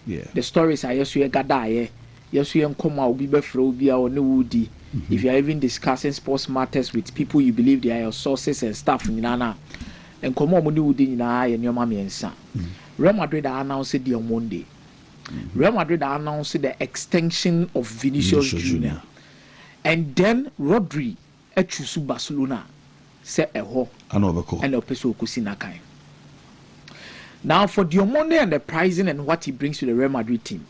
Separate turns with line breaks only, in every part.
Yeah.
The stories are yes, we gada yes, we come out be befro be or no woody. If you are even discussing sports matters with people you believe they are your sources and stuff in Nana, and come on, woody in I and your mommy and son. Real Madrid announced it on Monday. Real Madrid announced the extension of Vinicius Jr. And then Rodri echusu Barcelona say eho and opeso kusinakai. Now for Diamonde and the pricing and what he brings to the Real Madrid team,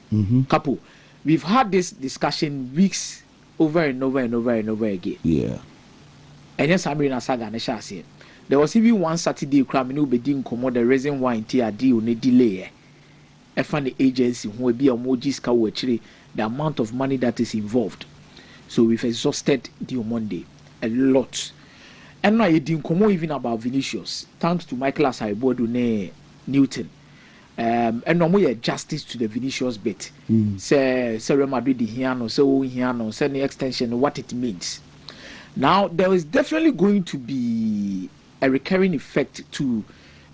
Capo, we've had this discussion weeks over and over and over and over again.
Yeah.
And yes, I'm in a saga and a there was even one Saturday crime in Ubedin Komo the reason why in TRD on a delay. A funny agency who will be a Mojis Kawachiri, the amount of money that is involved. So we've exhausted Diamonde a lot. And now you didn't come even about Vinicius, thanks to Michael Asaibodu ne Newton. And no more justice to the Vinicius bit. Say Real Madrid Hiano, so Hiano, say the extension, what it means. Now there is definitely going to be a recurring effect to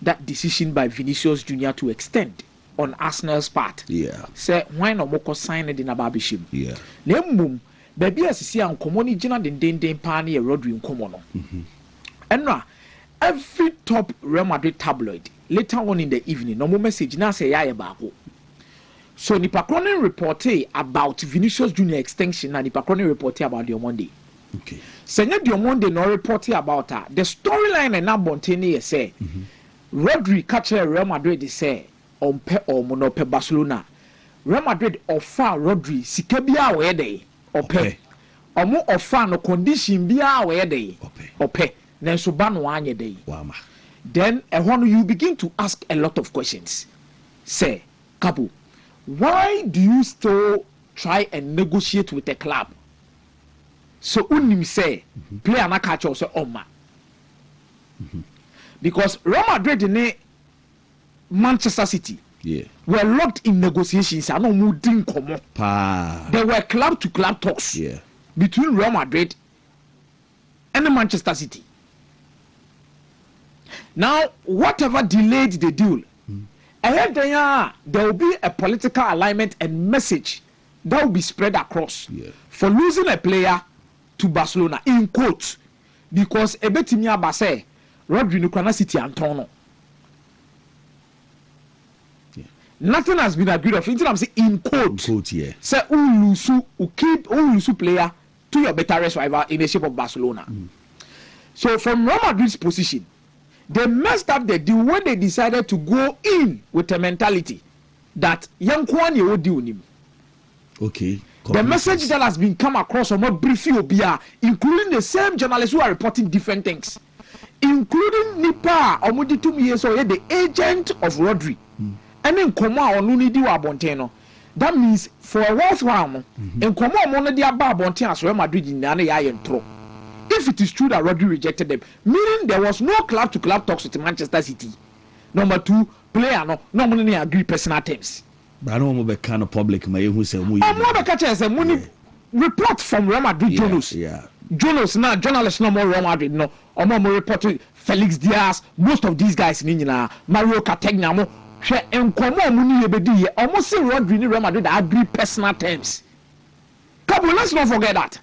that decision by Vinicius Jr. to extend on Arsenal's part.
Yeah.
Say why no more sign it in a babishim.
Yeah.
Nemum, baby as see an commoni jina den pani a Rodri in Comono. And now every top Real Madrid tabloid later on in the evening, no more message now say ya bako. So Nipa Cronin reported about Vinicius Jr. extension and Nipa Cronin reported about the Monday.
Okay.
Senya Diamonde no reporting about her. The storyline and now Bontini say Rodri catcher Real Madrid say on pe or monope Barcelona. Real Madrid offer Rodri sikebia where they ope. Omo offer no condition bia where they ope. Then suban wanye day. Then you begin to ask a lot of questions. Say, Capo, why do you still try and negotiate with the club? So unim say player na catch also Oma. Because Real Madrid and Manchester City were locked in negotiations. I know moving come up. There were club to club talks between Real Madrid and the Manchester City. Now, whatever delayed the deal, there will be a political alignment and message that will be spread across for losing a player to Barcelona in quotes, because Ebetimia Basse, Rodri Nukwana City Antono. Nothing has been agreed of. I'm saying in quotes. Say Ulusu keep Ulusu player to your better rival in the shape of Barcelona. So from Real Madrid's position, they messed up the deal when they decided to go in with a mentality that young Kwani will do him. Okay. The message that has been come across on what briefing Obia, including the same journalists who are reporting different things, including Nipa Omudi 2 years old, the agent of Rodri, and then Koma or Nunidi Wabonteno. That means for a worthwhile, and Koma Monadi Abonteno as Real Madrid in the Iron Tro. If it is true that Rodri rejected them, meaning there was no club to club talks with Manchester City. Number two, player no money agree personal terms.
But I don't want to be kind of public. My who say I'm
not the catcher as a money report from Real Madrid journalists. Journalists now, journalists no more Real Madrid no. Or more reporting Felix Diaz. Most of these guys in India, Mario Categna, and Como money ebedi. Almost say Rodri in Real Madrid agree personal terms. Capo, let's not forget that.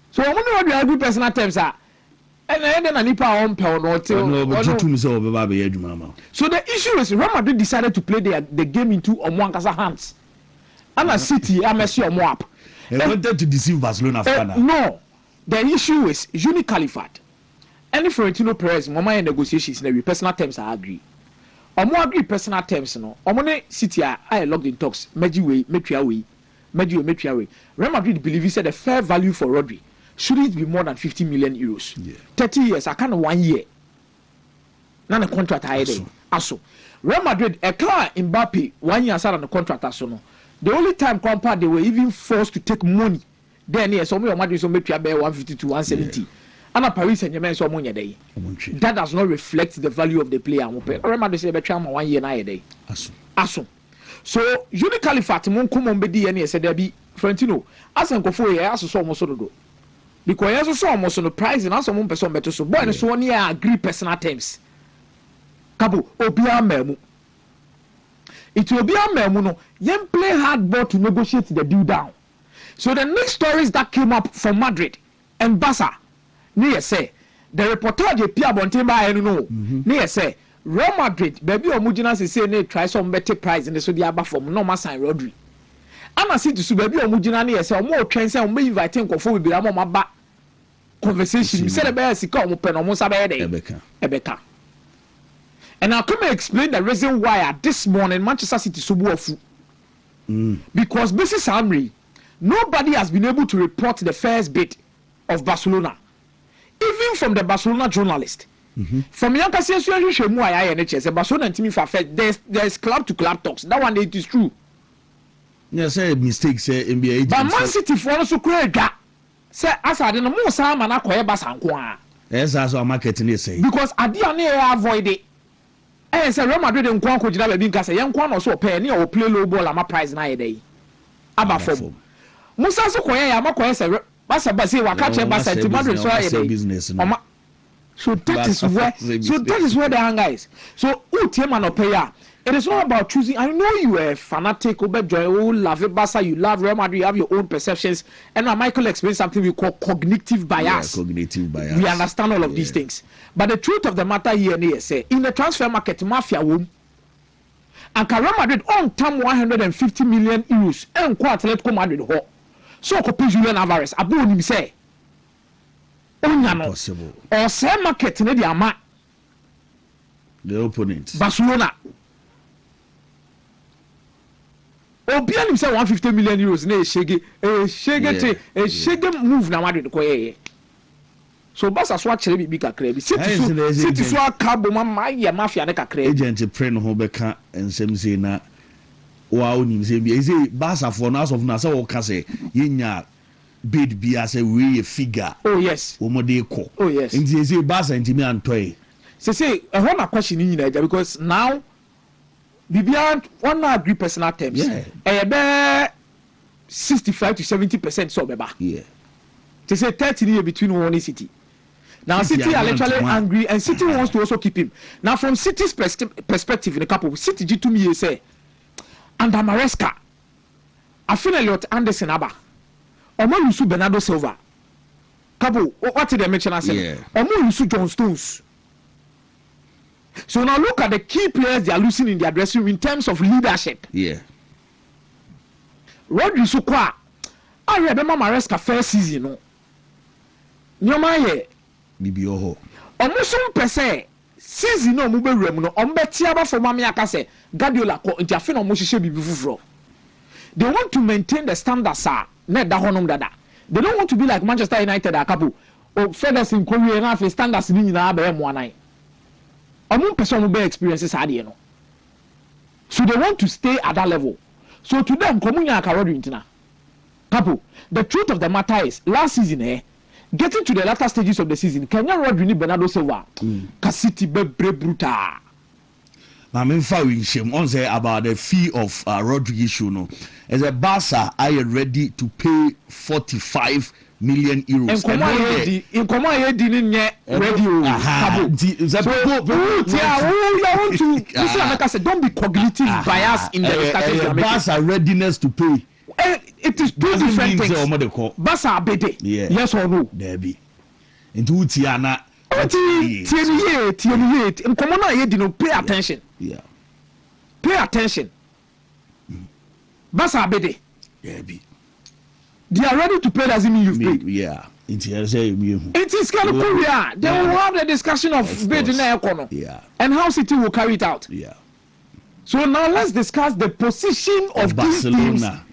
So I wonder what the agree personal terms are. And then Nipa on so the issue is Real Madrid decided to play the game into Omwankasa hands. And a City, I'm a Mwap.
They wanted to deceive Barcelona.
No, the issue is Uni Califat. Any Florentino Perez, Mama negotiations, and personal terms I agree. Omo agree personal terms, no. Omone City, I logged in talks. Metriaway. Real Madrid believe he said the fair value for Rodri shouldn't be more than 50 million euros. 30 years, I can't 1 year. Now the contract I had. Also, Real Madrid, a car Mbappe 1 year aside on the contract. The only time compared they were even forced to take money. Then yes, some of Madrid so make 150 to 170. And Paris Saint-Germain so money a day. That does not reflect the value of the player. Real Madrid say betray 1 year a day. Also. So Uni Califat mon come on bedi and said there be Florentino. As an kofo ye aso so almost do. Because yes so almost no price and also one person better so boy so one year agree personal terms. Capo obia memu. It will be a memuno. Yen play hardball to negotiate the deal down. So the next stories that came up from Madrid and Barca, near say the reportage Pierre Bontemba, I don't know. Near say Real Madrid, baby or Mujina say they try some better price in the Saudi Arabia from no mass and Rodri. And I see to baby or Mujina near say more trends and maybe I think of will be a more back conversation. Said the best come open almost a Ebeka. And I'll come and explain the reason why at this morning Manchester City so because Mrs. Samri, nobody has been able to report the first bit of Barcelona, even from the Barcelona journalist. From Yanka says Barcelona and Timmy Fafet, there's club to club talks. That one it is true.
Yes, say mistake say NBA.
But Man City for also create say as I didn't know some man acquire Basankwa.
Yes, as our marketing say.
Because Adiane avoid it. Eh, say Real Madrid and Kwan Kojina be because young Kwan also pay any or play low ball ama prize na day. Aba form. Musa so koye ya makoye say Basa say waka che Basa to Madrid so ya
business.
So that is where the anger is. So who team man pay ya? It is not about choosing. I know you are a fanatic, you love Barca, you love Real Madrid, you have your own perceptions. And now Michael explained something we call cognitive bias.
Yeah, cognitive bias.
We understand all of these things. But the truth of the matter here is, in the transfer market, mafia won. And Real Madrid on time 150 million euros. And Atletico Madrid ho. So copy Julian Alvarez. Abu him say.
Impossible.
Or say market ne the ama.
The opponent.
Barcelona. Obian himself 150 million euros na shege move na Madrid ko ye. So Barca so akere bi kakra bi City so Capo ma ya mafia ne kakra
agent pre no ho beka ensem sei na wa onim sei bi say Barca for now of na say wo ka say yenya bid bi as a we figure.
Oh yes.
Wo mo dey ko.
Oh yes.
Nti say Barca ntimi antoy.
Say e ho na question ni nyina because now Bibian one not agree personal terms. Yeah. 65 to 70% so beba.
Yeah.
They say 30 years between one City. Now City are literally angry and City wants to also keep him. Now from City's perspective in a couple City G to me say under Maresca I feel a lot Anderson Abba. Omo Yusu Bernardo Silva. Capo, what did they mention I said? Omo Yusu John Stones. So now look at the key players they are losing in their dressing room in terms of leadership.
Yeah.
Rodri so kwa. I remember Maresca first season no. Nyoma ye
bibi oho.
Omusum pese season no mu be wram no ombeti aba for mama aka say Guardiola ko ntiafe no mo hihye bibi fufuro. They want to maintain the standards na da honom dada. They don't want to be like Manchester United a couple. O Ferguson ko wie na fe standards ni nyina ba emo anan. Omun person will be experiences no. So they want to stay at that level. So to them, Komunya Akarodu Intina. Capo, the truth of the matter is, last season, getting to the latter stages of the season, Kenya Rodri Bernardo Silva, City be brutal.
I'm shame on say about the fee of Rodri issue. No, as a Barca, I am ready to pay 45 million euros.
In Koma didn't yet radio. Don't be cognitive bias in the
Barca readiness to pay.
It is two different things. Barca bede. Yes or no?
There be. Into Tiana.
In Koma pay attention.
Yeah.
Pay attention. Barca bede.
There be.
They are ready to pay, doesn't mean you've paid.
Yeah. It
is kind of Korea. They will have the discussion of bid in the economy.
Yeah.
And how City will carry it out.
Yeah.
So now let's discuss the position of
Barcelona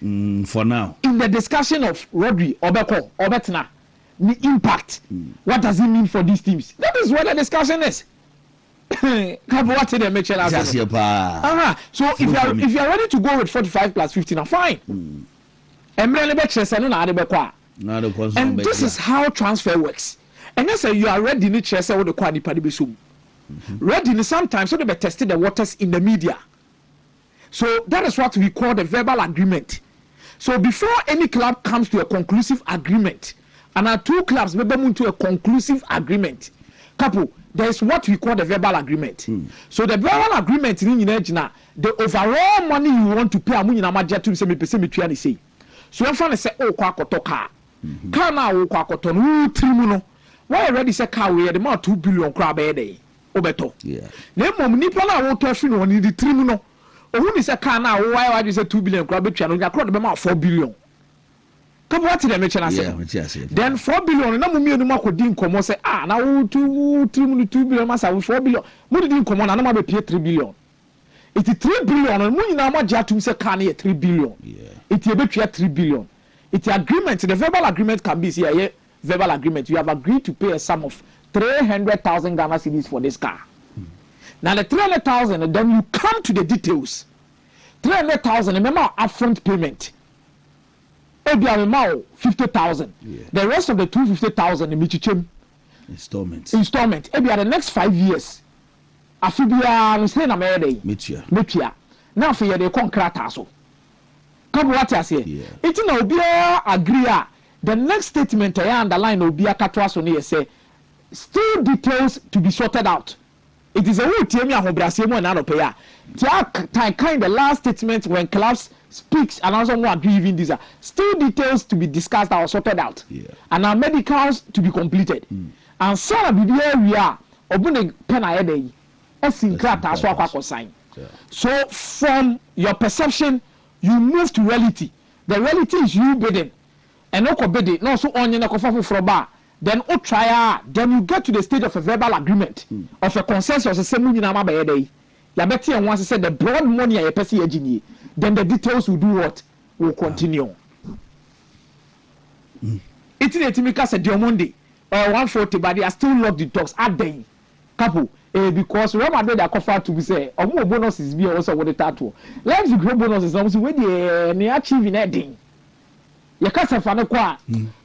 for now.
In the discussion of Rodri, Obeko, Obetna, the impact. What does it mean for these teams? That is what the discussion is. What did they make sure? So if you are ready to go with 45 plus 15, now fine. And this is how transfer works. And yes, you are ready to chase all the quality padibisum. Ready sometimes so they be testing the waters in the media. So that is what we call the verbal agreement. So before any club comes to a conclusive agreement, and our two clubs maybe move to a conclusive agreement, Capo, there is what we call the verbal agreement. So the verbal agreement the overall money you want to pay amu nyina magia to say me pese me tua ni say. So when fan say oh kwa akoto car. Car na wo kwa akoto no trimu no. Why already say car we the amount 2 billion crab e dey. Obeto. Yeah. Na mom nipa na wo to afi no ni trimu no. Ohun ni say car na wo why say 2 billion crab betua no yakro de be ma 4 billion. Come what the mention say. Then 4 billion na mumie no makodi nkomo say na wo 2 billion masa 4 billion. Mo di nkomo na ma be pay 3 billion. It is 3 billion and money na ma ja tum say can 3 billion. Yeah. It e be 3 billion. It agreement, the verbal agreement can be say verbal agreement. You have agreed to pay a sum of 300,000 Ghana cedis for this car. Now the 300,000 then you come to the details. 300,000 remember upfront payment. Ebi 50,000. Yeah. The rest of the 250,000 in installment. Ebi the next 5 years. Afibia we say na me dey metua na for ye dey contract so come what you say it na obi agree the next statement I underline obi akatwa so na say still details to be sorted out. It is a way to me ahobrase mu na no pay a kind the last statement when clubs speaks and also more agree even these are still details to be discussed or sorted out and our medicals to be completed and so bibia we are obune pen aye dey. So from your perception, you move to reality. The reality is you bidding. And no bidding, no so on your for bar. Then try then you get to the stage of a verbal agreement of a consensus the same number by day. Yabeti and once said the broad money a person then the details will do what? Will continue. It's in a Timika said Monday 140, but they are still locked the talks at day. Capo. Because Real Madrid are confirmed to be say more bonuses be also with the tattoo. Let's grow bonuses also with the achieving anything. You can't say for no kwa.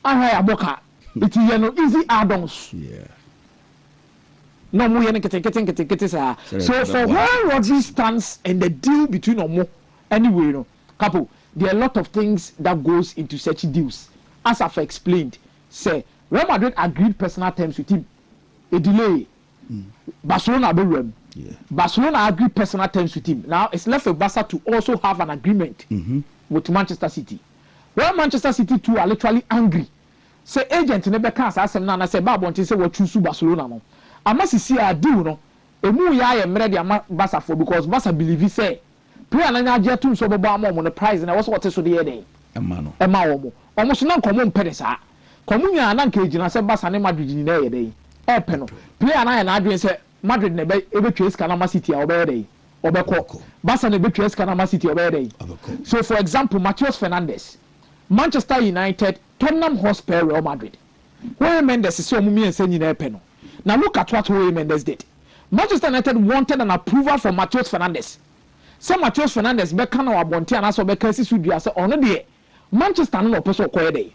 I boka. It is no easy add-ons. Yeah. No more getting so for where Rodri stands and the deal between Omo anyway, you know, Capo, there are a lot of things that goes into such deals. As I've explained, say Real Madrid agreed personal terms with him. A delay. Barcelona Barcelona agreed personal terms with him. Now it's left for Barca to also have an agreement with Manchester City. Well, Manchester City too are literally angry. Say agent never can say na say Babon say we choose Barcelona no. Amasi see a deal no. Emu ya ye mre dia Barca for because Barca believe say player na nya too so bo am the prize na was what so dey dey. Ema no. Ema wo. Omo so na nkomo mpede sa. Komu nya na nka ejina say Barca ne Madrid ni na ye dey. Epeno player na na adwen say Madrid na ebetwa ska na Man City a obey obeko Barca na ebetwa ska na Man City obey. So for example Matheus Fernandes Manchester United Tottenham Hotspur Real Madrid where Mendes is so mumi ense nyina epeno. Now look at what Mendes did. Manchester United wanted an approval for Matheus Fernandes. Say Matheus Fernandes be kan na wabonte ana so be kan sisu dua say ono de Manchester no person koye dey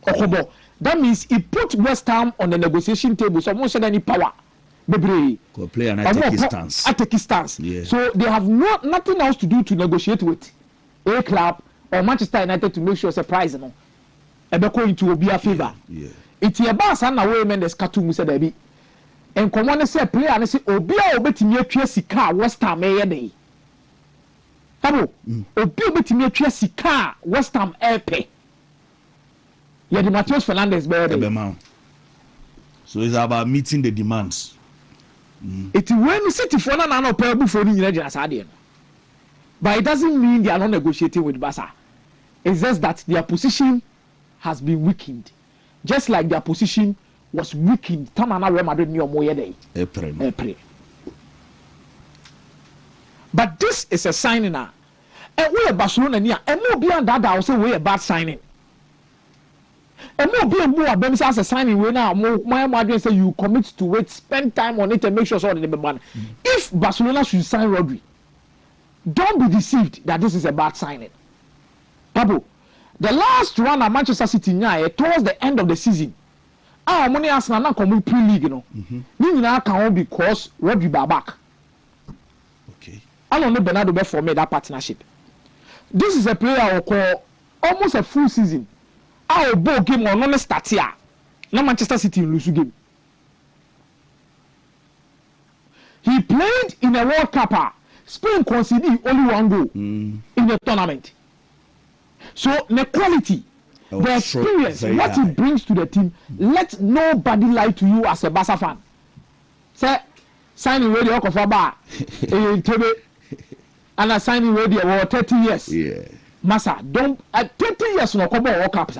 okobo. That means he put West Ham on the negotiation table. So most of any power. Baby,
play and I take his stance. Yeah. So they have nothing else to do to negotiate with a club or Manchester United to make sure surprise no. Ebeko into be a favor. Yeah. It's a boss and away Mendes Katu said baby. And come on say player and say Obia obetimi atwa sika West Ham e dey. Tabo. Obia obetimi atwa sika West Ham e yeah, the Matheus Fernandes better. So it's about meeting the demands. It's when City for no payable for the but it doesn't mean they are not negotiating with Barca. It's just that their position has been weakened. Just like their position was weakened. Tamana Real Madrid near Moye Day. April. But this is a signing now. And we are Barcelona near. And more beyond that, I will say we are bad signing. And more being more them as a signing way now. My madrid say you commit to wait, spend time on it and make sure so that the if Barcelona should sign Rodri, don't be deceived that this is a bad signing. Capo, the last run at Manchester City now towards the end of the season. Our money has now come pre-league, you know. Meaning now can because Rodri back. Okay. I don't know Bernardo be for me that partnership. This is a player who call almost a full season. Our ball game on no start here. No Manchester City lose game.
He played in a World Cup. Spain conceded only 1 goal in the tournament. So the quality, the experience, what he brings to the team, let nobody lie to you as a Barca fan. Say, signing radio of a bar, and a signing radio for 30 years.
Yeah.
Massa, don't 30 years no come World Cup.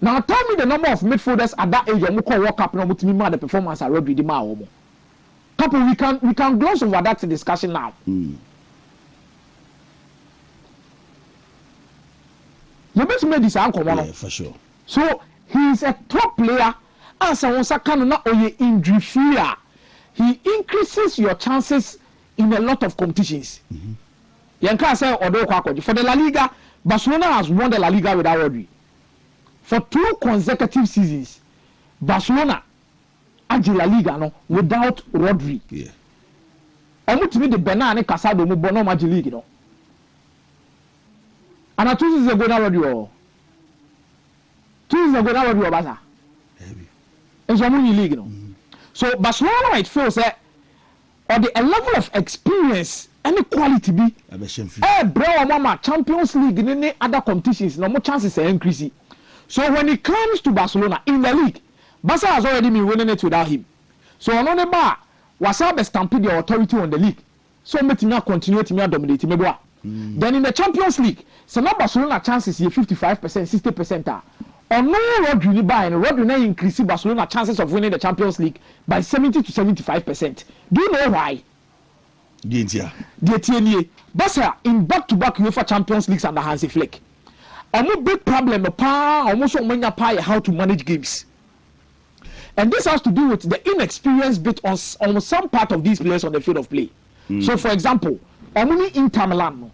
Now tell me the number of midfielders at that age who call World Cup no to me the performance I read with the Capo, we can gloss over that discussion now. You better make this uncle one.
For sure.
So he is a top player. As a second na oye injury free. He increases your chances in a lot of competitions. Yanka say odo kwa for the La Liga, Barcelona has won the La Liga without Rodri. For 2 consecutive seasons, Barcelona agi La Liga no without Rodri.
Yeah.
Omutimi de Bernard Casado mu bono agi league no. And 2 seasons ago na Rodri. 2 seasons ago na Rodri Barca.
Heavy.
And so many league no. So Barcelona might feel say or the level of experience any quality be bro mama Champions League in any other competitions no more chances are increasing. So when it comes to Barcelona in the league, Barca has already been winning it without him. So on the bar was stampede the authority on the league. So make me continue to dominate me. Then in the Champions League, so now Barcelona chances here 55%, 60%. Or no Rodri buy and Rodri increase Barcelona chances of winning the Champions League by 70 to 75%. Do you know why? Barca in back-to-back UEFA Champions Leagues under Hansi Flick. A big problem almost how to manage games. And this has to do with the inexperience bit on some part of these players on the field of play. So for example, Omuni Inter Milan.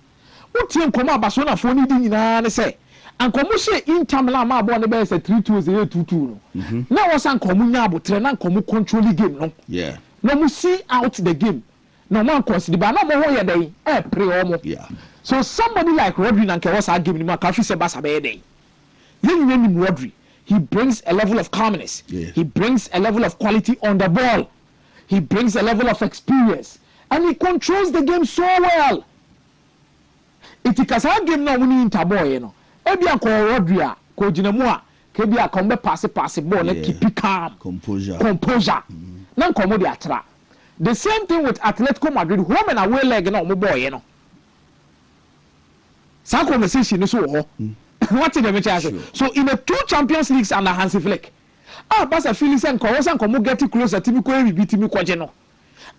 What team come up Barcelona for needing say and come say Inter Milan ma born be say 3-2 0-2-2 now was an komunya bo train and komu control the game no.
Yeah.
No mu see out the game. No man consider but no mo ho ye dey pray omo.
Yeah.
So somebody like Rodri and was our game in my country say Barca be dey. Yen Rodri. He brings a level of calmness.
Yeah.
He brings a level of quality on the ball. He brings a level of experience. And he controls the game so well. It is a game now when you interboy, you know. Ebia ko Rodri ko jinamua, kebia ko mbe pass ball na keep calm.
Composure.
Nan komo de atra. The same thing with Atletico Madrid, home and away leg na omo boy, you know. Some conversation is so what did they say? So in the 2 Champions Leagues under Hansi Flick, Barca feeling and Korosan komo get closer to me ko beat me ko no.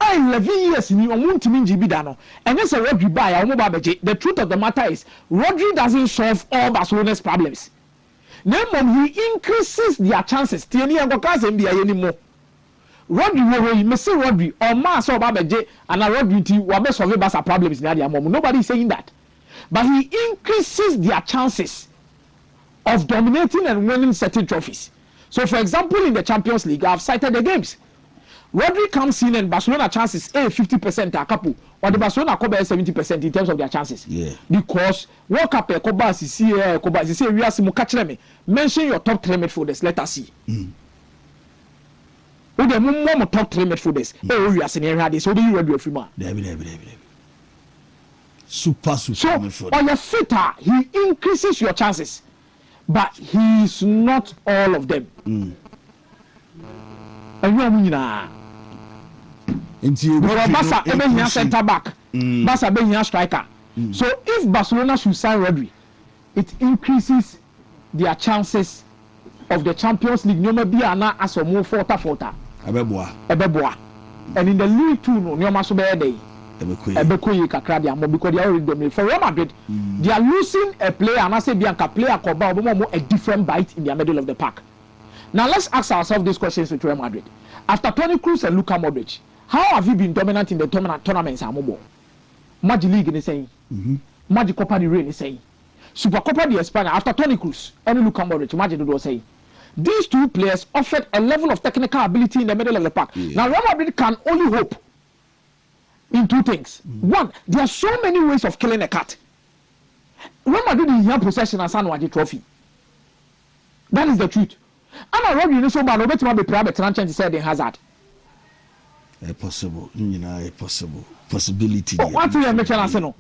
11 years in Wontumi Jibidano, and yes, a Rodri buy. The truth of the matter is, Rodri doesn't solve all Barcelona's problems. Then he increases their chances. Tieni and Gokas NBA anymore. Rodri, may say Rodri, or Mass or Babaje, and a Rodri will be solving Barca problems in Adia Mom. Nobody is saying that. But he increases their chances of dominating and winning certain trophies. So, for example, in the Champions League, I've cited the games. Rodri comes in and Barcelona chances 50% a couple, or the Barcelona cover 70% in terms of their chances.
Yeah. Because
World Cup we are me. Mention your top 3 midfielders. Let us see. With the more top 3 midfielders. We are seeing here. So do you ready for me?
Super.
So on your fitter, he increases your chances, but he is not all of them. And you are Barca be center back, Barca be striker. So if Barcelona should sign Rodri, it increases their chances of the Champions League. No maybe ana as a more forta. Ebeboa. And in the League 2 no nyoma so be dey. Ebekoyi kakra dia mo because they already dominate. For Real Madrid, they are losing a player and I say Bianca player koba obo a different bite in the middle of the park. Now let's ask ourselves these questions with Real Madrid. After Toni Kroos and Luka Modric, how have you been dominant in the tournaments? Magic League is saying, Magic Copa del Rey is saying, Super Copa de España after Toni Kroos and Luka Modric, Magic was saying. These 2 players offered a level of technical ability in the middle of the park. Yeah. Now Real Madrid can only hope in 2 things. One, there are so many ways of killing a cat. Real Madrid is here possession and Sanwaji trophy. That is the truth. And I Rodri so bad, bet be private chance said in Hazard.
possible. Possible. Possibility.
What you mention as no.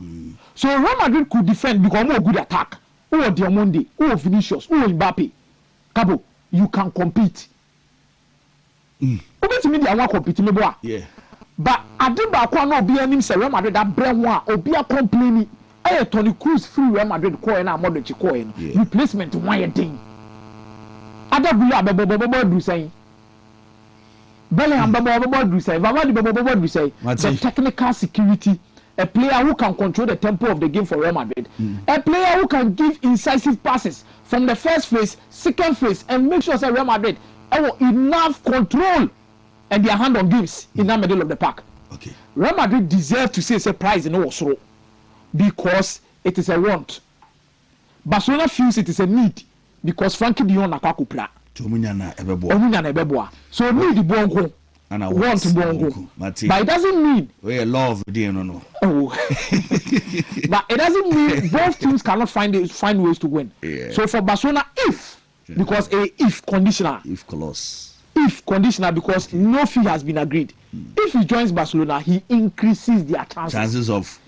So Real Madrid could defend because more good attack. Who Diamondi, who Vinicius, who Mbappe. Capo, you can compete. Obeti me dey wan compete me boa.
Yeah.
But Adeba kwa no obi anim say Real Madrid that brand one obi a complaining. Tony Cruz free Real Madrid ko na Modric ko no. Replacement one year thing. Adabula bebo do say. Bellingham bebo do say. Vavadi bebo do say. The technical security, a player who can control the tempo of the game for Real Madrid. A player who can give incisive passes from the first phase, second phase, and make sure that Real Madrid have enough control and their hand on games in the middle of the park.
Okay.
Real Madrid deserve to say surprise in Oslo because it is a want. Barcelona feels it is a need because Frankie de Jong nakakupra.
Omunyana
ebeboa. So need the bongo.
And I
want bongo. But it doesn't mean
we love no.
Oh. But it doesn't mean both teams cannot find ways to win.
Yeah.
So for Barcelona, because if conditional.
If clause.
If conditional because no fee has been agreed. If he joins Barcelona, he increases their chances
of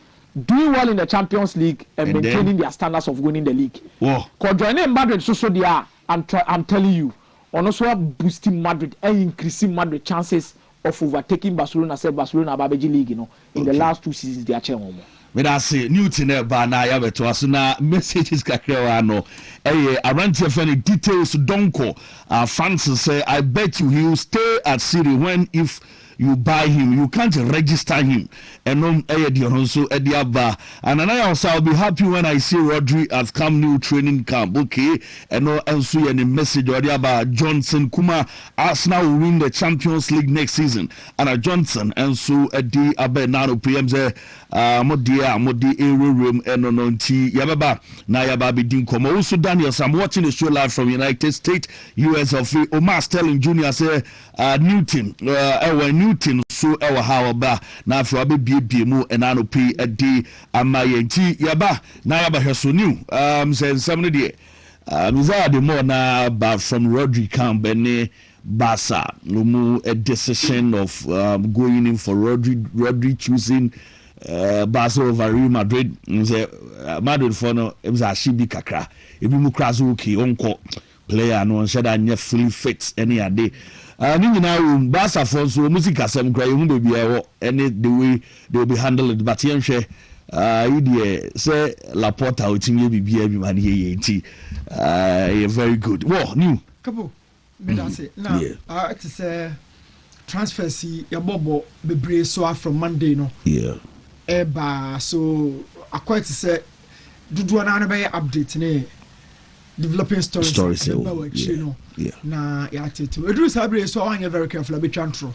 doing well in the Champions League and maintaining their standards of winning the league.
Whoa.
Because joining Madrid, so they are. I'm telling you, and also boosting Madrid and increasing Madrid chances of overtaking Barcelona. Say Barcelona Babeji League, in the last 2 seasons they are changing.
But I say Newton na ya beto aso na messages kakrewa no around here details donko fans say I bet you he will stay at City when if you buy him you can't register him and so and I'll be happy when I see Rodri at Camp Nou training camp okay and so any message or about Johnson Kuma Arsenal will win the Champions League next season and Johnson and so Eddie Abenano PMZ Modi room and on T Yababa na Yaba Bidin Komo. Also Daniels, I'm watching the show live from United States, US of Omar Sterling Jr. say Newton Newton so how ba na for be mu and anopi a day amaye Yaba na Yaba Heso new says somebody there the more na ba from Rodri Campbell Barca no a decision of going in for Rodri choosing Barca over Real Madrid Madrid for no it was a shibi kakra ebi mu krazo okay onko player no said anya fully fit any day ni nyina Barca for so music asem kra you be e any the way they will be handled but yen hwe idea say Laporta otimi bibia bi man ye nti very good well new
Capo me that say now it is transfer see your bobo bebre so from Monday no eba so according to say dudu na be update ne developing stories na ya tete we do sabre so anya very careful be chantro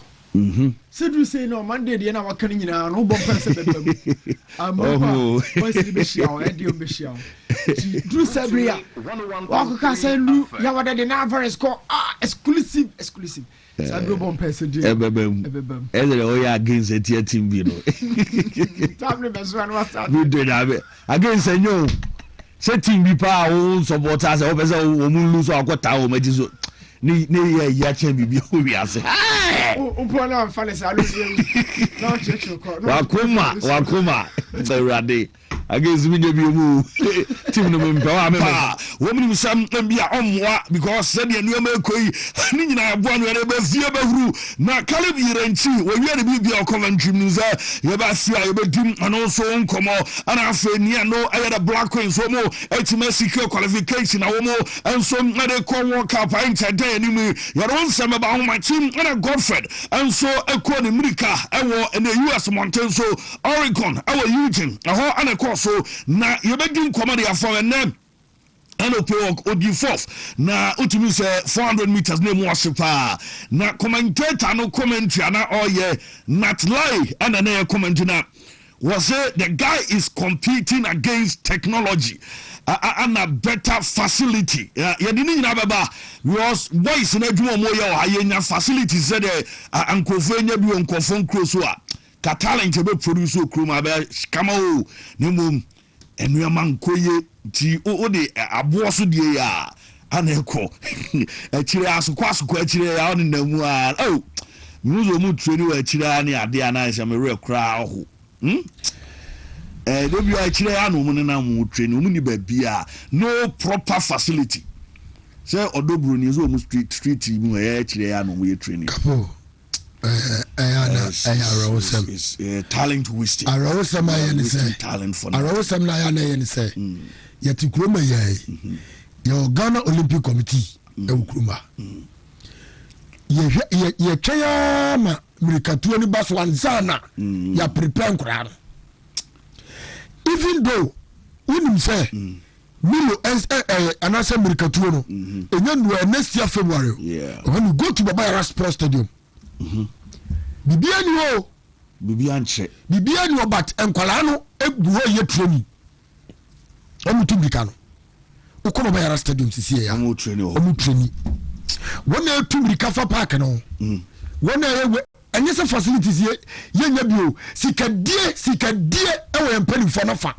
said we say no Monday dey na waka nyina no bomb person bebe ambo voice be shiao edio be shiao do sabre ya waka say nu ya wada dey na very score exclusive sabre bomb person dey ebebem
oya against a team bi no
sabre be so na start
we do that against enyo say team bi pa o supporters o be say o mu lose akota o maji so ni ya chen bibi o wi ase
o po na fa le sa lo na checho ko
wakoma tsarade against me bi mu team no me wa me wo mu sam bia omwa because said the new ekoi ni nyina abo no ere ba fie ba huru na kale bi renchi wo wi ne bia o Coventry news ye ba fia ye ba dim ano so nkomo ana afa ni ano ayeda Black Queen so mo ultimate secure qualification na wo mo enso na de ko World Cup day ni mu ye ron sam ba ho machim ana Godfred enso ekọ ni America ewo na US mountain so Oregon ewo Eugene aho ana ko so na ye be dim komade afọ ene odi fourth na utimi say 400 meters na mu osipa na commentator no commentary na oye not lie and na commentary na was say the guy is competing against technology and a better facility ye di ni nyina baba because boys na adwuma mo ye o ayenya facility said ankofo enya bi onkofo nkro so a ka talent be produce okro ma be kama o ni mum enuama nkoye ti o de abo so de ya aneko akire asokwa akire ya on namu a muzo mu training wa chira ne ade ana se me re kra ho do bi wa chira anu mu na mu training mu ni ba bia no proper facility say odobro ni zo mu street mu chira anu mu training
Capo
is talent wasting
arawosam ayen say
talent for
arawosam na ya na yen say yeti kuroma yai your Ghana Olympic Committee e kuroma ye twaya ma mirikatuo ni baso anzana ya prepare nkura even though unim say milo anasa mirikatuo no enya no next year February when you go to Baba Sports Stadium bibia ni o
bibia nche
bibia ni o but enkwala no eguo ye training omutu bika no ukono Baba Stadium sisi ya omu training wona etumrika fa park no wona yewe anyese facilities ye nya bio sikadie ewe empani fo no fa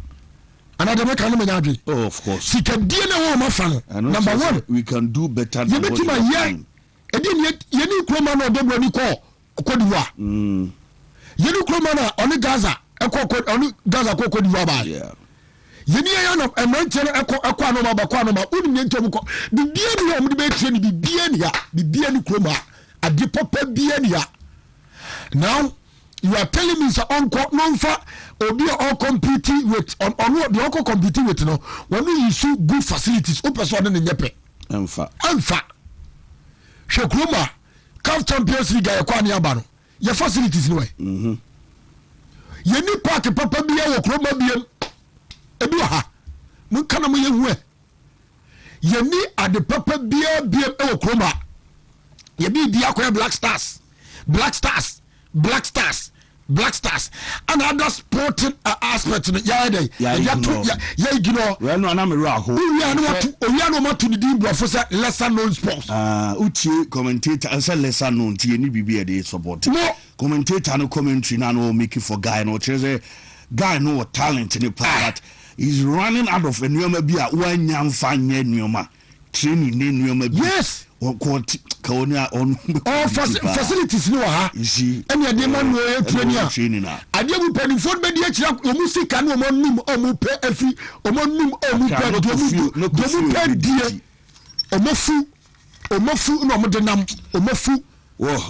another make no menya adwe
of course
sikadie na wo ma fa no number 1
we can do better than what we
can edin ye ni kroma no odobro ni ko diwa ye ni kroma na oni Gaza oni Gaza ko diwa ba yeni ya no emanche no ekwa no ma uni ne ntom ko bibia ni ya omde be train bibia ni kroma ade papa bia ni ya now you are telling me so onko no fa obi all compete with on the all compete with no when you use good facilities o person ne nyepe
emfa
Shekroma CAF Champions League ya kwa ni aba no ye facilities no ye ni park papa bia wo kroma biem ebi ha mun kana mo ye hu ye ni ade papa bia biem wo kroma ye bi bia ko Black Stars and other sporting aspects ya dey ya ignore
well no na me ra ho
oya no matu ni din brofo say lesser known sports
uchi commentator and say lesser known ti ni bibia dey support commentator no commentary na no make for guy no say guy no talent ni part is running out of enyoma bia wanya mfa nye enyoma training ni enyoma bia
yes
facilities
no ha eni ade ma no training ade bu pani phone be dia kira o musika no mo num o mu pe afi o mo num o mu pe do mu pe die o mo fu no mo de nam o mo fu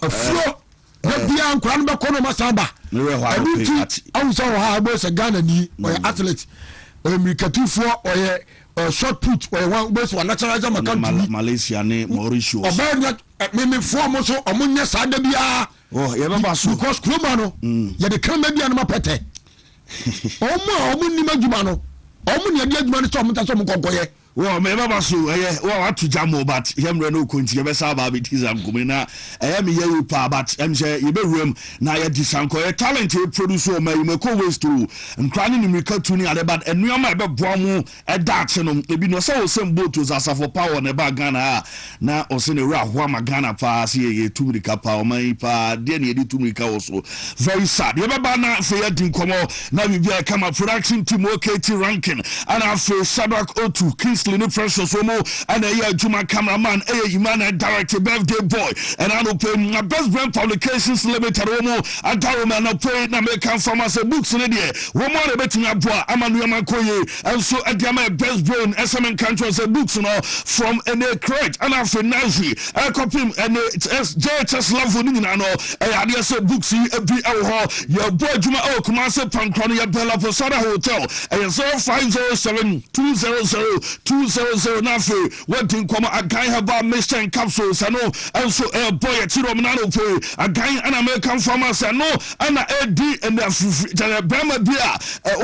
afro da bia nkran be kono masamba awusa ho ha bo se Ghana ni o athlete o mirikatufo o short put or one base one natural
Malaysia ne Mauritius
oba me form so omunye sa da bia because kroma no ye de krama bia no mapete omunni madjuma no omunni de adjuma no so omunta so mkonkoye
well me baba so atu jamo but hemre no konti be sa ba be tizam kumina me ye pa but say ye be wem na ye disanko ye talent ye produce o mai me ko waste to nkrani ni mika tuni ade but enuama be boamu e dache no ebi no say o sem boat as for power ne ba Ghana na o se ne ra ho ama Ghana pa se ye tumrika pa o mai pa de ne ye tumrika wo so very sad ye baba na fe ye din komo na bibia kama production team OKT ranking and after Shadrack O2 Kingsley Precious Omo and a Juma cameraman Imana director birthday boy and I don't pay my best brand publications limited Omo and Daruma no pay na make farmers books in the Woman betting abroad Amanuama Koye and so at my best brain SMN countries books no from any crate and after Nazi I copy and JHS love no I say books every hour your boy Juma O Kumase Pancronia Bella Posada Hotel and 0507 200 nafe wetin come agan haba Mr. and capsules ano and so boy tiro mnano pe agan an American farmers ano ana edi and the bema bia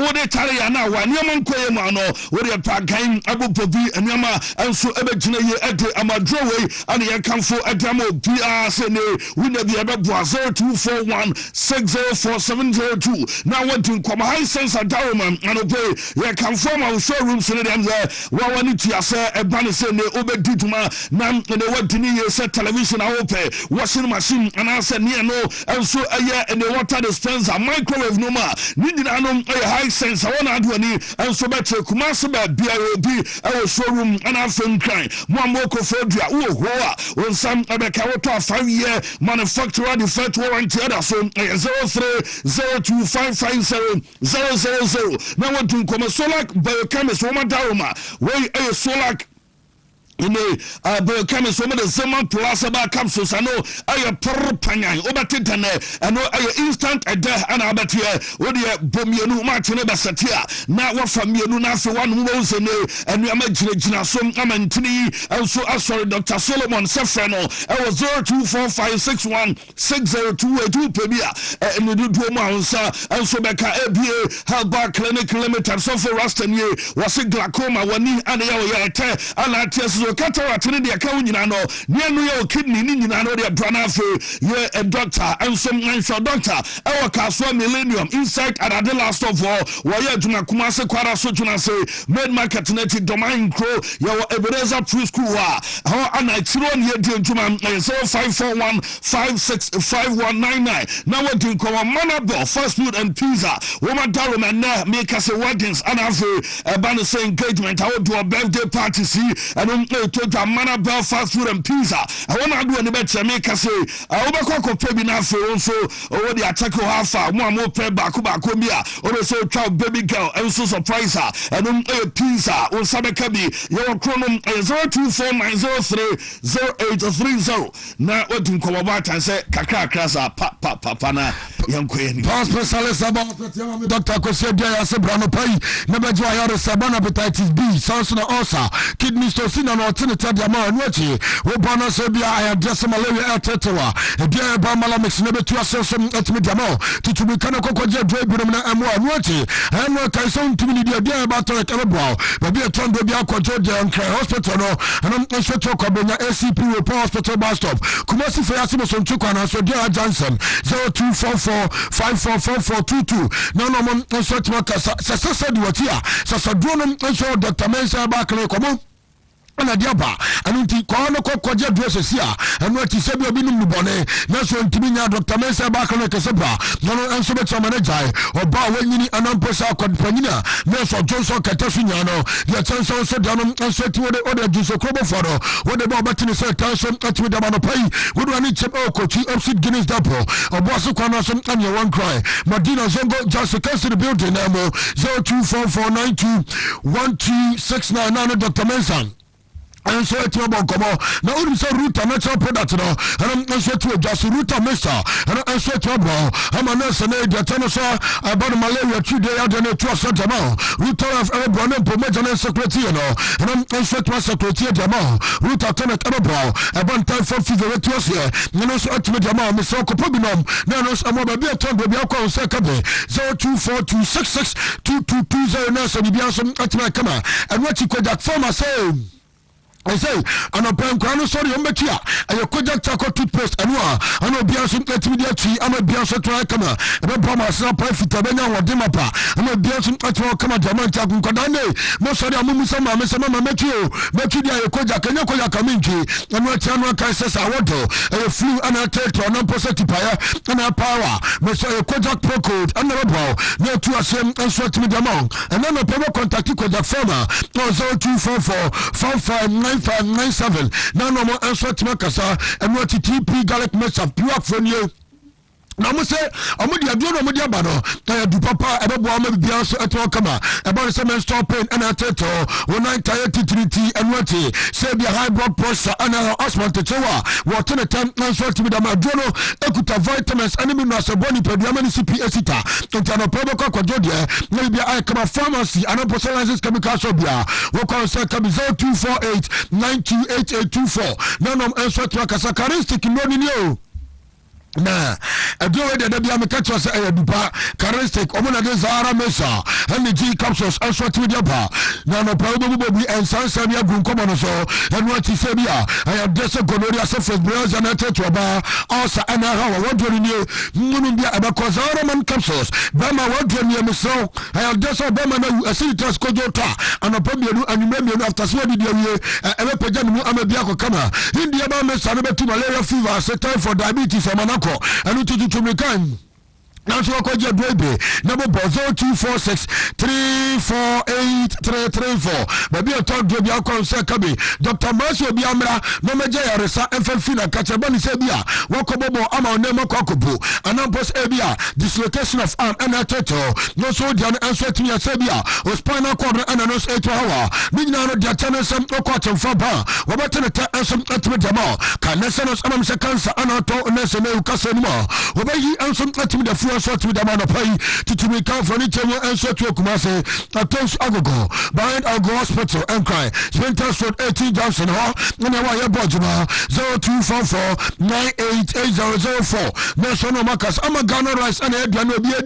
ode tare ya na wa niam nkoye ma no ode pa agan abopobi anyama and so ebegina ye ede amadrowe and ye kamfo adamo bia se ne wina bia be 0241604702 now wetin come high sense adaroman ano pe ye kamfo ma showroom so ne dem wa ni tiase e ba ne se ne obedi duma na ne wadini ye se television a ope washing machine anase ne no enso eye ne water dispenser microwave no ma ni dina no high sense wona adwani enso betre kuma se ba bia obi e showroom ana fenkran mo amoko fodua wo ho a onsam abeka woto 5-year manufacturer defect warranty ada so 0302557000 na wadun koma solar biochemist wo madaroma we solar in a biochemist woman the Zeman Plus about capsules. I know I per panyan obatitane and instant a day and abatia what you bomianu martin basatia now what from you now for one who knows and you imagine some amantini also sorry Dr. Solomon Sefrano I was 0245616022 pebia and you do mounsa and so back ABA Health Bar Clinic Limited so for Ruston ye was a glaucoma when and I cataract in the account, you know, near your kidney, you know, the Branafe, you're a doctor, and some doctor, our Castle Millennium, Insight at the last of all, where you na Kumasa Quara Sotuna say, Med Market Netic Domain Crow, your Ebenezer Free School, how and I throw your deal to my 0541565199. Now what do you call a manable, fast food and pizza, woman Durham and make us a weddings, and after a banner say engagement, I would do a birthday party, see, and to Mana Bell fast food and pizza. I want to do any better make us say, I overcook baby now for also over the attack of half far, one more pair back or so child baby girl, and so surprise her, and a pizza on Sabakabi, your chronom 0249030830. Now, what do you come about and say, Kaka Krasa, Papana, young queen.
Pastor Salazar, Dr. Kosedia, Sebrano Pai, never joy out of Sabana hepatitis B, Sansona Osa, kidney stone, and alternative amount. Watching, Obana Sabia, I have just malaria tetra, a dear Bamala makes never to assess some ultimate to be kind of cocoa, Drabina, and one watching, and what I saw to me the idea about a terrible, but be a ton to be a Georgia and Care Hospital, and I'm also talking about SCP Report Hospital bus stop. Kumasi Fayasimo on Chukana, so dear Johnson, 0244544422. No, no, no, such workers, Sasa Duatia, Sasa Dronum, and so Dr. Mensa Bakale, come on. ana diaba anunti kwa no kokwaje dresses ya anu ati se bi obi num bone na so ntimi nya Dr. Mensa Bakale no kesebra no enso be chama na jai oba wanyini anamposa akwadpanyina na so Johnson katasu nya no ya chanso so da no enso ti wode ode juso krobo foro wode ba batini se tanso atimi da no pai wodo ani chep okochi opposite Guinness Dapo obo so kwa no so anya one cry Madina Zongo just cancel the building na mo 0244921269 Dr. Mensa and so it's about come now we say root natural product no and I'm so to just root mister and so to about I'm a nurse and the tenor about malaria 2 days out and to so jama root of everyone and promote and secretary no and I'm so to secretary jama root attorney about time for fever to us here you know so to jama me so ko problem now no am be a ton be akọ so kabe 0242662220 na so bi ansem atma kama and what you call that former say I say, and a pen crown sorry, Ometia, and your Kojak Taco toothpaste, and I know Bianson Etiminati, I'm a Bianson Tricama, and a promise not perfect Tabena or Dimapa, I'm a Bianson Atmo Kama Jamanta Kunkadane, most of the Mumusama, Mr. Metio, Metia, Kojak, and Yokoya Kaminji, and what Chama Kaisas Awoto, and a flu and a tato, and a positipaya, and a power, Mr. Kojak Pro Code, and a bow, no to a same and sweat me among, and then a promo contact Kojak Former, 0244 5597 now no more answer to Makasa and what TP Gallic mess of pure from you. Now, I say, I'm with you, no media banner. I do papa, I don't want to be also at all. Come about the cement stop pain and a tato, 1933 and what he say be a high blood pressure and an asthma to Chewa. What in a time answer to be the Madrono, Ecuta vitamins, enemy nurse, a bony pediamani CPSita, and Tano Provoca Quadodia, maybe I come a pharmacy and a personalizes chemical sobia. What can say come 0248 928824. None of answer to a casakaristic in you. na aduro de bia me catch us dupa characteristic omuna de Zara Mesa and the G capsules also to the ba na no problem be and sansa bia gun komo no so and what you say bia I have just gonorrhea surface bros and to ba also and how what do you munu bia about Zara man capsules bama what do you so I have just bama na asilitas ko jota and opamienu anumemienu after so di we e peja mu amabia ko kama india ba me sa no betu malaria fever say time for diabetes amana and to me can now so ko je doebe number 0246 348 baby o talk do bia kon se kabe Dr. Marcio bia mra no meje yaresa FFF na kache bani se bia wakobobo ama onemo kwakobo anampos e bia dislocation of arm and ateto no so dia no so timi se bia o spinal cord and no so 8 hour nina no dia channel sam okwache mfa ba wobatene ta ansem atime demo kan nesenos amam se cancer anato neseme ukase nimo obayi ansem atime da so to the man of pay to me come from it and so to Kumase attempts agogo behind our hospital and cry Sprinter Road 18 Johnson Hall and our Bojima 0244 988004 National Marcus Amagana Rice and Edwin will be a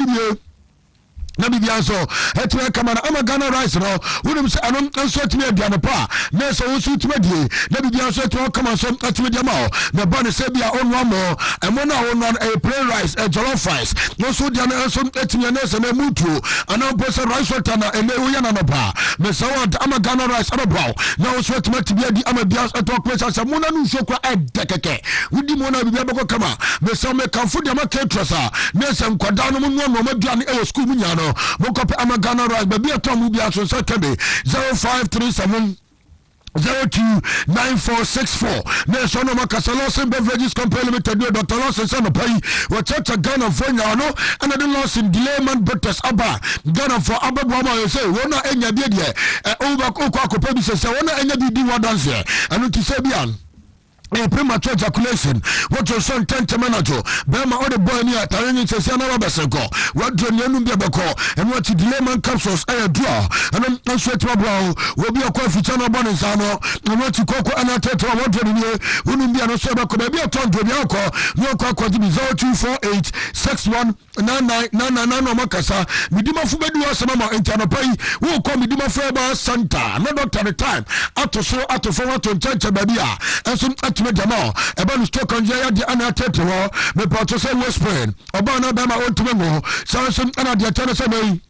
na bibia so etwe kama na amagana rice no wonum se anon so timi aduane pa na so wo so timi die na bibia so etwe kama so atimi de ma na ba ne se bia onwa mo emo na onwa a plain rice a jollof rice no so dia na so etimi na se na mutu anon po se rice water na ele wo ya na no pa me so want amagana rice aba na wo so etimi tibia di amabia etwe ko se mo na nu so kwa edekeke wudi mo na bibia beko kama me so me kanfo de ma ketrosa na se nkoda no mo no ma duane e school mu nya no Bokope amagana right baby atom bi aso se kebe 0537 029464 na so no makasa Lawson Beverages Company Limited Dr. Lawson say no pay we chacha Ghana for nya no and the Lawson Delayman Brothers aba Ghana for ababo ma you say wona enya bi de over ko akopa bi say wona enya bi di wadanse anu ti say bian a premature ejaculation what your son tend to manage bema all the boy near tarani say na wabesenko what do you know beko and what delay man capsules I draw and I'm sweat brown will be a coffee channel bonusano and what you coco and I tell what do you wouldn't be an so beko be a ton to the alcohol no coco 0248 6199 makasa midima fubedu asama internal pay who call midima forever santa no doctor the time ato so ato for what to change baby and some me demo about stock on ya di ana tete wo me photo say whispering oba na be ma ontume mo so ana di tete say me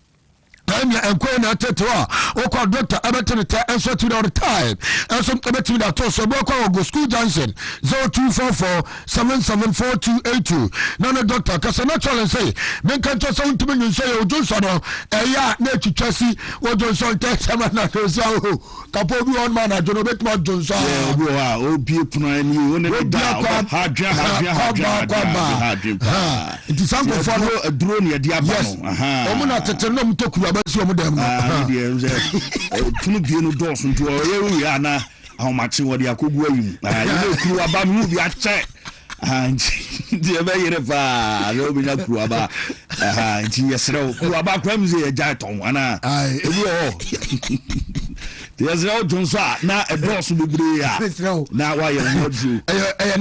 time ya enko na tete wo o ko doctor abetene ta enso to the time enso abetene da to so bo ko go school Johnson 0244 774282 no doctor kasa natural say me kan to so ontume nyu say o Johnson no ya na twitwasi o Johnson tete ma na to so Capo bi on man ajono betuma Johnson
obi wa obi puna ni woni da hadra
it is uncle for
a drone ya dia ba no
omuna tete no mtoku abasi omudam
tunu bi no dos nto o ye wi ana ahomache wodi akogu ayim ye kuru aba mu bi ache nti ebe yere fa le obi na kuru aba nti yesrew kuru aba kwam ze ya jaton ana ebi o there's no Johnson na a boss bebre ya na why you not do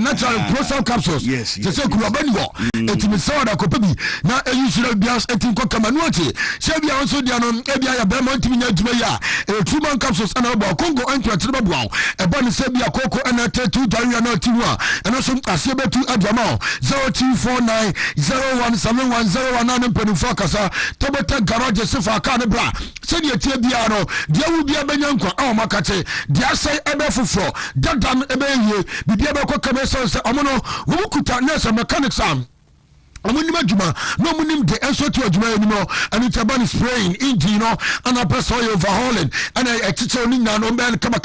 natural prostate capsules
yes
say kuru aba ni ho etimi saw da kopabi na eyusira bias etin ko kamanuati se bia onso dia no e bia ya be mo ntimi nya djuma ya two man capsules ana ba Congo antwa tirba bua e ba ni se bia koko ana 2 daria na tiwa ana so ase betu adwama 0249 017101 mpenu kasa tobeta garage sefa ka ne bra se dia tie bia no dia wu bia benya nko makate dia sai ebe fufro dadam ebe yie bibia be ko kame se omono wo kuta nurse mechanics am omunim adwuma no munim de enso to adwuma animo and it about spraying engine no and a person overhauling and a teacher ni na no be kama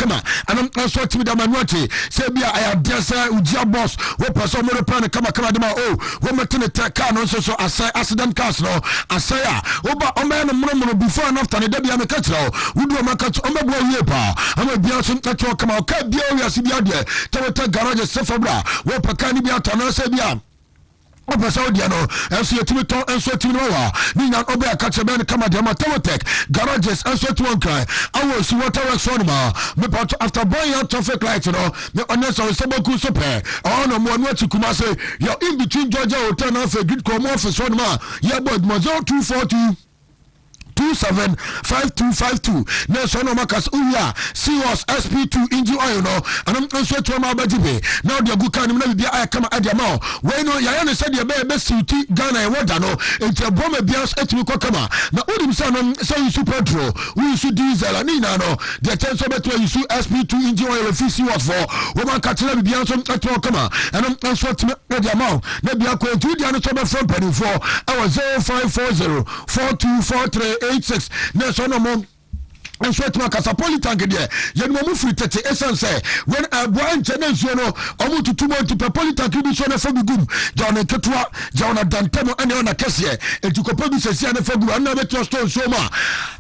and enso to the manuati say bia I have just udia boss wo person mo plan kama de ma wo metene car no so accident cars no asaya oba o me no mono before and after the bia me katro wo do ma katro o me bo wie pa ama bia so katro kama o ka bia o yasi bia de Toyota garage sefabra wo pakani bia tano say bia opesa odiano enso yetimi ton enso yetimi wa ni nya obe akache ben kama de Matewotech garages enso yetimi nkran awo si water works on ma me part after boy out traffic light no me honest so boku so pe no mo anu atikuma say you in between Georgia Hotel na for grid come office on ma ya board mo 0242 275252 Nelson Omakas Uya Seos SP2 engine oil no and I'm so to my baby now the good can be I come at the mouth when ya said your baby city Ghana and water no into a bomb bias at me kokama now Udim son say super petrol we should diesel and no the tenso better you see SP2 engine oil if you see what for woman catching be at kokama and I'm so to the amount maybe I could do the other from penny for our 0540 4243 86 Nelson Omon and so to Casapolitan there. Yen mo free tete essence when a boy channel no omu to 2 months to Politan to be so na for gum John Ketua John Dantemo and on a case and to cope with se na for gum and na beto stone so ma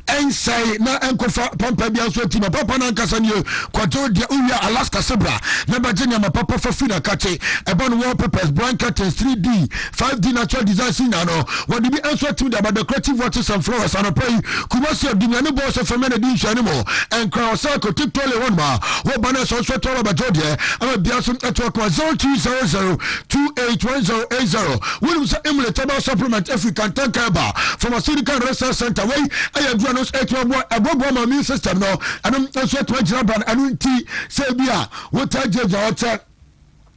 en say na enkofa pampa bia so ti papa na nkasa ni kwajo dia uya Alaska Sebra na Virginia ma papa for fina kache e bon wallpapers blankets 3D 5D natural design na no what be answer to about the creative watches and flowers and pray Kumasi Dunyane boss for men anymore and cross circle TikTok one ma what banner so sweat all about Georgia I'm a biasum at 0200281080 William Emily Table Supplement African Tankaba from a Silicon Research Center way I have drawn us a bob immune system no and I'm sweat to Japan and tea Sabia what I judge out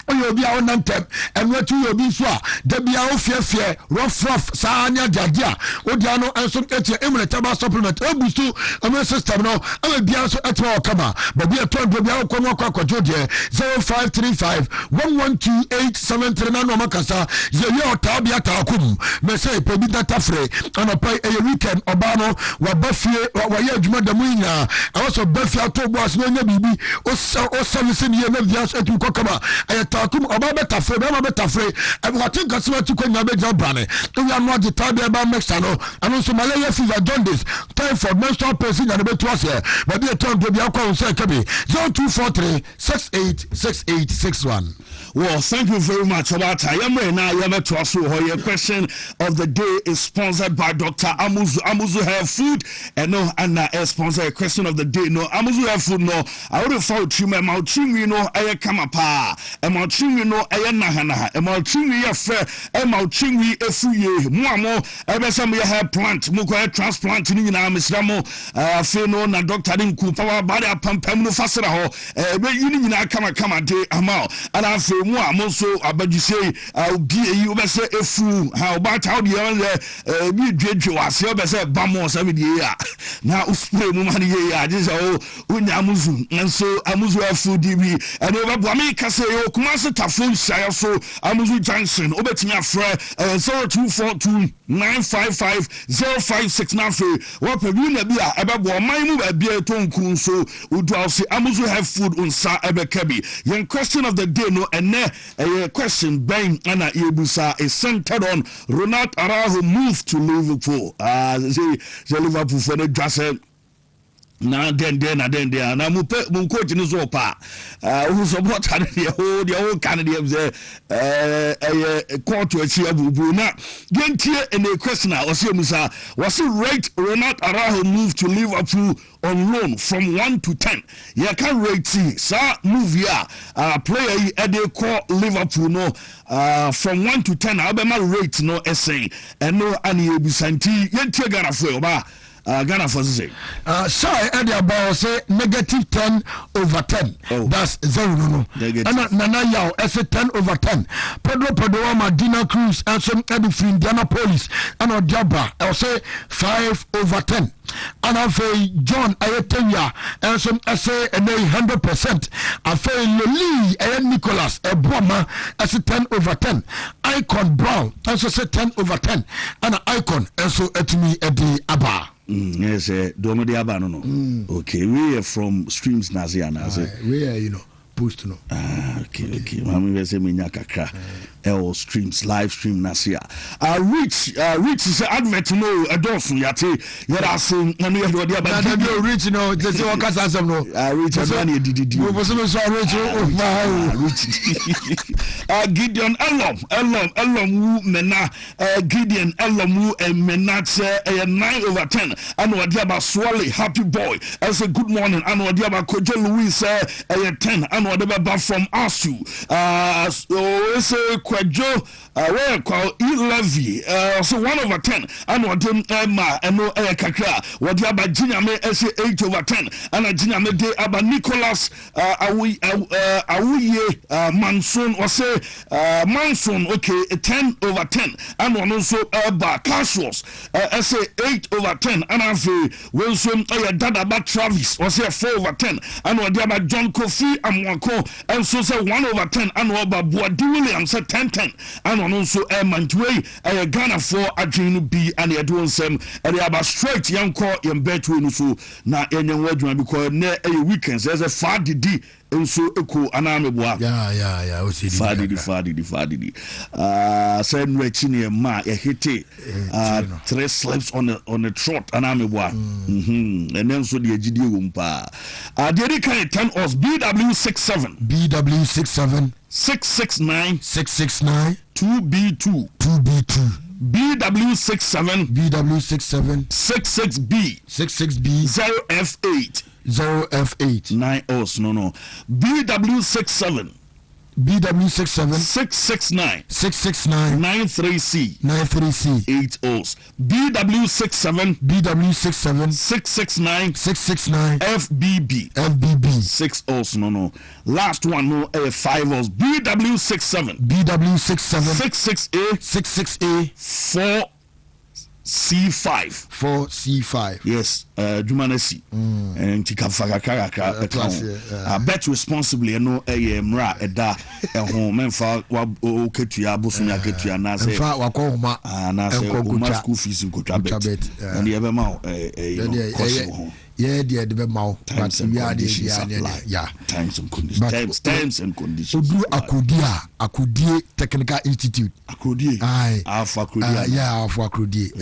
oyo bia onantem enwe tu yo bi so a da bia o fiafia rough saanya dadia odia no enso etie emre taba supplement ebustu ame system no ame bia so etwa okama ba bia to do bia okwa akwajo de 0535 112873 na no makasa ye ota bia ta akum me say pe bi data free anopai e weekend oba no wa bafie wa ye adwuma da mu nyina awoso bafia to boas no nya bibi o service ni ye na bia so etu kokama takum oba beta free be ma beta free e what think kasima to kwanya be jabane we are not the time be ba mix no and so malaria fever jaundice typhoid menstrual pains na be to us here but be turn to be akwa say kebi 0243 686861.
Well, thank you very much about Yamre na to us. Your question of the day is sponsored by Dr. Amuzu Hair Food and no and sponsor question of the day no Amuzu Hair Food no I would have found chima mauchimi no aya kamapa e mauchimi no aya nahana e mauchimi ya fe e mauchimi efuye muamo e besa mo hair plant mo ko transplant ni na misramo fe no na Dr. Dinku power body apampam no fasera ho e be yini nyina kama de amao ana fe mu amonso abadusei obi eyi obese efu ha obata how de bi dwedwe wase obese bamo sabe de ya na Supremo man ye ya je so onya amuzu nso amuzu afu dibi ene obabo America say o kuma se tafon shire so amuzu junction obetimi afre 0242955056 na fe wo padu na bi a ebebo man mu ba bia tonku nso udu ase amuzu have food unsa ebekabi yen question of the day no ene a question bang ana yebusa is centered on Ronald Araujo move to Liverpool. The Liverpool for the just na den na mu coach ni so pa who support the whole Canadians court to achieve abubu na gentie in the question was it rate Ronald Araujo move to Liverpool on loan from 1 to 10 you can rate sa move ya player e dey call Liverpool no from 1 to 10 abema rate no essay and no ani ebisanti yentie Ghana for ba Ghana for say
sorry and about say negative 10 over 10 that's zero no na yaw as 10 over 10 Pedro Medina Cruz and some Eddie from Indianapolis and Odiaba I say 5 over 10 and I say John Ayetenya and some I say 100% I say Lily and Nicholas Eboma I say 10 over 10 Icon Brown also say 10 over 10 and Icon also etimi Eddie Abba.
Yes, Domodi Abano. Okay, we are from Streams Nazi.
We are, post no.
Okay. Mami we say menya kakra. L streams live stream nasia. Reach say advert no adolfo yate. Yera say na no yede dia ba.
Na dey reach no, just say waka asem no.
Reach na na didi.
We was so reach.
Gideon Elom wu mena Gideon Elom wu mena say 9/10 and what about Swally happy boy as a good morning and what about Kojo Louis 10 and what about from Asu so say Kojo where call Levy so 1/10 and what Emma and no kakra what about Jinyame say 8/10 and Jinyame de about Nicholas Awuye Manson or say Manson okay 10/10 and one also about Casuals say 8/10 and I say Wilson Dada Travis or say 4/10 and what about John Kofi Amwako and so say 1/10 and what about Boadi Williams say 10/10 and one also Mantway Ghana for Adrenu B and the Adwonsem and they about straight young call in between so na enye wadwuma because na weekends there's a fadidi nso eko anameboa
yeah o see
fadidi say no chine ma e hit 3 slaps on the trot anameboa and then so the agidi wumpa the kan 10 us BW67 669 2B2 BW67 66B 0F8 9 os no BW67 669 93C 8 os BW67 669 FBB 6 os no last one no 5 os BW67 66A 4C5 yes Jumanesi and Tikafaka bet responsibly no mra eda home memfa o ketua bosunya ketua na say
wakoma
na say school fees in Kotwabet and the ma
yeah the be maw but we are yeah
times and conditions
odu akudie technical institute
akudie
akudie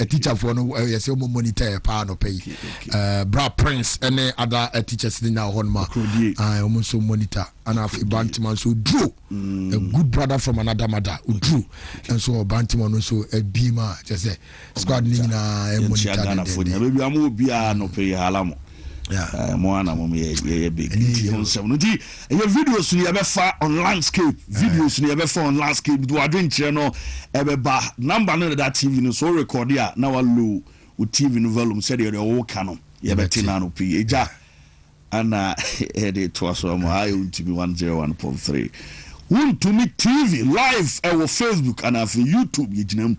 a teacher for no yes monitor pa no pay bra prince any other teachers in now on ma almost monitor and af Bantiman so drew a good brother from another mother who drew and so Bantiman also a beamer just say squad na monitor
baby am obi no pay halamo moana mom ye big nti videos ni ebefa on landscape on landscape do adwenkyere no ebeba number no that TV no so record ya na wa low o TV no volume said you wo ka no ye beti na no pi eja ana edit to so mo I to be 101.3 Wontumi TV live on Facebook and on YouTube yijinam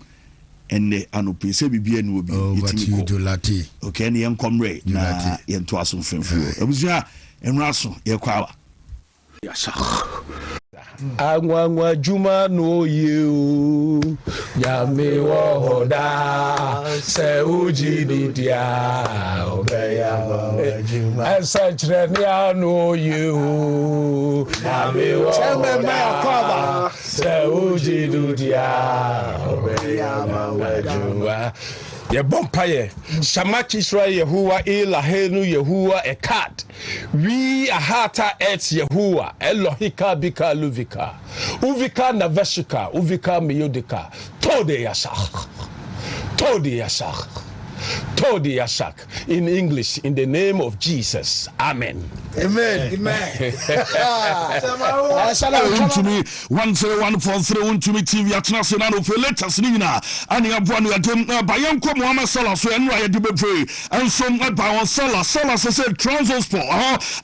enne anope se bibia ni obi
yitimi ko
okay ne yen komre na yen to aso mfemfuo abusua enraso ye kwawa
Angwa juma no you Yami wo hoda se uji dia obeya juma asachre ni no you Yami wo hoda se uji dia obeya juma ye bompaye shamaki Israel Yehuwa Elahenu Yehuwa Ekad we ahata et Yehuwa Elohika bika luvika uvika naveshika uvika miyodika tode yasak in English in the name of Jesus amen.
Wontumi 101.3 Wontumi TV atena se na no fe latest ni na ani aboa no adem bayan ko Muhammad Salah so enra ye de bebre enso ba won Salah se Transport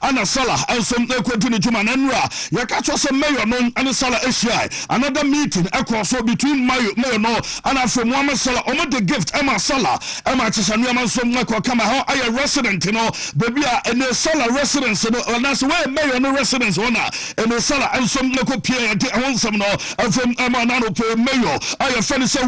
ana Salah enso ekodi ni juma na enra ye ka cho se mayor no ani Salah Asia another meeting across between mayor no ana from Muhammad Salah omo the gift Emma Salah Emma chisanu nneɛma nso mako kama hɔ ayɛ resident no baby a ene sala residence no ɔnas wɛ mayor no residence hɔ ene sala nso mako pie yɛde ɛho nsɛm no afem ama na no pe mayor ayɛ fɛne sɛ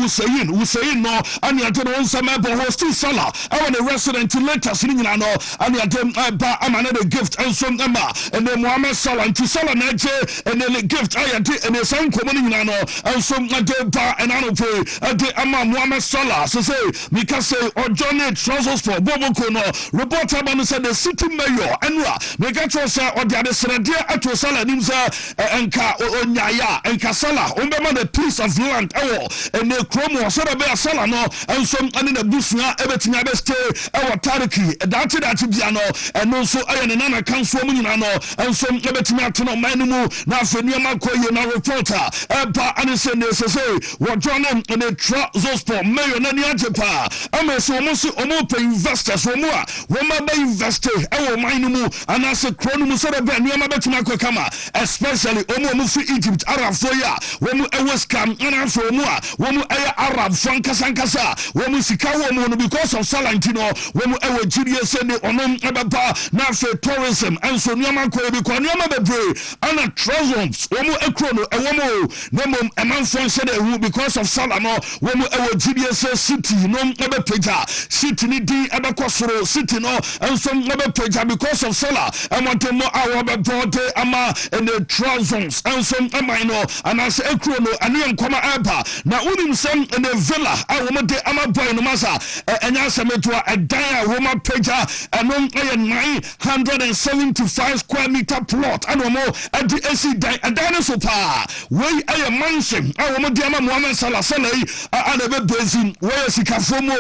Hussein no ane ade no nsɛm ɛbɔ hosti sala ɛwɔ ne resident letters ni nyina no ane ade ba ama na the gift nso ɛma ene Muhammad Sala nti sala na agye ene gift ayɛde ene san komo ni nyina no nso ade ba ɛna no pe ade ama Muhammad Sala so say because Johnny trousers for Boboko no report about said the city mayor enra meka tro say ode ade serede ato Sala nim say enka onyaya enka Sala ombema the piece of land ewo ene kromo so da be Sala no enso ane na busua ebetinya be stay ewo tariki dati bia no eno so aye ne nana kanso mu nyina no enso ebetinya ato no man mu na afenu makoye na reporter eba ane say ne say wo Johnny ene trousers for mayor na ni ajepa ama so mo so omo pay investors omo a wo ma ba invest e wo man mu anase kro no mu so da ba niam abetima kama especially omo fi Egypt Arab fo ya wo mu e scam ana fo omo a wo mu e Arab fo nkasa wo mu sika wo mu no because of Salantino wo mu e wo jidie se ne onom ebeba na fe tourism enso niam akọ bi ko niam bebre ana trousers wo mu e kro no e wo mu no mom e man fo se de hu because of Salano wo mu e wo jidie se city no ebe peja city ni di ebe kosoro city no enso ebe peja because of solar amonte mo awo be bode ama the trousers enso amai no anase ekro no ane nkoma eba na unim sem in the villa awo mo de ama boy no masa enya semetua edan awo ma peja enom eye 975 square meter plot ano mo edi esi dan so pa we eye mansion awo mo de ama Muhammad sallallahu ana be bezin we sikafo mo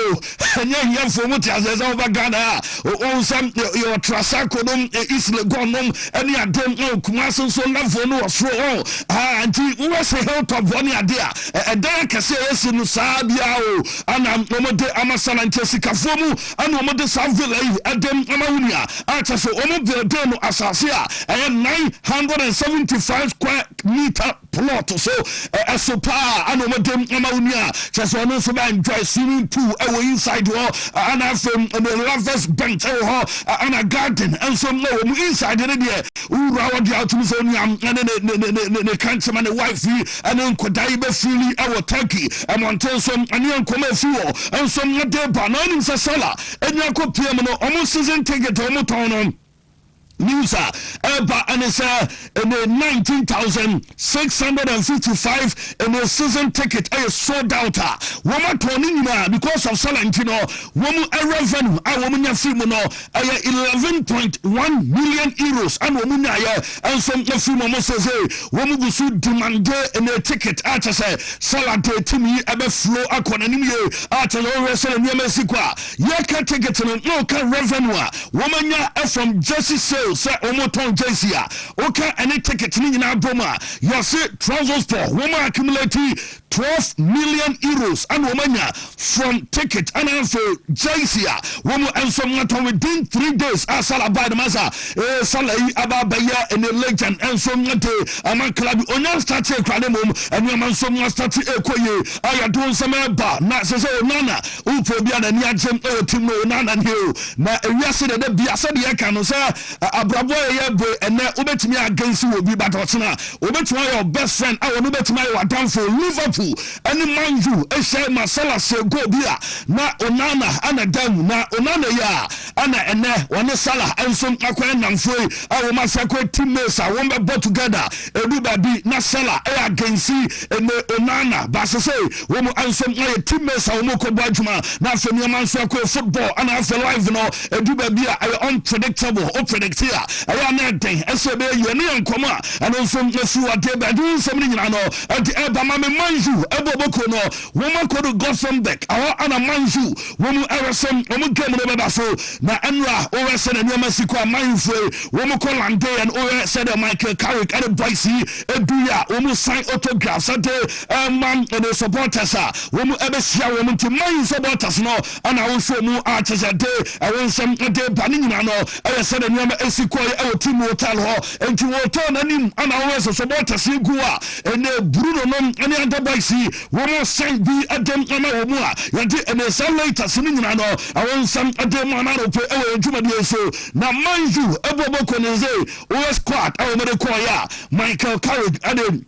enya hiafo mo tiazeza over Ghana o sam your trasako no isle gonom eni adem kumase so lafo no osro anti we se help of one idea edan kase esi no saa bia o ana mo de amasala nti sikafo mu ana mo de savile adem amawunia acha so o mo build no asase a 975 square meter plot so esopa ana mo de amawunia so no so ba enjoy swimming pool inside and I from the lovers bench and a garden and some no inside the there who rawed out to so and the cancer man the wife and then could die be freely our turkey and until some and you come fuel and some not there banana sala and you could pay almost season ticket on news eba and it's in the 19,655 in the season ticket sold out woman turning because of Salantino woman revenue woman film no 11.1 million euros and woman and some film says woman go so demand in the ticket after say Salate to me ebe flow akonanim ye after always say Mexico yaka ticket no can revenue woman ya from Jesse sales say omoton jesia oka any ticket ni nyina boma you say trousers for woman accumulating 12 million euros and womanya from ticket and for jesia woman and some within 3 days asala by the masa salai ababaya and the legend and some aman club onya start krane mom and you man some start ekoye aya don some ba na say nana upo bia na ni agem team no nana hill na ewiase de bia say de kan no say abrabo ye bo ene obetimi against obi but otena obetimi your best friend awo no betimi your down for Liverpool any man you e say masala se go bia na onana ana dam na onana ya ana ene one sala enso akwa namfo awo masakwa teammates a won be together edu babi na sala e against ene onana ba say wo mo enso ye teammates a wo mo ko bo adwuma na afenu man so akwa football ana after live no edu babi a unpredictable o predict here I na den esebe ye ne nkoma and so nefu ade ba do some ni nyina no e ba ma me manju eboboko no woman ko go from back awo ana manju woman eresem woman game no be so na enra o rese na nyama siko amanfu woman ko lande and o rese the Michael Carrick and boys edu ya woman sign autographs ade man and the supporters woman ebesia woman to man supporters no ana wo so mu a chese de e won sem de ba ni nyina no e se the nyama esiko e team hotel ho enti hotel nanim ana wo so supporters gu a ene Bruno no ene anda boys Chelsea womo send bi adem ama womo a yade and the later sinin no I want some adem ana ro pe e ntuma so na manju ebobo koneze o squad I want to call ya Michael Carrick adem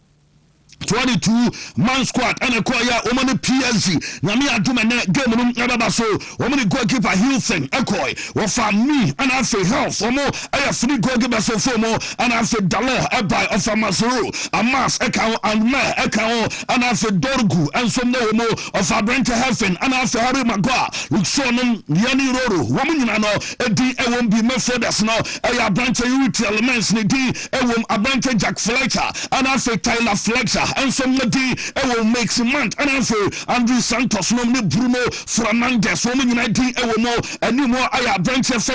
22-man squad and a choir woman PSG Nami Adumane game Nabaso woman goalkeeper Hilton Ekoi or for me and I feel health or more I have free goalkeeper so for more and I feel Dalo Ebai of Amasuru Amas Ekao and Me Ekao and I feel Dorgu and some no more of Abranta Heffen and I feel Harry Magua Luxonum Yani Roro woman you know Edi won't be Methodist now I Abranta Youth Elements Nidi Ewom Abranta Jack Fletcher and I feel Tyler Fletcher and somebody will make some month and also Andrew Santos no Bruno Fernandes woman united no anymore I branch of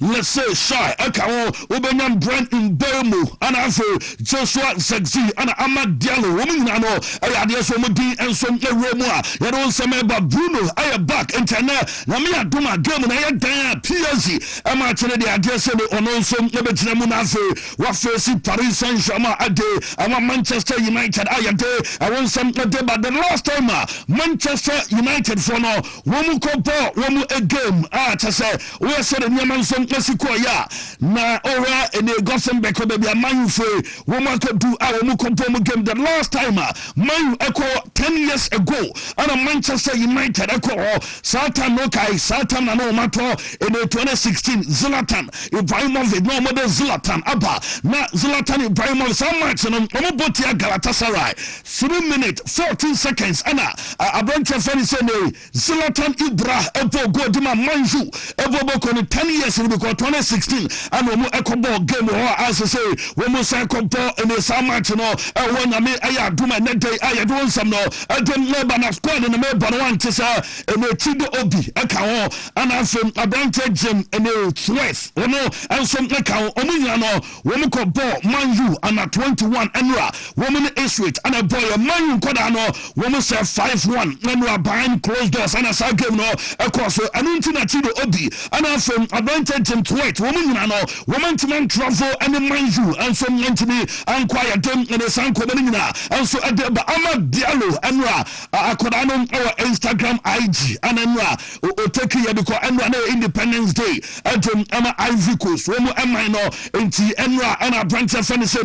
let's say shy Ekao Ubenyam Brand in Bermu and also Joshua Zegzi and Ahmad Diallo woman no I had somebody and some Remoa you don't say about Bruno I am back internet Namia Duma game and I had PSG I'm actually the address on also Nebetramunafe what face Paris Saint-Germain Ade I'm Manchester United I want some but the last time Manchester United for no womu kopo womu a game to say we said the Nyaman some Mexico ya na ora in the Gossenbeck baby a man free woman could do our mukompo game the last time man echo 10 years ago and Manchester United echo Satan no kai Satan no matter in the 2016 Zlatan Ibrahimovic no more Zlatan Abba na Zlatan Ibrahimovic some match no Botia Galatasaray 3 minutes 14 seconds ana Abranta Fanny Sene Zlatan Ibra Evo Godima Manju Evo Boko 10 years because 2016 and we echo ball game as I say we must compo in the same match no when I mean I do my net day I do some no I don't labor na squad in the me but one to say and we chido obi eka and I from Abranta Jim and the Swiss no and some eka omunya no we mo compo Manju and 21 enra woman is with and a boy a man koda no woman say 5-1 when we are behind closed doors and as I game no across so and na chido obi and I from Abranta Jim to wait woman no woman to man travel and the Manju and some mentally and quiet them and the san komenina and so at the Ahmad Diallo enra akoda no our Instagram IG and enra o take here because enra no Independence Day at Emma Ivory Coast woman no enti enra and Abranta Fanny say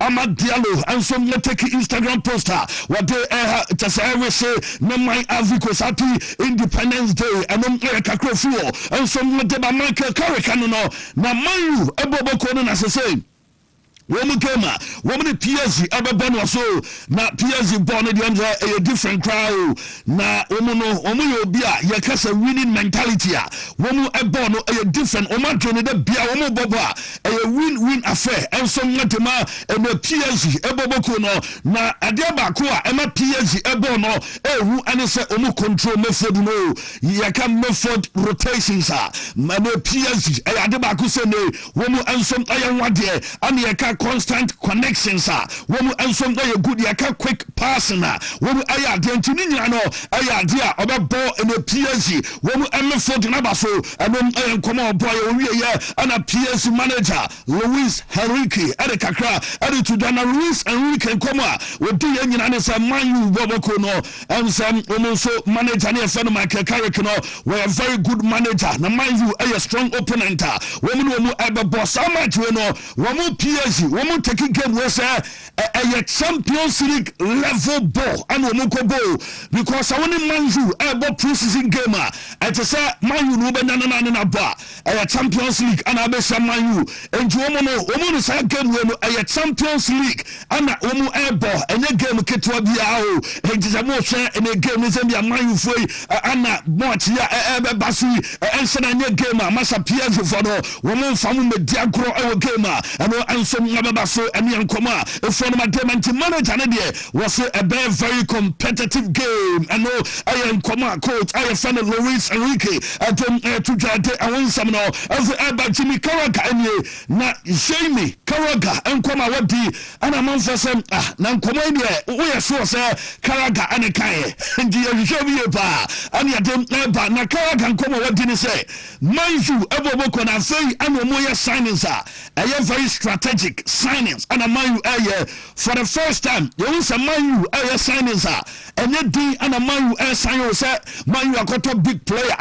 Ahmad Diallo and some take Instagram poster what they just every say no my Ivory Coast happy Independence Day and kakro fuel and some de Michael Carrick no na man ebobo ko no na say woman came woman PSG ababon was so na PSG born the a different crowd na woman no woman you be a you case a winning mentality a woman born a different woman join the bia woman bobo a win affair and some natema and the PSG ebobo ko no na adia ba ko a ema PSG ebo no ehu ane say omu control method no you can method rotations na PSG adia ba ko say no woman and some ayan wade and you can constant connections womu ensom do ye good ye ka quick passing womu aya de ntini nyina no aya de a obebo in the PSG womu emfo de na baso enom enkomo boy owie ye ana PSG manager Luis Enrique ade kakra ade to Dana Luis Enrique enkomo a wodi ye nyina ne say Man Boboko no ensem womu so manager ne fe no Michael Carrick no we a very good manager na Man U a strong opponent womu ebebo so much we no womu PSG womu taking game was a Champions League level ball and womu ball because I want Manju a preseason game and to say Manu no be na ba a Champions League and I be some Manu and womu say game we a Champions League and womu a ball and a game ketwa bia o and is a mo share in a game is be Manu foi and much ya e basu and say na game masa PSG for no womu famu me diagro e game and some so and Yankoma from my demon manager was a very competitive game and no I am Koma coach I have found Luis Enrique at to Jade I want some no as about Jimmy Karaga and na Jamie Karaga and Koma what and I'm on for some nan Koma we are so say Karaga and a Kaye and you show me a bar and you don't know na Karaga and Koma what did he say mind you ever work on I say and Moya signings are I am very strategic signings and a man you for the first time you want a man you signings and you do and a man you sign you say man you got a big player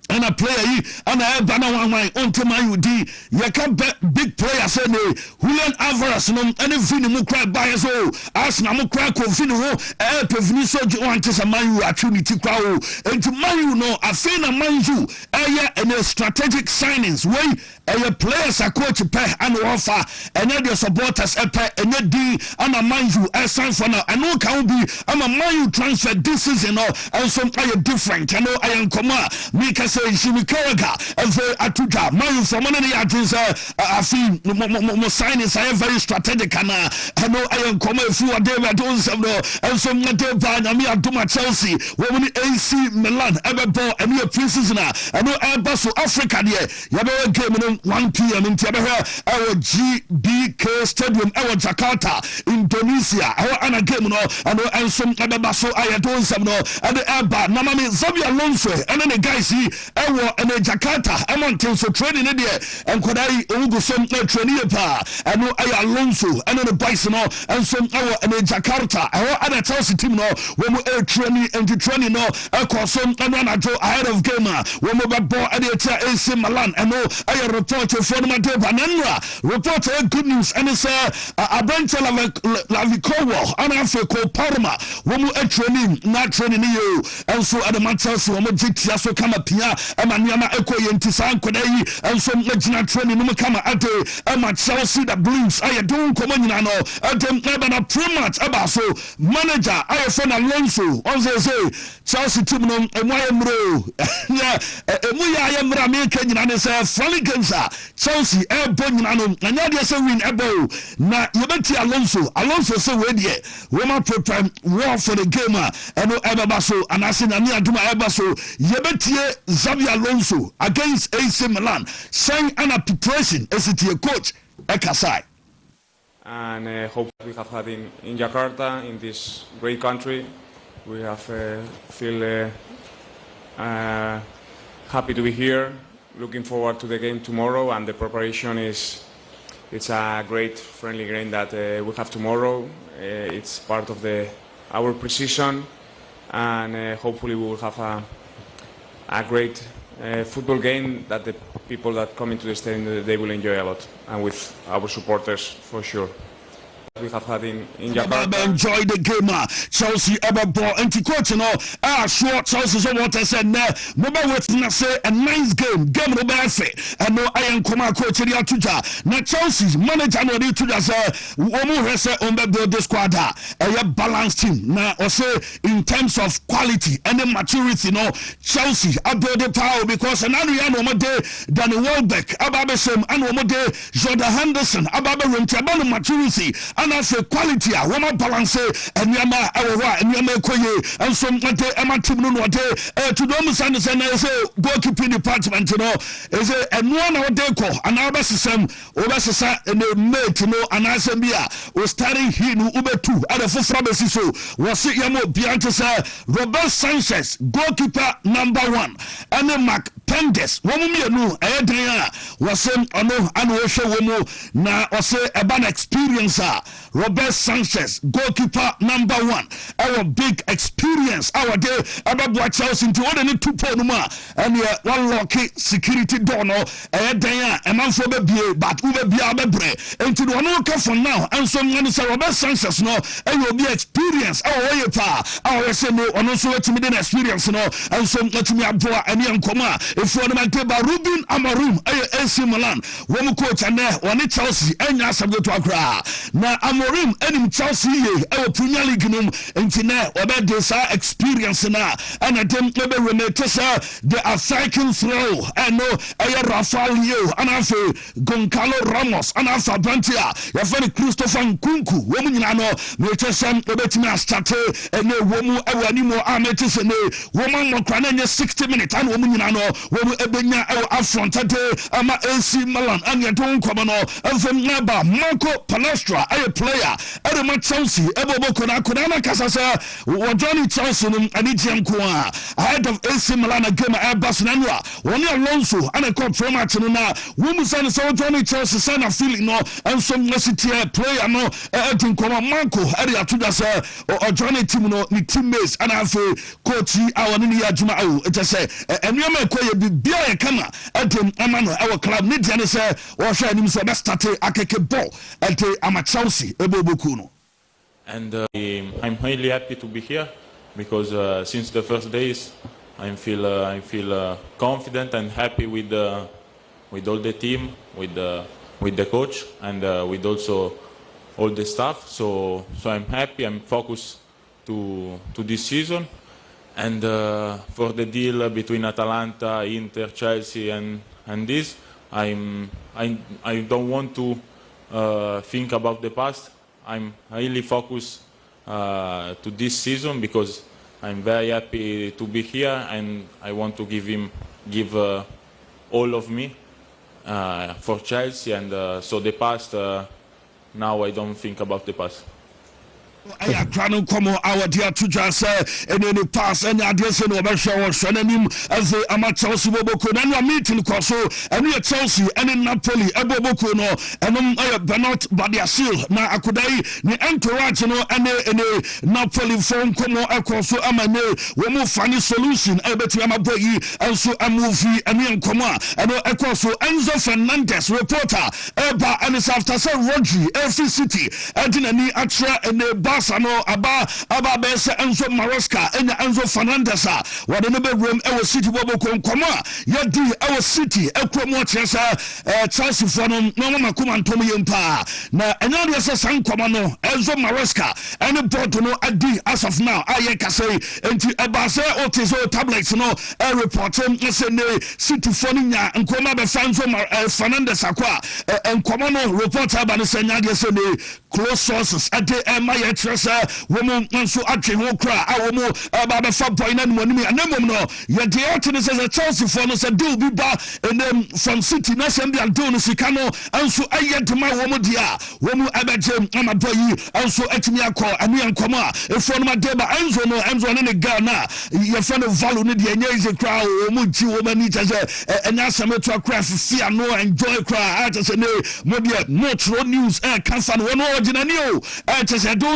and a player and a banana wine on to my UD. You can bet big players say Julian Alvarez no and a Vini cry by as well as Namu crack of Vino Peviniso Joantes a man you are Trinity Crow and to man you know a fin a man you and a strategic signings way a players are coach pay and offer and then your supporters a pay and a D and a man you a sign for now and no can be I'm a man you transfer this season and some are different I know I am comma make us Jimmy Carragher and very atuta man from one of the artists I feel mo signings are very strategic and I know I am coming through a day I don't some and some day me do my Chelsea when AC Milan ever ball and me a pre-season I know I bus Africa there you have a game 1 p.m. in Tiabaha our GBK Stadium our Jakarta Indonesia our ana game no I know and some other basso I don't some no and the Abba Namami Zabi Alonso and then the guys see and Jakarta I'm on so training there and could I go some training pa and no I Alonso and the Bison and some our and Jakarta our other Chelsea team no when we training and the training no cause some and ahead of game when we ball at the AC Milan and no I report for my day Banana report good news and it's a branch of Lavikowo and Africa Parma when we training not training you and so at the Manchester when we GT so come up here Emmanuel Eko Yentisan Kodai and some legionary training no come at the Chelsea the Blues I don't come in no at them a pre-match about so manager I friend Alonso also say Chelsea team no emro yeah emuya emra me kanyina say friendly games Chelsea bonina no anya dey say win ebo na yebeti Alonso say we dey we ma prepare war for the game and no eba so anase na me aduma eba so yebetie Xabi Alonso against AC Milan saying an preparation as it your coach Ekasai
and hope we have had in Jakarta in this great country we have feel happy to be here looking forward to the game tomorrow and the preparation it's a great friendly game that we have tomorrow it's part of our pre-season and hopefully we will have a great football game that the people that come into the stadium they will enjoy a lot and with our supporters for sure. We have had in Japan.
Enjoy the game, Chelsea ever ball and coach sure Chelsea so what I said mobile witness say a nice game no be and no I am come coach here to na Chelsea's manager no dey to say omo rese on build the squad a balanced team na or say in terms of quality and maturity Chelsea build the power because another year no more day than Welbeck ababesem and no more day Jordan Henderson ababe rentabano maturity and as a quality a woman balance and yama awa and yama koye and some ema team no day to them send say goalkeeping department is and one of they call and our system obesisa and the mate and asembia was starting here no ubetu at the first so was yamo biante say Robert Sanchez goalkeeper number 1 and the Mark Pendes womu mienu edan was ono and we show womu na o say a bad experience Robert Sanchez goalkeeper number 1 our big experience our day about Chelsea into one and 2 ponuma and one lucky security door no edan e man for be but we be abebre into the one okay for now and so when say Robert Sanchez no e will be experience our way pa our say no ono so wetin me experience no and so wetin me aboa and yankoma if you want to ba Ruben Amorim AC Milan wo coach and one Chelsea enya sabgo to akra na Amorim enim Chelsea ye e Premier League num entine obe de sa experience na and dem be remete sa the cycle throw and no Rafael Leo and afa Goncalo Ramos and afa Bantia ya fani Christopher Nkunku wo nyina no me tesam obetimi start and wo mu awani mo ametese ne wo man mo kra na 60 minutes and wo nyina no wo ebenya afronted ama AC Milan and you don't come on from Naba Marco Palestra a player Edema Chelsea Ebo Kodana Casasa or Johnny Chelsea and Etienne Kwa ahead of AC Milan game at Barcelona one Alonso and a cup from Martinona women's and so Johnny Chelsea sign a feeling no and some necessity player no Edin Kwa Marco area to the or Johnny Timono ni teammates and have coach our Ninia Jumao just say and you may call you be a camera at our club need and say or share him so best start a keke ball at a Chelsea Ebo Bokuno.
And I'm really happy to be here because since the first days I feel confident and happy with all the team, with the coach, and with also all the staff. So I'm happy. I'm focused to this season, and for the deal between Atalanta, Inter, Chelsea, and this, I don't want to think about the past. I'm really focused to this season because I'm very happy to be here and I want to give all of me for Chelsea, and so the past, now I don't think about the past.
I am come our dear to just and any pass and ideas and over show Shannim as the Chelsea Boboko and your meeting Coso and near Chelsea and in Napoli, Eboboko no and Bernot Badiasil na Akudai ni entourage no and a Napoli phone como Ecoso Amane we move funny solution Ebeti Amaboyi and so a movie and in Coma and Ecoso Enzo Fernandez reporter Eba and it's after Rodri every city and in any Atra and a Sano Aba Besa Enzo Maresca and Enzo Fernandesa what in the bedroom our city Boboko Koma Yadi our city Equamo Chesa Chelsea Forum no Makuma Tomi Yumpa na another San Comano Enzo Maresca and a Bortono Adi as of now Ayeka say into Abase Otizo tablets no a report SNA City Fonia and Koma Befanzo Fernandesa Qua and Comano reporter Banisanya SNA close sources at the MIH woman so atwe ho kra awomo baba fa point and money and no ye de otene says a Chelsea for no say do be ba and then from City na sem dia do no sika no anso ayedema womo dia womo abajem amaboyi anso atimi akọ anu enkomo a efo no madeba enzo no ne Ghana ye fa no value no dia nya ize kra womo ji womo ni tese enya sameto akra fia no enjoy kra atese ne mo dia no tro news kan fa no original o atese do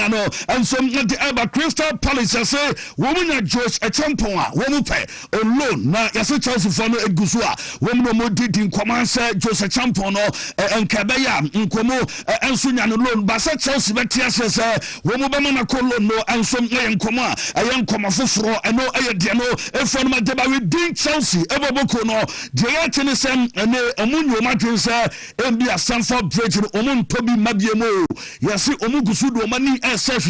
no and some the Crystal Palace say woman na George Echampon a woman pay on loan na yase Chelsea for no egusu a woman no did in command say George Echampon no enkabeya nkomo enso nya no loan ba say Chelsea betia say woman ba na ko loan no enso nya nkomo a enkomo foforo eno de no efon ma deba we din Chelsea eboboko no de yatene sem ene omunyo madwen say embia Stamford Bridge no omun tobi mabiemo yase omugusu do mani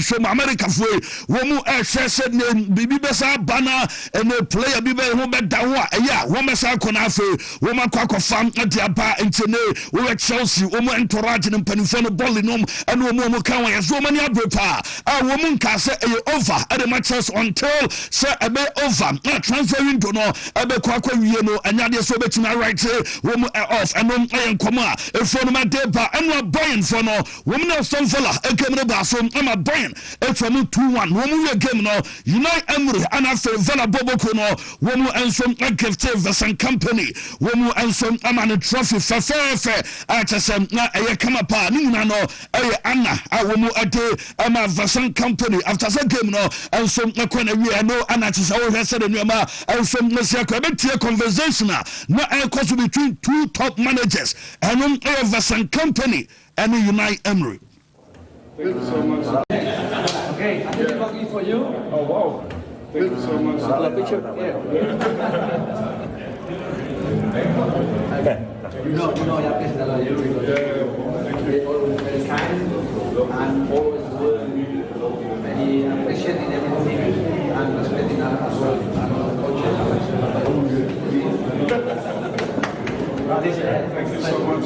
from America for womu said bibi besa bana and a player bibe who bet down yeah woman sa kona fe woman kwako fam atiapa ntene we Chelsea womu entourage and penifone bollinom and womu kan we so many abrepa womu nka say over at the matches until say ebe over transfer window no ebe kwako wie no anyade so betina right womu off and enkoma efo no madeba and boyin for no womu na son fella ekemre ba so ama boyin from 2-1 womu game no Unai Emery and after Vela Boboko no womu ensom gifted Vesan company womu ensom amane trophy fefe atasem na eye kama pa ni na no eye Anna womu ade ama Vesan company after that game no ensom akona wi no Anna tisa wo hwese de nuama ensom no se akwa betie conversation na course between two top managers and eye Vesan company and Unai Emery.
Thank you so much. Okay, I think lucky for you. Oh wow! Thank you so much. A picture. Yeah. You know, your place is you because always very kind and always very appreciating everything and respecting us as well and our coaches.
Thank you so much,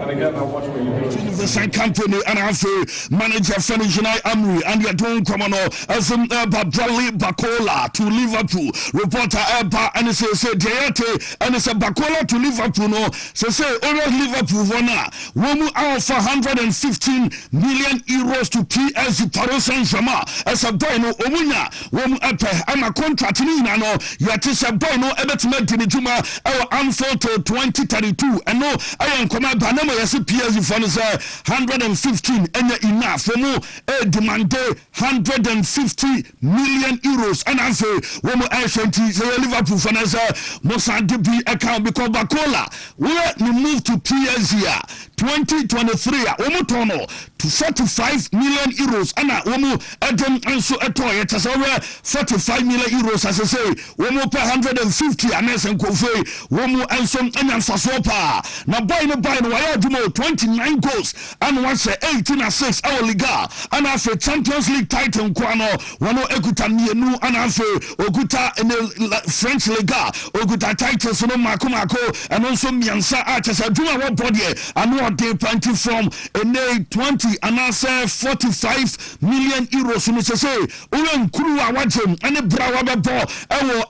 and again, I watch what you're doing.
The same company and also manager Fenijinai Amri and you're doing Commano as Bradley Bacola to Liverpool. Reporter Eba and it says Diete and it's a Bacola to Liverpool. No, say over Liverpool Vona. Womu out for 115 million euros to PSG Paris Saint-Germain. As a boy no Omunya, Womu Epe, I'm a contract in no, yet is a boy no Ebetmet in the Juma, our Anfield to 2032. And no, I am command Panama as a PSG for 115 and enough for more demand 150 million euros and I say when I sent Liverpool for Mosadibi account because Bacola we move to PSG 2023 Omotono to 45 million euros and Omo Adam also a toy it has over 45 million euros as I say Omo per 150 and as and Kofe Omo and some and Fasopa now buy no why do 29 goals and once 18 assists our Liga and after Champions League title Kwano wano Ekuta Mienu and after Oguta in the French Liga Oguta titles no Mako and also Miansa Arches a do our body and what they plenty from a 20 and answer 45 million euros so Mr. say Ulan Kruwa Wajem and a Brawa ball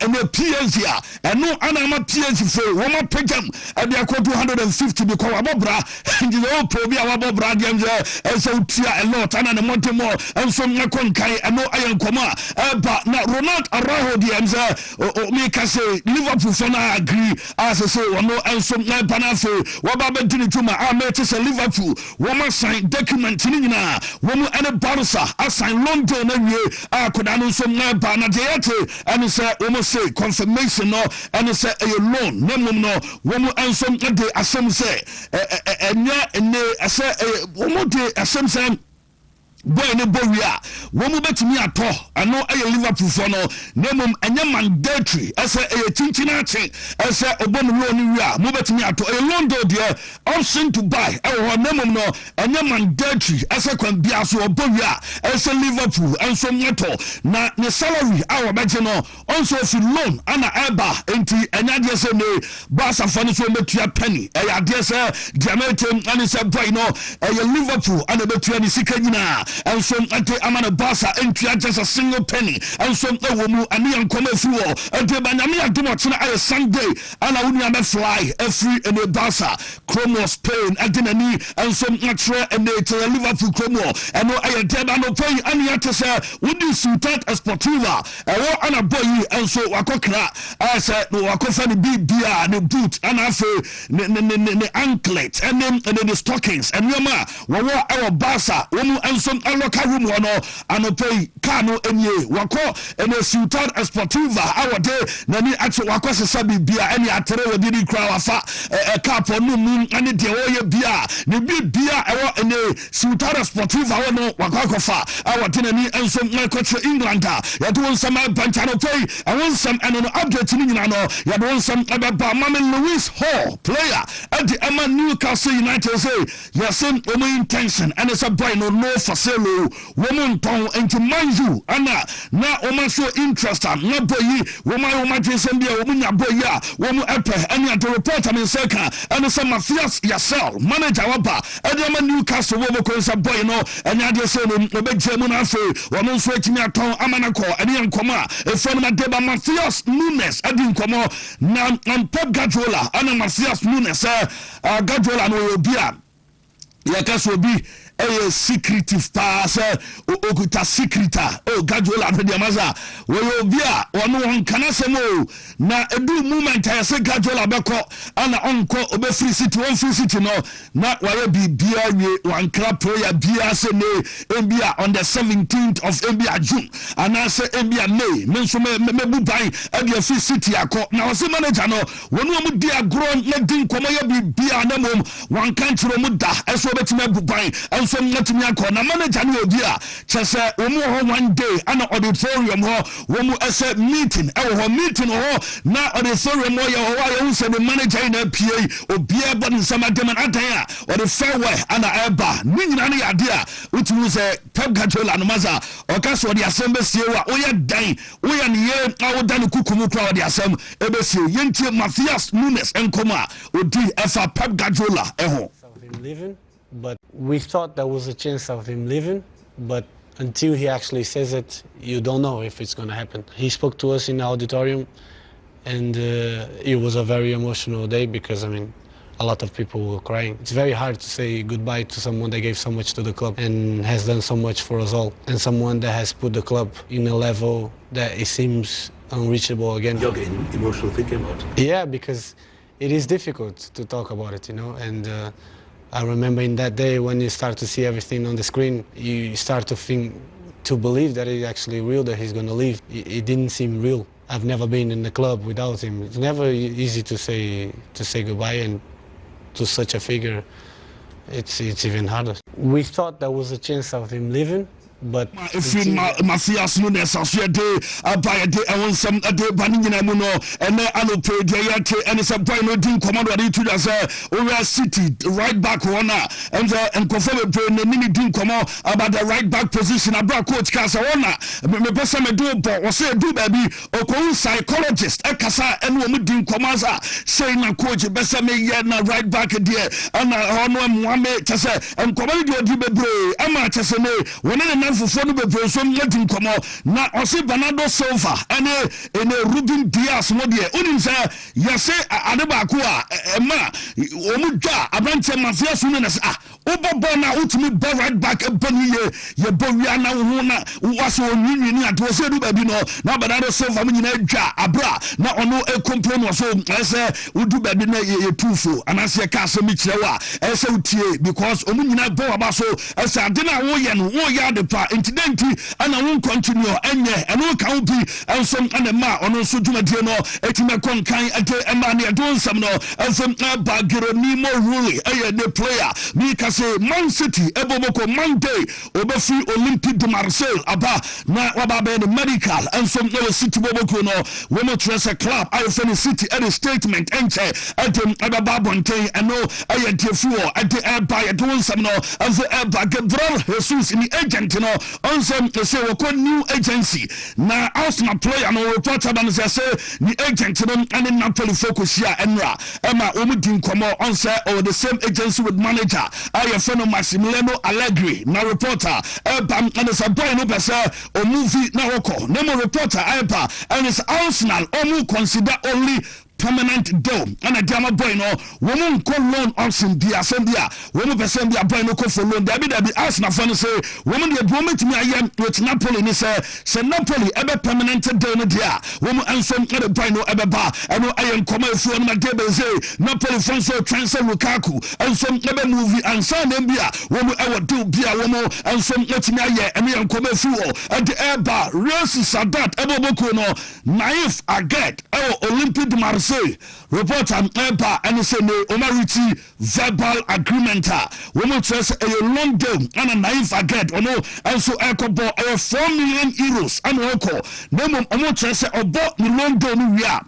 and a PSG and no anama PSG for Roma Pegam and they are 250 because Abobra and the old Probia Abobra games and so tia a lot and a Montemo and some Nakonkai and no iron coma but now Ronald Araho the make us say Liverpool for now agree as I say no and some Panafo Wababa Dinituma I met us a Liverpool woman sign document in woman and a Barca I sign London and you I could announce some Banadiate and it's almost say confirmation no and it's a loan no woman and some day as some say and I say one day as some say boy ne bowia womu betimi ato ano aye Liverpool for no nemum anya mandatory ese aye tintina che ese obonu loan wi mo betimi ato aye londo de option to buy e nemum no anya mandatory ese kwan bia so obowia ese Liverpool enso nyeto na ne salary our beje no also fi loan ana eba enti anya de se ne Barca for no so metua penny e ya de se Diamante ani se boy no aye Liverpool ana betua ni sika nyina and some amana Barca entry just a single penny and some womu and yan come through and the Banamia do not a Sunday and I wouldn't fly every in the Barca Chromo Spain and then and some natural and they to Liverpool Chromo and no I did no pay and yet say would you suit as Sportiva and a boy and so Wakokra I said no Wakofani big beer the boot and after the anklet and then the stockings and Yama our Barca womu and some local room no anope kano enye wako ene Ciudad Esportiva our day nani acho wako sesa bibia ene atere we didi kra wafa Capo no mun ane de oye bia ne bibia ewo ene Ciudad Esportiva no wako fa our day nani enso nkoche England ya do nsam bancha no pay I want some and no update ni nyina no ya do nsam ababa Mama Louis Hall player at the Emma Newcastle United say yasem omo intention and it's a boy no for sale woman ton into manju ana na woman so interest na boyi woman jinsen bia woman nya boya woman epe any to report am seka and some Matthias yourself manager waba Edema Newcastle wo ko sa boy no anya de say no obejemu na afi woman so etimi aton amanako ene nkoma e from na deba Matthias Nunes adi nkomo na Pep Guardiola ana Matthias Nunes Guardiola no obia yakaso bi secretive pass okuta secreta Guardiola no de maza we obia wono won kanasemo na edu moment I say Guardiola beko ana onko obefree city one free city no na ware bibia we one club player bia se ne NBA on the 17th of NBA June and I say NBA May menso me bubai e de free city akọ na o se manager no wono mu di agro na din komo ya bibia na mom one country mu da eso betime bubai enso matumi akọ na manager ne obi a chese omu ho one day ana auditorium ho womu ese meeting ho meeting ho na auditorium ho ya ho ya unse the manager na PA obi e bo nsama deman adan a or the farewell ana eba ni nyina ne yade a utumi se Pep Guardiola no maza o ka so the assembly sie wa oya dan oya ne ye awodan kukumu kwa the assembly ebesie yentie Matthias Nunes enkoma odi efa Pep Guardiola eho
leaving, but we thought there was a chance of him leaving, but until he actually says it, you don't know if it's going to happen. He spoke to us in the auditorium, and it was a very emotional day because, I mean, a lot of people were crying. It's very hard to say goodbye to someone that gave so much to the club and has done so much for us all, and someone that has put the club in a level that it seems unreachable again.
You're getting emotional thinking about it.
Yeah, because it is difficult to talk about it, you know, and I remember in that day when you start to see everything on the screen, you start to think, to believe that it's actually real that he's going to leave. It didn't seem real. I've never been in the club without him. It's never easy to say goodbye, and to such a figure, it's even harder. We thought there was a chance of him leaving, but
if you Matthias Nunes aswede abaya de ewonsam ade banina mu no ene anope de yate ene se boy no din commando de to say over city right back corner and confirm be ni din commo about the right back position abra coach kasa wona me pesa me do bo wo say do baby okon psychologist e kasa ene wo din commaza say na coach besa me ye na right back there ana ono muame chese enkomani de odi bebre ama chese ne wona for no be person letting come na ose Bernardo Silva ene Ruben Dias no de onim say yese adeba ko a ma omu dwa abranche Matthias Nunes obobo na utumi bo right back bani ye bo wia na wo na waso onwinwi ni ato se du ba bi no na Bernardo Silva nyina dwa abra na ono e complain so ese udu ba bi na ye tufo anase ka asem kirewa ese utie because omu nyina bo abaso ese ade na wo ye no wo ya de pa incidenti ana won continue enye eno ka obi ensom ana ma ono so dwumadie no etime konkan ate ema ne adonsam no ensom ba Geroni mo rule eye the player mi ka say Man City eboboko Monday obefi Olympique de Marseille aba na waba be the medical ensom no City boboko no we no trust a club I say City any statement enche atem ababa bonten eno eye defuo ate eba adonsam no enso eba Gabriel Jesus ni agent no onsen say we new agency na Arsenal player no report about say the agent no and Napoli focus here enra ema omudin komo onse or the same agency with manager ayefeno Massimiliano Allegri na reporter bam and say boy no pese o movie na woko nemo reporter aypa and it's Arsenal omu consider only permanent deal and a drama boy no woman call loan option be assembly woman person be a boy no call for loan there be Arsenal fan say woman the moment me I am with Napoli ni say Napoli ebe permanent deal no dia woman answer the boy no ebe ba and I am come for na dey be say Napoli fan so transfer Lukaku and some ebe movie and sign them bia woman e would do bia woman and some let me aye and me come for at the eba Real Sociedad ebe boko no Naif Aguerd Olympique de Marseille report an empa and say no omariti verbal agreement woman trust a long deal and a Naif Aguerd no and so ekobo 4 million euros and oko nemo omo trust obo ni long deal no wia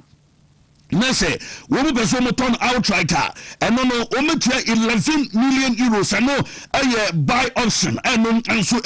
Nese, we person mo turn outright and no ometia 11 million euros and no a buy option and so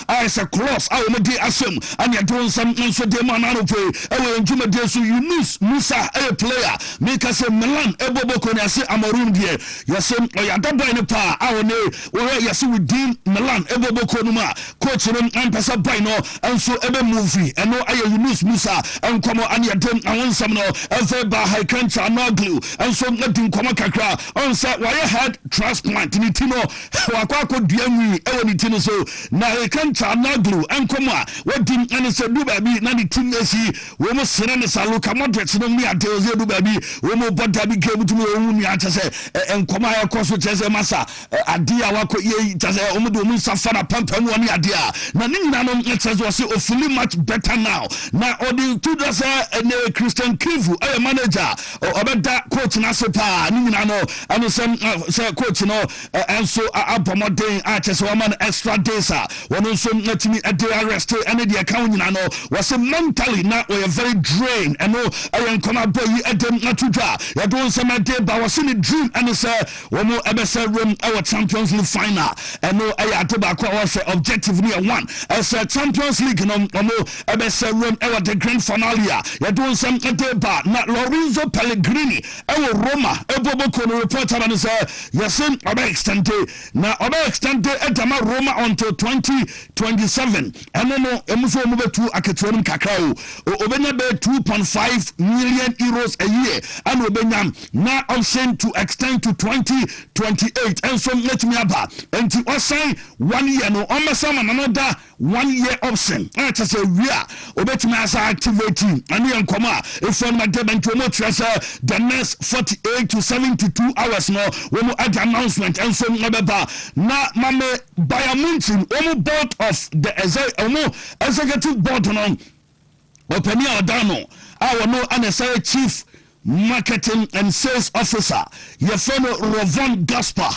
as a cross I will de asem and you doing some so de man no pay e njuma de so Yunus Musa a player make us Milan eboboko na say Amorim de yesem oyada boy ne pa awone we yesi with Dean Milan eboboko no ma coach no ampesa boy no and so ebe movie and no aye Yunus Musa and come on and you dem awon some no everybody I can't no glue and so nothing come kakra on say why had transplant ni tino wakwa duanwi e woni tino so na I can't no glue and come what dim and say do baby na the team esi we mo sere ne saluka moderate no mi ate o do baby we mo boda bi ke butu o mu ate say en come ya koso chese masa ade a wako ye chese o mu do mu safara pampam woni ade a na ni nyina no chese o say o fully much better now na o the two say Christian Kivu manager manager obeda coach na se pa ni nyina no eno se coach no enso abomoden a chese woman extra days wono nso natimi ade arrest ene de account nyina no was mentally na we are very drained eno ayen koma boy edem natudwa ya don se made ba was in dream ene se womo ebese room our Champions League final eno aya ade ba kwa was objective near one as Champions League no womo ebese room our the grand finale ya don se made ba na Lorenzo Pellegrini ewo Roma eboboko no reporter and say yasin oba extended edama Roma until 2027 eno no emuso mu betu aketuanum kakra obenya be 2.5 million euros a year and obenya na option to extend to 2028 and so let me aba enti osan 1 year no omesama another 1 year option and say we are obetumi asa activating and yankoma if on my debent mo treasure the next 48 to 72 hours no we mo add announcement and so mabeba na mame Bayern Munich board of the executive board no openia odano our no unnecessary chief marketing and sales officer yefeno Rovan Gaspar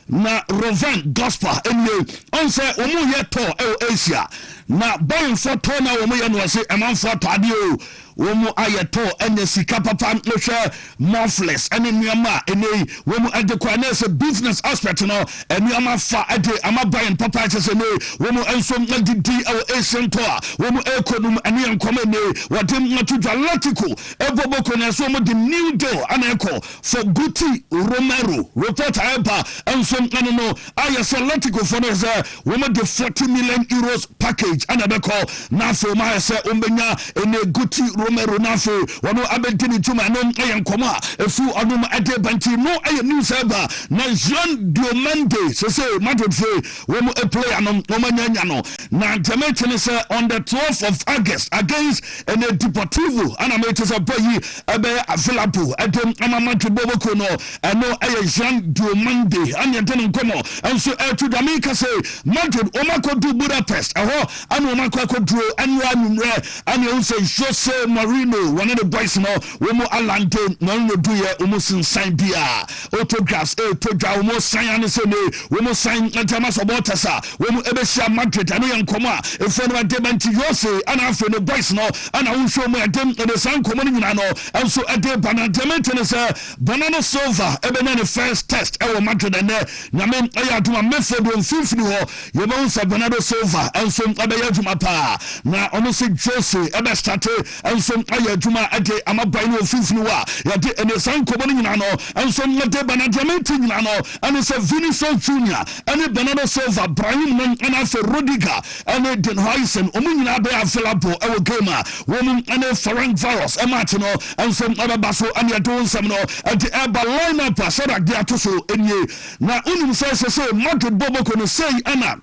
na Rovan Gaspar anyway on say omo yeto Asia na Bayern for to na omo ye no say emanfo atade o womu ayeto ene sika papa nhwe morphless ene niama ene womu adekwa na se business aspect no eniama fa ade amabayan papa chese ne womu ensom ngidi aw Asian tour womu economy ene nkoma ne wadem natudwa latico eboboko na so mu the new deal aneko for Guti Romero report aba ensom ene no ayese latico for no say womu the 40 million euros package anabeko na so ma ayese ombenya ene Guti Romero nafo wono abedini tuma no eyenkoma efu onum ade banti no eye news eba na Jean Diomande se Madrid fe womo a player no manyanya no na temetene se on the 12th of August against ene Deportivo ana mete se boyi ebe available adem ama Madrid boboko no eno eye Jean Diomande anya den nkomo enso to Dominica se Madrid omakodu Budapest eho ana omakodu anwa numre ana unse Jose Marino one of the boys no womo alante no do ye almost sign dia autographs to dra almost sign and say no womo sign Tamas Obotasa womo ebesia Madrid and yankoma e for no debenti Jose and after the boys no and I will show me dem the san common no and so ade banadement say Banana Silva ebena the first test e Madrid and nyame aya to method on fifth ho you know say Bernardo Silva and so abeya juma pa na ono say Jose ebe start and so ayaduma ade amabai no ofifini wa yade ene san kobo nyina no enso ngade banadament nyina no ene se Vinicius Junior ene Bernardo Silva Brahim no ene se Rodiger ene Den Huysen omu nyina be available e game womu ene Frank Virus e match no enso ababaso ene adon sam no ade eba line up so that they atoso enye na unim se Madrid boboko no say ana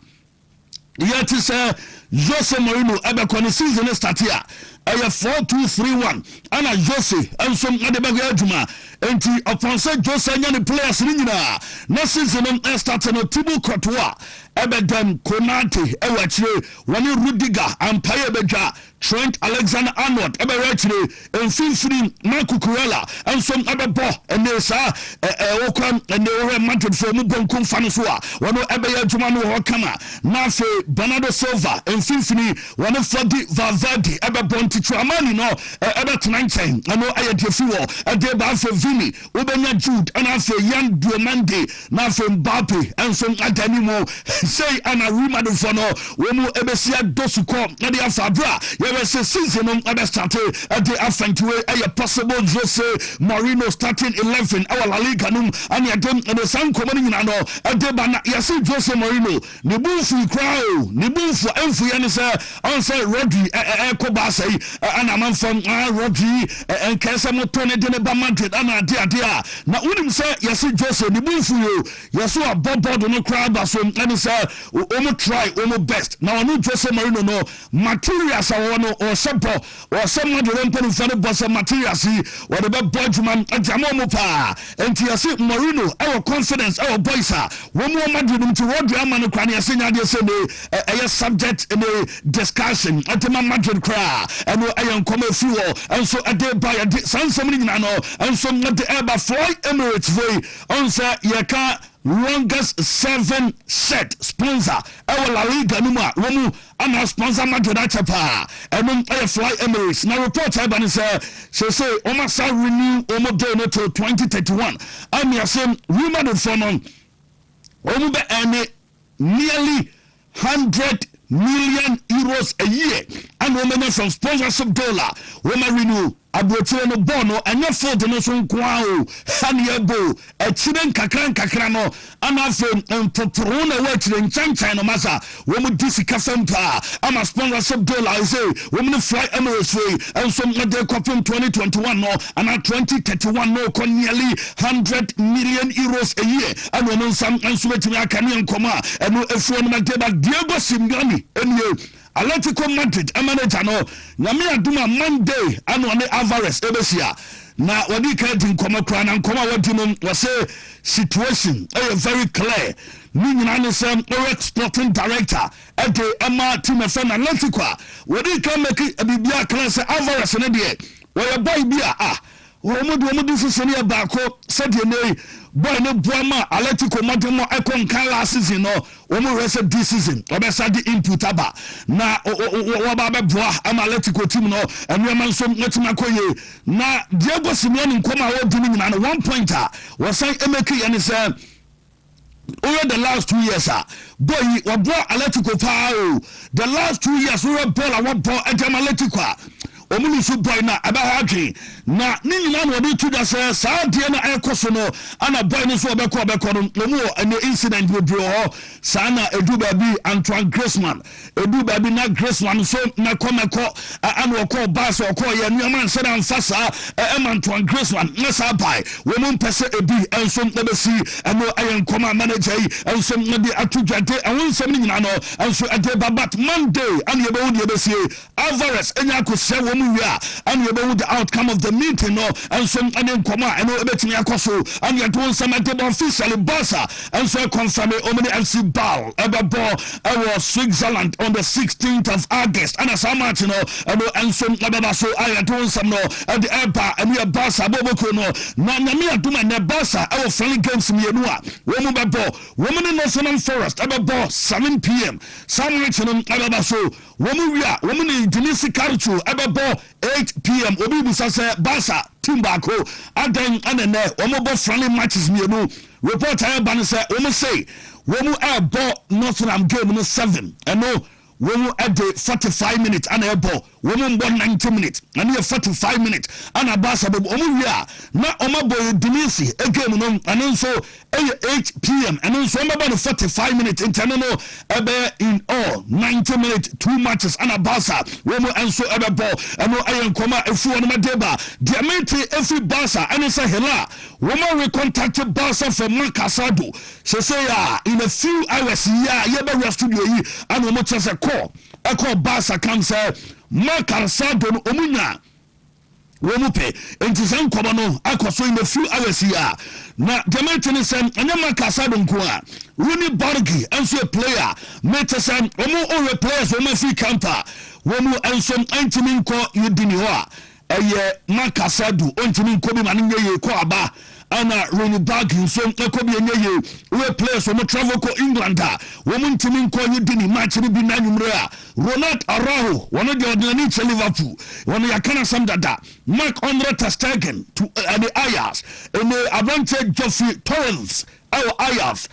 yet say Jose Mourinho ebe kon season start here aya 4-2-3-1 ana Jose ensom adebego adwuma enti upon say Jose anya the players ni nyina na season start no Thibaut Courtois ebedem Konate ewachire woni Rudiger ampaye bedwa Trent Alexander-Arnold eberachire enfifiri Marco Kurela ensom ebebo enesa okwan ene Madrid for mu bonkum fa no so a wono ebeye adwuma no ho kama na fe Bernardo Silva enfifiri woni Fodi Valverde ebebo Tramani no ebe tonight ano ayedefi wo ade ba for Vini obenya Jude ana for Yan Diomande na for Mbappe enso adani mo say ana Real for no wo mu ebesia dosuko na dia fabra ye se season ebe start ade afantiwe aye possible Jose Mourinho starting 11 our La Liga num ani adem ene san komani nyina no ade ba na yesi Jose Mourinho ne bufu crowd ne bufu enfu ye ne se on say Rodri koba say ana man from Rodri and kesa motone de ba Madrid ana ade na unim say yes Jose ni bufu yo yes o board no crowd so and say o try o best now no Jose Mourinho no materials are no or sample or some Madrid pen for the boss materials or the budgeman ajamo mo pa enti yes Mourinho our confidence our boys are one more Madrid to Rodri amano kwani asenya de say no subject in a discussion at the Madrid cry and I am come a few and so a day by a something and so not the air by fly Emirates way on sir yaka longest 7 set sponsor our La Liga numa womu and sponsor Madrid chapa and I fly Emirates now report I ban say almost renew almost till 2031 I'm here saying we Madrid for non nearly 100 million euros a year and women from sponsorship dollar women renew abrochire no bono anya fold no so nkwa o haniebo achire nkakran no anafe mpoporo na wachire nchanchan no masa women disika fampa ama sponsorship dollar say women fly Emirates way and some they confirm 2021 no and 2031 no con nearly 100 million euros a year and women some and so betimi akane nkoma and efu no deba Diego Simeone enye Atletico Madrid manager no nyame aduma Monday and on Alvarez ebesia na wadi ka di nkoma kra na nkoma wadi no was situation very clear ni nyina ne sem exporting director at the Emma team of Atletico wadi ka make bibia class Alvarez ne de we boy bia womudu sesene baako said ne boy no boama Atletico Madrid mo ekon kan last season no womu rest this season obesa di input aba na woba be boa am Atletico team no enwema nso metima koye na Diego Simeone nkoma wo di nyina no 1 pointer was say emeki and say over the last 2 years boy we brought Atletico power the last 2 years we were ball at Atletico omuni so boy na abahadwe na ninina na obi tu da se saadie na ekoso no ana boy ni so obekọ no mu an incident we draw ho sana edu baby Antoine Griezmann edu baby na Griezmann so na komeko ana okọ bass okọ ye nyama nse na mfasa Antoine Griezmann na sa bai we mu pese ebi enso na besi eno ayen koma manager yi enso na di atudwade awonsem ninina no enso ade babat Monday ana ye be wudi besi Alvarez enya akose and you know the outcome of the meeting no and some and come and no betimi akoso and you don't some officially Barca and so confirm Omni FC Ball ever Switzerland on the 16th of August and as much you know and some so I don't some no at the airport and we are Barca boboko no na me aduma na Barca our friendly games me no woman woman in National Forest about 7 p.m. some rich and so woman in Denise Carcho about 8 p.m. Obi bisa say Barca team back ho adan anene omobo friendly matches me no report ban say omo say womu abo Nottingham game no 7 and no womu at the 45 minutes and abo womu 90 minutes and 45 minutes and Barca omo wia na omobo Denise game no and so 8 p.m. and then so about 45 minutes in Tenano in all 90 minutes 2 matches and Barca womu and so ball and no iron comma if you want deba diamante every Barca and it's a hela woman we contacted Barca for Casado she say in a few hours be studio yi and we just a call Barca comes Casado omunya womupe entisan komo no akoso in a few hours here na demetene sem anyama Casado nkoa Rooney Bargi enso a player metesem omo players omo free camper womu enso antimi nko yudini ho eye Casado ontimi nko bi mane ye ko aba ana Rooney Bargi so nko bi enye we players omo travel ko England womu ntimi nko yudini match ni bi na nwumre Ronald Araujo one de ordinary to Liverpool one yakana sam dada Marc-Andre ter Stegen to the Ajax and the advantage Geoffrey Torrens Ajax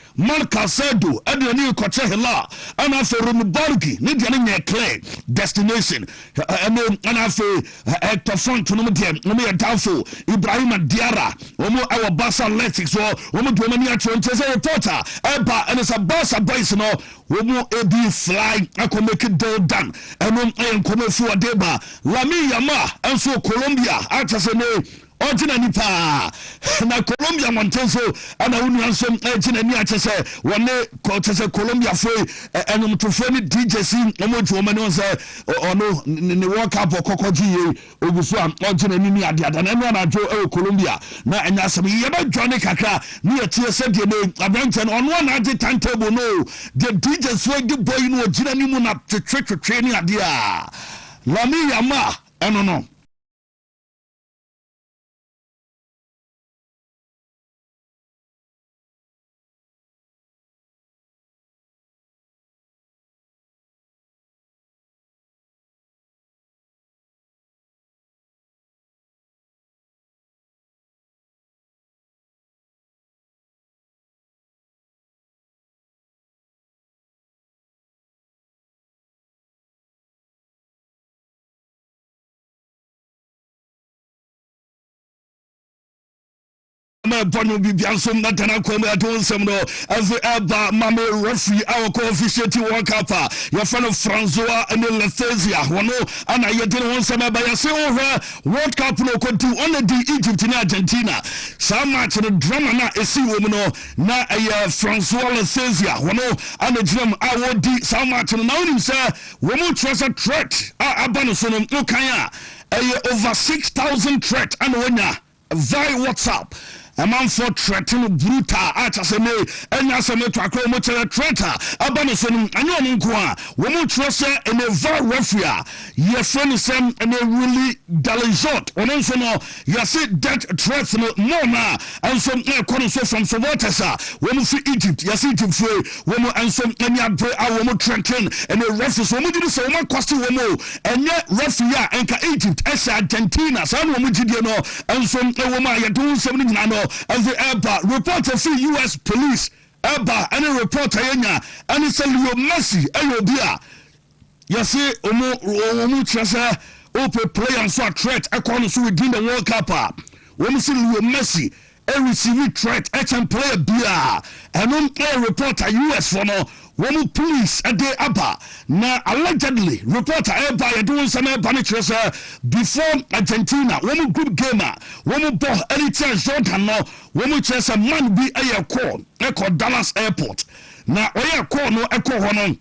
Casado and the new coach hela and after Rooney need any clear destination and after Hector Font no me doubtful Ibrahima Diarra omo our Barca Athletics or omo do many a reporter eba and it's a Barca boys no womu ebi fly akọ make it done and come fu adeba Lamine Yamal and so Colombia atase ne ɔgyina nipa na Colombia Montenso ana wonu ansom gyina ni akyɛ sɛ wɔne kɔtɛ Colombia foi ɛnomtofo ne DJ si ɔmo twoma ne sɛ ɔno ne World Cup kɔkɔgye ye oguso a ɔgyina ni adeada na ɛno anadwo ɛwɔ Colombia na ɛnya asɛm yɛbɛdwa ne kakra ne yɛtie sɛ deɛ ne abɛnkyɛ no ɔno anagye timetable no the DJ so de boy no ɔgyina ni mu na twetwetwe ne adeɛ a Lami Yama ɛno no Bono Bibianso Natana Kwame Adonsem no as Eba Mame referee our co-officiating World Cup your friend of Francois and Lethesia wano ana yedin won sama ba yase over World Cup no konti on the Egypt in Argentina some match the drama na esi wo no na Francois Lethesia wano ana drum awodi some match no now him say wo mu treasure threat abano so no kan over 6,000 threat and wonya via WhatsApp a man for threatening brutal at as a me and as a me to a much a traitor abanison and you know woman trust in a var referee your friend is and a really dalijot on also no you see that threats no more and some according so from Sovotesa woman for Egypt you see Egypt free woman and some any our woman threaten and a referee so much so one cost woman and yet referee and Egypt as Argentina some woman did you know and some woman you do something no as the Eba reporter for US police Eba any reporter yenya and it's a Leo Messi Ayobia you see omo trasa open play and so a threat according to within the World Cup when you see Leo Messi a receive threat can play a beer and on air reporter US for no one police a day Aba na allegedly reporter Eba you doing some panic before Argentina one good gamer one ball anytime Jordan no one chess a man be a call echo Dallas airport na oya call no echo hono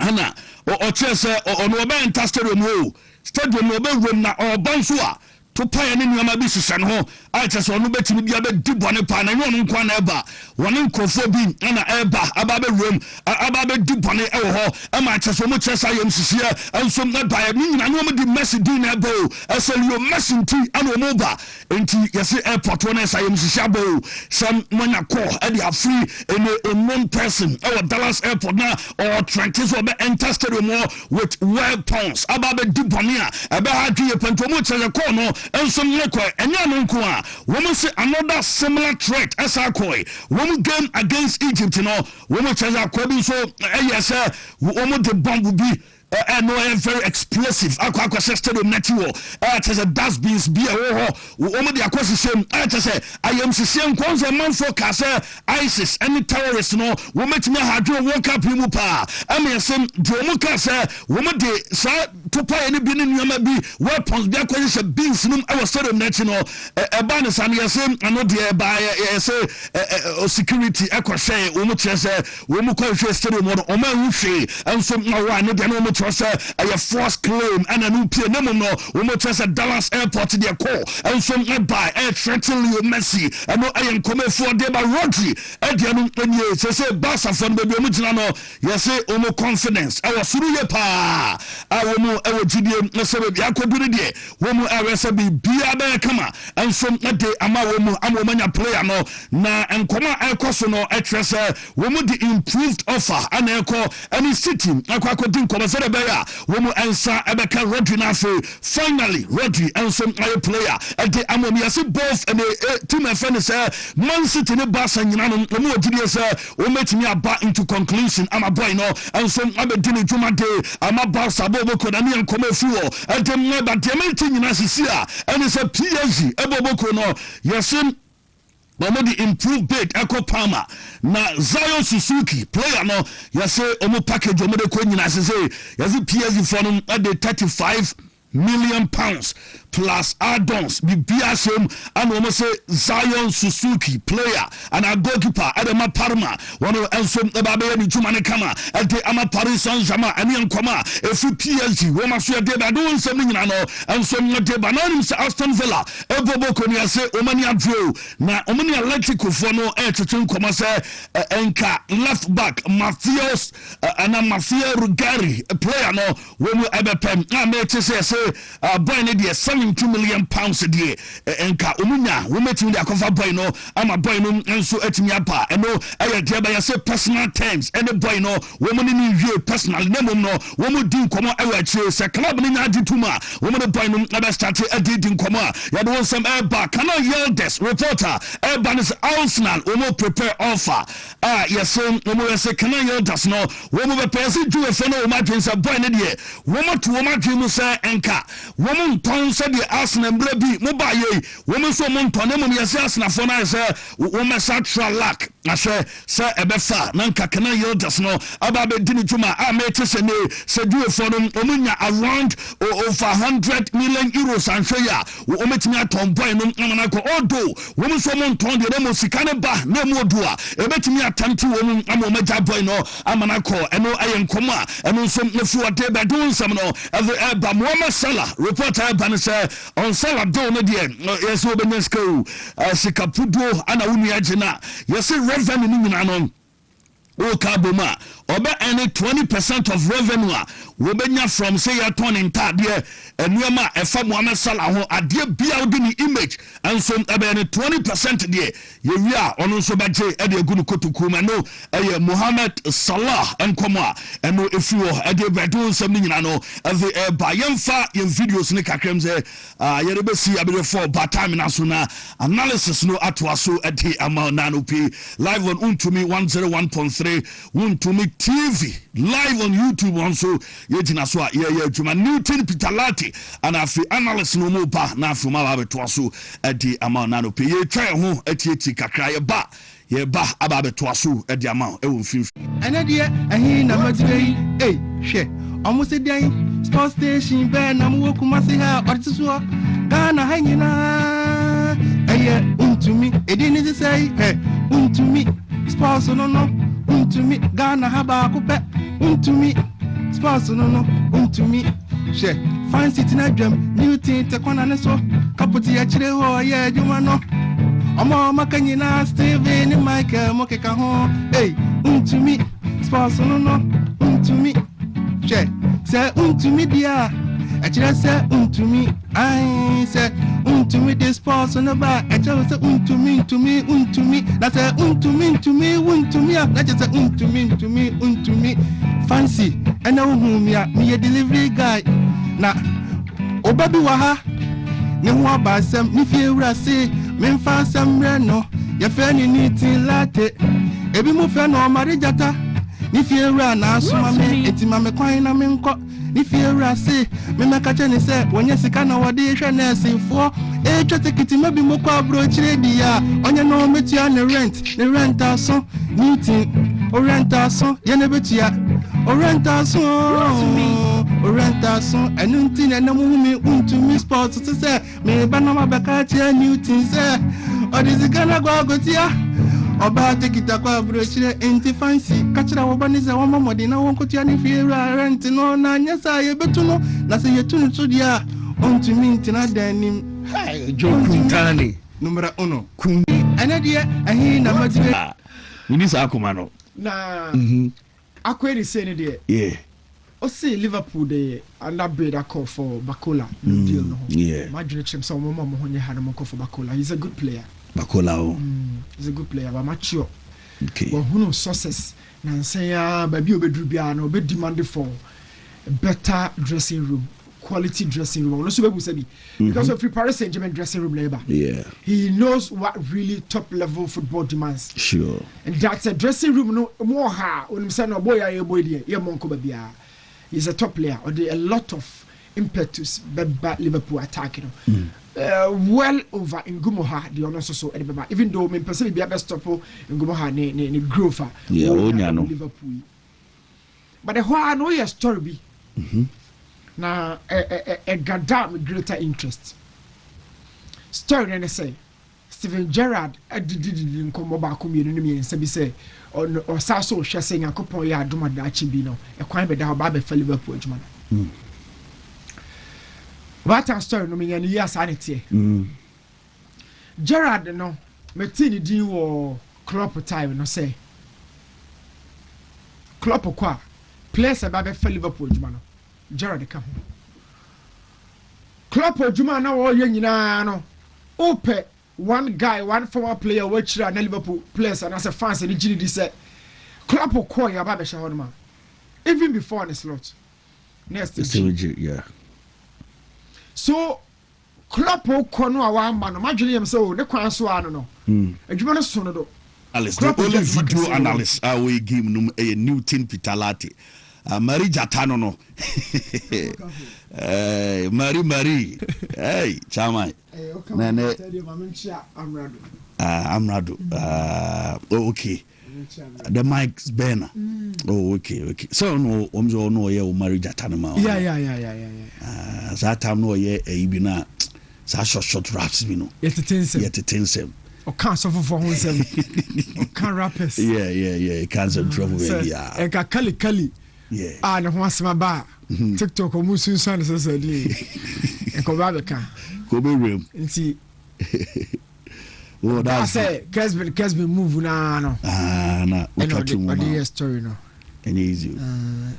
ana o chess o no be stadium no be room na o banso to pay any nyama bi hyehyɛ no ho a kyɛ sɛ ɔno bɛtumi bia bɛdi bɔne pa na nyɛ ɔno nkwa na ɛba wɔne nkurɔfoɔ bi ɛna ɛba aba bɛwuram aba bɛdi bɔne ɛwɔ hɔ ɛma kyɛ sɛ ɔmo kyɛ sɛ ayɛm hyehyɛ ɛnso ɛba ne nyina ne ɔmo de Messi din na ɛba o ɛsɛ Leo Messi nti ɛna ɔmo ba nti yɛse airport hɔ na ɛsɛ ayɛm hyehyɛ aba o sɛ mɔnya kɔɔ ɛde afiri ɛne unknown person ɛwɔ Dallas airport na ɔtrɛnte sɛ ɔbɛ enter stadium hɔ with weapons aba bɛdi bɔne a ɛbɛha adwe yɛ pɛnti ɔmo kyɛ sɛ kɔɔ no and some nekwa and yanunqua woman say another similar threat as I call woman game against Egypt woman says according so yes woman the bomb will be and no very explosive aqua stadium natural as a dustbins be a woman the acquisition say I am seeing a man for ISIS any terrorists no woman to me had to work up him pa I mean some dromuka say woman de sa to pay any bin be weapons be acquisition beans no our stadium natural a banner and yes I know the by security aqua woman say woman call stadium or man and some no one no a false claim and a new pier no we trust a Dallas airport to their call and some by air threatening Leo Messi and no I am coming for them by Rodri and the say Barca from the Biomujano yes say omo confidence I was through pa I will GDM say be akoduri womu aresa be bia kama and some day ama womu amomanya player no na enkoma ekoso no etrese womu the improved offer and eko any city akwakodin komo say be ya womu ensa ebeka Rodri na finally Rodri and some player and the amomi say both and the team and friend say Man City ne Barca nyina no womu odidi say wo metimi aba into conclusion ama boy no and some abedini juma day ama Barca boboko na ne enkoma fuo and the but the main nyina sisia and it's a PSG eboboko no yesim Bomodi improve bid Echo Palmer na Zion Suzuki player no yase omo package omo de ko nyina se yase PSG for no at the 35 million pounds plus add-ons bibia shem and we say Zion Suzuki player and a goalkeeper Adama Parma one enso ebabe ni juma ne kama ente ama Paris Saint-Germain ani enkoma efu PSG we ma so de ba do nsem ni nyina no enso de ba na nim se Aston Villa ebobo ko ni ase omani adro na omani Atletico fo no tete nkoma se enka left back Matthias Rugari player no we mu ebepem na me te say boy ne de 72 million pounds a day enka omunya we metim de akofa boy no ama boy no enso atimi apa eno eye de ba say personal terms any boy no we mu ni wie personal name no we mu din komo ewa chire se club ni nya dituma we mu de boy no aba start din komo ya do some eba kana Yildiz reporter eba is Arsenal we mu prepare offer yes we mu say kana Yildiz no we mu be person do e for no ma twin say boy ne de we mu to ma twin mu say enka we mu ton say the Arsenal bra bi mu ba ye we mu so mu ton mu yes Arsenal for na say we me satral lack na say ebefa na nka kana Yildiz no aba be dini tuma me te say ne say do e for no omunya around over 100 million euros and say ya we metimi aton boy no amana ko odo we mu so mu ton de mo sika ne ba na mu odo a ebetimi atanti we mu amaja boy no amana ko eno ayenkomo a eno so nefu ode be do nsam no ba Mohamed Salah reporter ban say on Salah do no de yes we be nsko sikapudo ana unu agina yes revenue ni nyina no o Capo ma obe any 20% of revenue we benya from say your turn in tade enuema efa Mohamed Salah ho ade bia odi ni image and so ebe any 20% de ye wi a ono so beje e de egu kotuku ma no eye Mohamed Salah enkomo eno efiwo e de bedo nsam ni nyina no e ba yemfa yem videos ni kakrem say ye rebe si abere for batime na so na analysis no atwa so e de ama na no p live on Wontumi 101.3 Wontumi TV live on YouTube also yejina so ye juma Newton Pitalati and afi analyst no mo ba na afi ma ba beto so edi ama na no pe ye twa ho etieti kakra ye ba aba beto so edi ama e wo mfimfi
ene de ehin na madrei hwe omo se dan sports station be na mo kuma se ha ortiso Ghana hanyina Wontumi edini se say Wontumi sports no Wontumi Ghana haba akupe Wontumi sports no Wontumi she fancy tina dwam new thing te kwana ne so kapoti ya chire ho ye adwuma no omo makanyina Steven Michael mokeka ho Wontumi sports no Wontumi she say Wontumi dia achire say Wontumi ai say Wontumi this sports no ba achire say Wontumi na say Wontumi na just say Wontumi fancy and now me a delivery guy na obabi wa ha ne ho ba sam ni fie wura se me fa sam re no ye fe ni nitin latte ebi mu fe no mari jata ni fie wura na asoma me etima me kwan na me nko ni fie wura se me meka che ni se wonye sika na wode hwe na asifo twete kiti mabi mo kwa bro chire di ya onye no metua ne rent aso nitin o rent aso ye ne betua o rent aso enunti na namu mi Wontumi sports to say me ba na mabeka che Newton say o dizikana gwa gotia oba tekita kwa bro chire enti fancy kachira wo bani se wo mamodi na won kotia ni fie rent no na nyesa ye betu no na se yetunu to dia Wontumi ntina danim Jokuntani numero 1 kun ene de ehin na madire
ni sa akoma no
na akweri say ne de o see Liverpool de under bid call for Bakola deal no madire chem so mo ho nye ha no call for Bakola. He's a good player.
Bakola
he's a good player but mature well who no success na say baby obedru bia na obe demand for better dressing room, quality dressing room. Also people say because of Paris Saint-Germain dressing room labor. He knows what really top level football demands.
Sure.
And that's a dressing room no more ha when say no boy ya boy there. Yeah monko bia. He's a top player or a lot of impetus by Liverpool attacking. Well over in Gumoha the honor so even though me person be best stop in Gumoha ne grover.
Yeah,
Liverpool. But the whole no your story be. Na a gada with greater interest. story na say Steven Gerrard did nkɔmmɔ baako mmienu ne mmiɛnsa bi sɛ ɔsa so hwɛ sɛ Nyankopɔn yɛ adom adakye bi no ɛkwan bɛda hɔ ba bɛfa Liverpool adwuma no Bata story no menyɛ no yi asa ne teɛ Gerrard no meti ne din wɔ Klopp time no sɛ Klopp kɔ a players ba bɛfa Liverpool adwuma no Gerrard ka ho Klopp adwuma na wɔyɛ nyinaa no ope one guy one former player which na Liverpool players and as a fans and the say Klopp call ya ba be hɔ even before on the slot next
yeah
so Klopp call no one man imagine him so the kwan so ano no adwuma no so no do
Alice the only video analyst we give no a Newton Pitalati Marie Jatano no Marie hey chama Nene Amrado okay the mic's banner okay so no omzo no ye o Marie Jatano ma
yeah
that time no ye e bi na sa short raps bi no
yet tensem o can suffer for himself o can rappers
yeah can some trouble yeah
e ka kali yeah ne ho asema ba TikTok o musu san se di e ko ba be kan
ko be rem
nti
oh that's
say Kesby move na no
na
we got the story no
and easy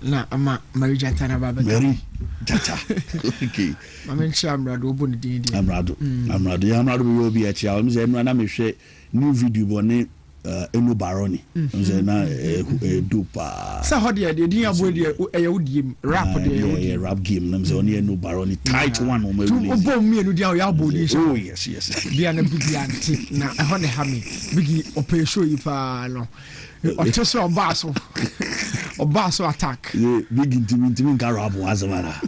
na ama Marie Jatana ba be
Marie Jata okay
mama nchi Amrado obo ne din
Amrado we obi a chia o me no na me hwe new video bone eno baroni nze na dupa
sa ho de din abo de wodiem rap de
rap game na nze oni eno baroni tight one o ma release
obo mi enu dia o ya bo de
oh yes
bia na bigi anti na ho ne ha me bigi ope show yi pa no o cheso oba so attack
bigi ntimi ka rap wazamara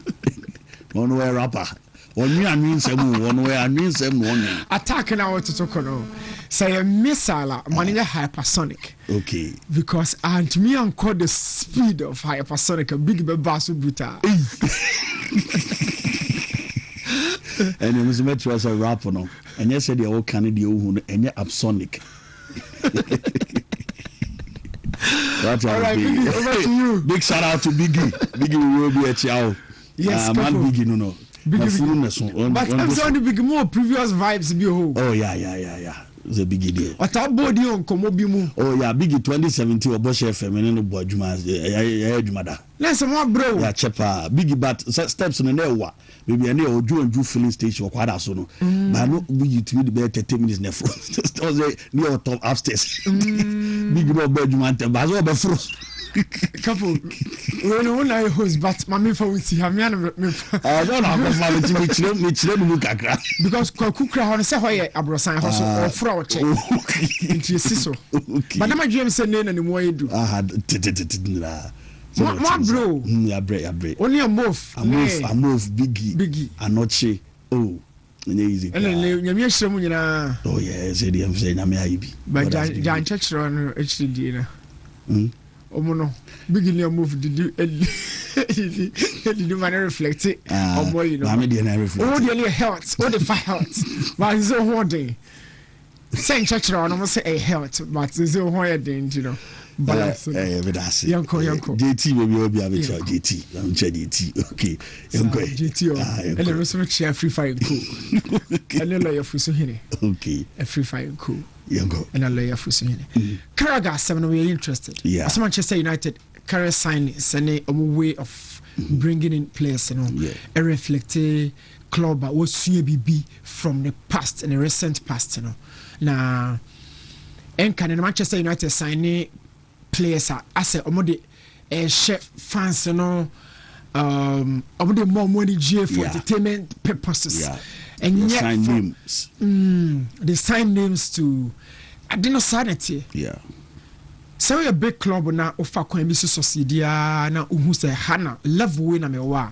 one way rapper oni anwinsem one way anwinsem no oni
attack na what to kono say a missile money hypersonic
okay
because and me anchor the speed of hypersonic a big bass buta
and it was meant to as a rapper no and you said the old Canada who and absonic that's all right
Biggie, over to you.
Big shout out to Biggie will be a chow
yes
man Biggie no
Biggie. But I'm saying the big more previous vibes be ho.
Oh yeah. The Biggie deal.
What body on komo bi mu.
Oh yeah, Biggie 2017 Obosh FM no bo adwuma adwuma da.
Let's more bro.
Yeah, chepa Biggie but steps no na wa. Maybe any oju filling station kwa da so no. But no Biggie to be 30 minutes na from. Just near top upstairs. Biggie no bo adwuma ntem ba so be fro.
Capo, we no na host but mama for we see me and me.
No go for me chire mu kakra.
Because kukra ho say hoye abrosan ho so fro wo che. Nti siso. But na ma dwem say na ni mo edu. What bro?
Ya bre.
Only a move.
A move Biggie. Anoche. Oh. Easy.
And nyame ahire mu nyina.
Oh yeah, say dem say nyame ayi bi.
But jan chechiro no HD na. Omono Biggie move did you man reflect it or you know all the health all the five health but it's so holding saying church on almost say a health but it's so holding you know balance yanko
JT will be able to JT I'm JT okay yanko
JT and the rest of it free fire cool and the lawyer for so here
okay
a free fire cool
yanko
and a lawyer for so here Carragher 7 we are interested as Manchester United Carragher sign send a way of bringing in players you know a reflect club was CBB from the past and the recent past you know now and can Manchester United sign players as a omode chef fans you know omode more money for entertainment purposes and yet
sign names
they sign names to sanity so a big club na ofa kwan bi so succeed na uhu say hana level we na me wa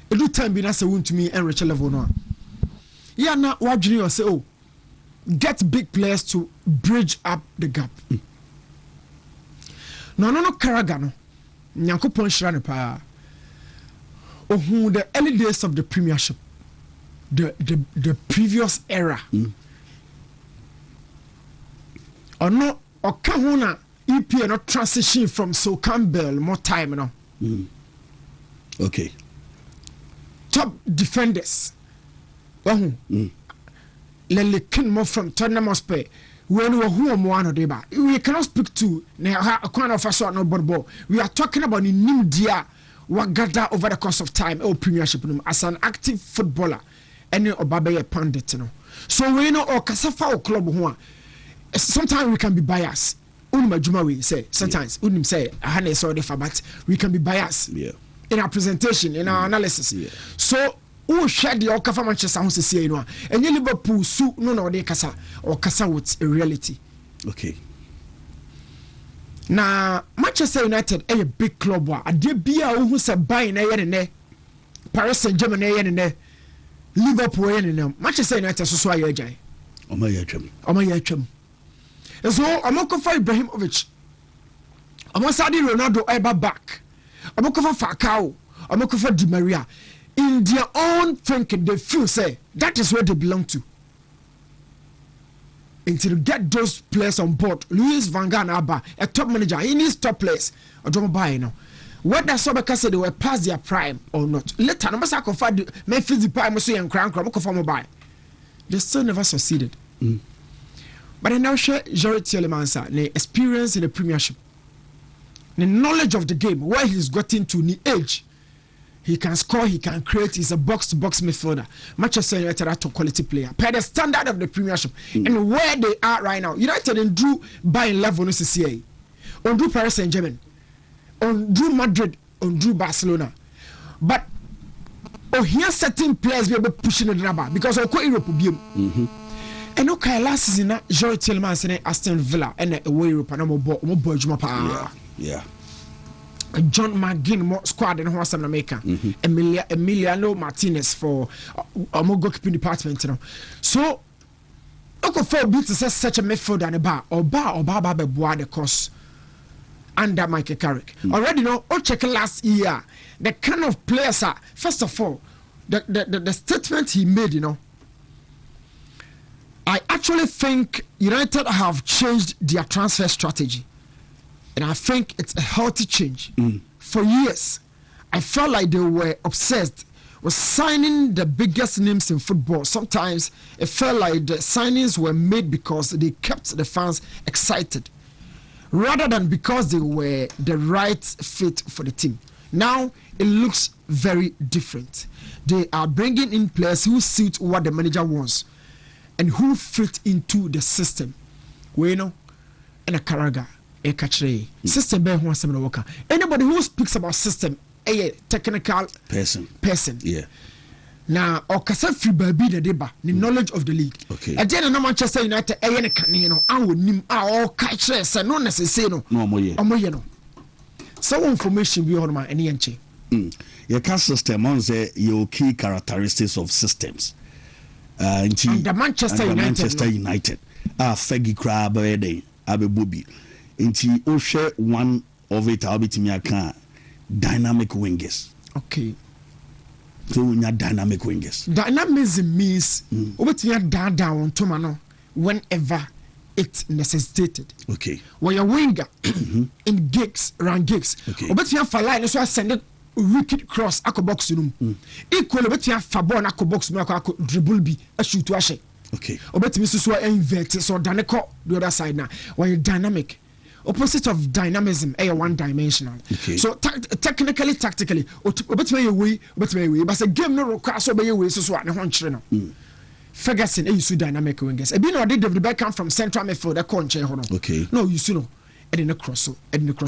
edu time bi na say Wontumi enrich level no na wadwene you say oh get big players to bridge up the gap no Carragher no Nyankopon hira ne pa ohu the early days of the Premiership the previous era. Or no, or Kahuna EPA not transition from So Campbell more time, you know.
Okay.
Top defenders. Lele Kinmo from Tottenham Hotspur. When we who one of them, we cannot speak to a kind of a no ball. We are talking about the Nimdia what gather over the course of time or Premiership as an active footballer. Any Obabe pandit, you know. So we know or Kasafa or club who sometimes we can be biased. Unimajuma we say sometimes unim say Hane sorry for but we can be biased in our presentation, in our analysis. So who share the Okafa Manchester House say you know and Liverpool su no they kasa or kasa with a reality.
Okay.
Now Manchester United a big club wa ade bia who say buy na ye ne Paris Saint-Germain na ye ne Liverpool ye ne Manchester United so aye agyan.
Oma ye atwam. So Amokofa Ibrahimovic, Amosadi Ronaldo ever back, Amokofa Falcao, Amokofa Di Maria, in their own thinking, they feel say that is where they belong to. Until you get those players on board, Luis Van Gaal Abba, a top manager, he needs top players. I don't buy you know. Whether Sobeka said they were past their prime or not. Later, no matter how far Memphis Depay, Mosu and Crown, they still never succeeded. But I now share Jority Elemansa, the experience in the Premiership, the knowledge of the game, where he's gotten to the age. He can score, he can create, he's a box-to-box midfielder. Manchester United are a quality player. Per the standard of the Premiership, and where they are right now, United and Drew buying level no CCA. On Drew Paris Saint-Germain, on Drew Madrid, on Drew Barcelona. But here certain players will be pushing the rubber because of Europe will be. And okay, last season, Joy Tillman and Aston Villa and away Europe and John McGinn squad and Horse America, Emiliano Martinez for a more goalkeeping department. You know. So, Uncle Four beats such a midfielder and a bar or the course under Michael Carrick. Already know, or check last year, the kind of players are, first of all, the statement he made, you know. I actually think United have changed their transfer strategy. And I think it's a healthy change. For years, I felt like they were obsessed with signing the biggest names in football. Sometimes it felt like the signings were made because they kept the fans excited, rather than because they were the right fit for the team. Now, it looks very different. They are bringing in players who suit what the manager wants and who fit into the system. We know, and a Karaga, a Kachre system. Anybody who speaks about system, a technical person. Yeah. Now, or free baby the deba, the knowledge of the league. Okay.
And then Manchester United, I would name our catchers and not necessarily no. So information beyond my any enche.
Your cast system on your key characteristics of systems.
And the Manchester
United. Fegi crab abe bobby. Inti o share one of it I'll be to me dynamic wingers.
Okay.
So we need dynamic wingers.
Dynamism means what you down to mano whenever it necessitated.
Okay.
When you're winger in gigs, around gigs.
Okay.
But you have for line, so I send it wicked cross ako box room. Equally, but you have for ball ako box me ako dribble be a shoot to ashe.
Okay.
But you so invert so daneko the other side now. When you're dynamic. Opposite of dynamism, one dimensional.
Okay.
So technically, tactically, but a game no requires so many ways. So I Ferguson, you see dynamic wingers. I did the back come from central midfield. A conche.
Okay.
No, you see no. And the cross.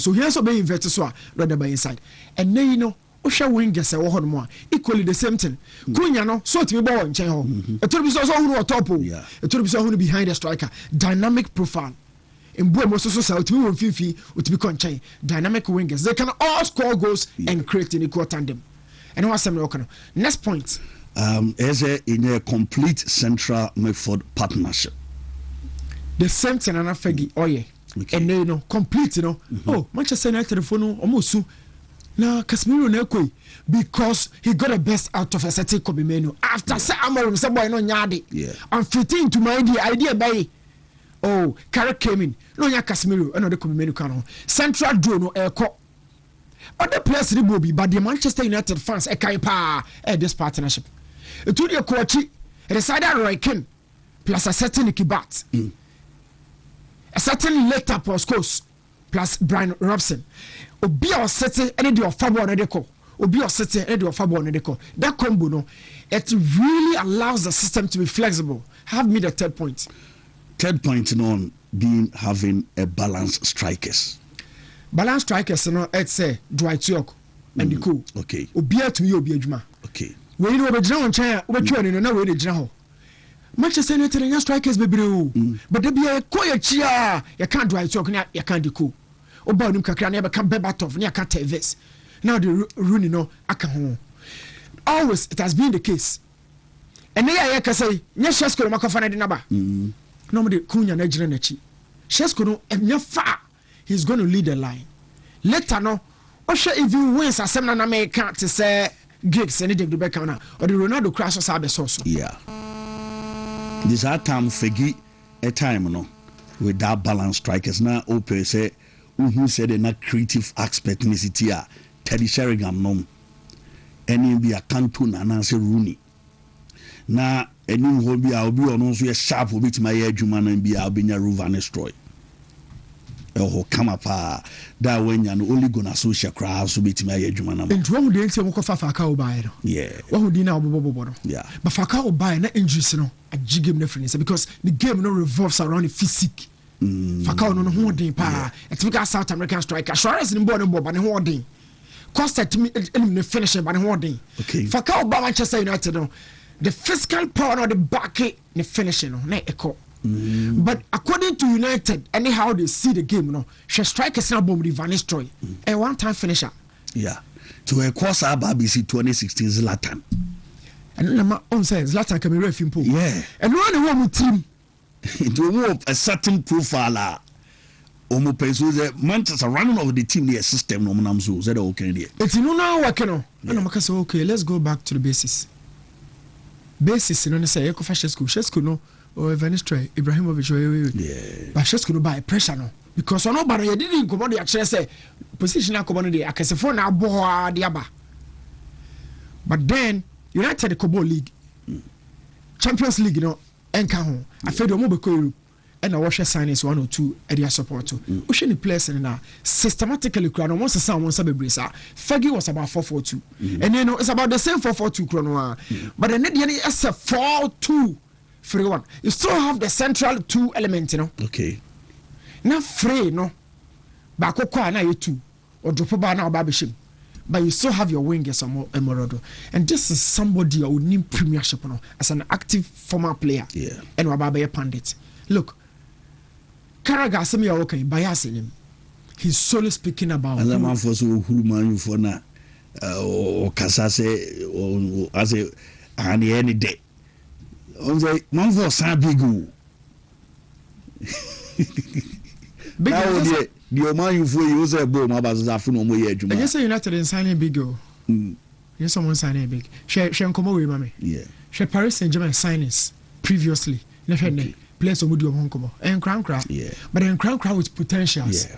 So here's be inverted so rather by inside. And then you know, Osha wingers are more equally the same thing. Kunya no, so to be born. A told so who top. A told so who behind the striker. Dynamic profile. In Buemo so to be Fifi to be conchain dynamic wingers. They can all score goals and create an equal tandem. And what's some next point?
As in a complete central midfield partnership.
The same thing and Fegi, oh yeah. Okay. And you know, complete, you know. Oh, Manchester United phone almost
Now Casemiro na koi because he got the best out of a certain Kobe Menu. After say Amorim say boy no nyade.
Yeah.
I'm fitting to my idea by oh, Carrick came in. No nya Casemiro and the Kobe Menu can. Central draw no eko. Other players will be, but the Manchester United fans this partnership. It would be a coach. Decided Roy Ken plus a certain Kibat, a certain later post course plus Brian Robson. Obi or setting any day of Fabo on the deco. Obi or setting any day of Fabo on the deco. That combo, no, it really allows the system to be flexible. Have me the third point.
Third point on being having a balanced strikers.
Balanced strikers, no, it's a Dwight York and the co.
Okay.
Obi to me, Obi Juma.
Okay.
When you were China, what you are in another way, General. Manchester United and strikers, baby. But there be a quiet cheer. You can't Dwight York, you can't the co. Oba Num Kakra never come back off, near can't tell this. Now the Rooney, no, I can. Always, it has been the case. And there I can say, yes, Shesko, Macafana de Naba. Nobody, Kunya, Najanachi. Shesko, no, and you're far. He's going to lead the line. Later, no, or sure if you wins a seminar American to say gigs and the back or the Ronaldo crash or Sabes also.
Yeah. This are time figi a time no with that balanced strikers. Now open say who said a not creative aspect nicity Teddy Sheringham no any be a canton and answer Rooney. Now any will be I'll be on also a sharp will be to my Juman and be Albinia Ruva and destroy. Oh, come up, that when you're only gonna social crowd, so be to my Jumana. And one day, say, Fakao buy it. Yeah. What would you now, Bobo? Yeah. But Fakao buy an injury, no, a jig game difference because the game no revolves around the physique. Fakao no who day, pa. It's because South American striker, Suarez in born Bob and hoarding. Costa to me, the finisher, but hoarding. Okay. Fakao by Manchester United, no, the physical power of the back, the finishing, no, ne echo. But according to United, anyhow they see the game, no, she strikers now bomb the Van Nistelrooy, a one-time finisher. Yeah, to a course our BBC 2016 Zlatan, and my own says Zlatan can be refing pool. Yeah, and one woman team to move a certain profile. Omo Manchester running over the team near system no manamzo. That okay? It's no now working on. And I'm say okay, let's go back to the basis. Basis, you know, say Eko Shesko no. Or Venistre, Ibrahimovic, yeah. But just could buy pressure no. Because nobody didn't come on the actually say position I can say for now boa diaba. But then United the Kobo League, Champions League, you know, enka I feel the mobile and I watch signings 1 or 2 area support to. Ocean the players and now systematically crown once a sound once a brisa. Fergie was about 4-4-2. And you know it's about the same 4-4-2 chrono. But the net is a 4-2. Free one. You still have the central 2 elements, you know. Okay. Now free, no. Bako kwa na you 2 or drop ba na babishim. But you still have your wingers or Emorodo. And this is somebody who need premiership no, as an active former player. Yeah. And Wababe Pandit. Look, Karaga semi okay, bias in him. He's solely speaking about and the man for so who man for na or Kasase or as a any day. On the man for San Bigu. The man you for you say boom about Zafun or Moya.
I guess United in signing big go. Yes, someone signing big. She come away, mammy. Yeah. She Paris Saint-Germain signings previously. Never players of Mudio Honkobo. And Crown Crowd. Yeah. But then Crown Crowd with potentials. Yeah.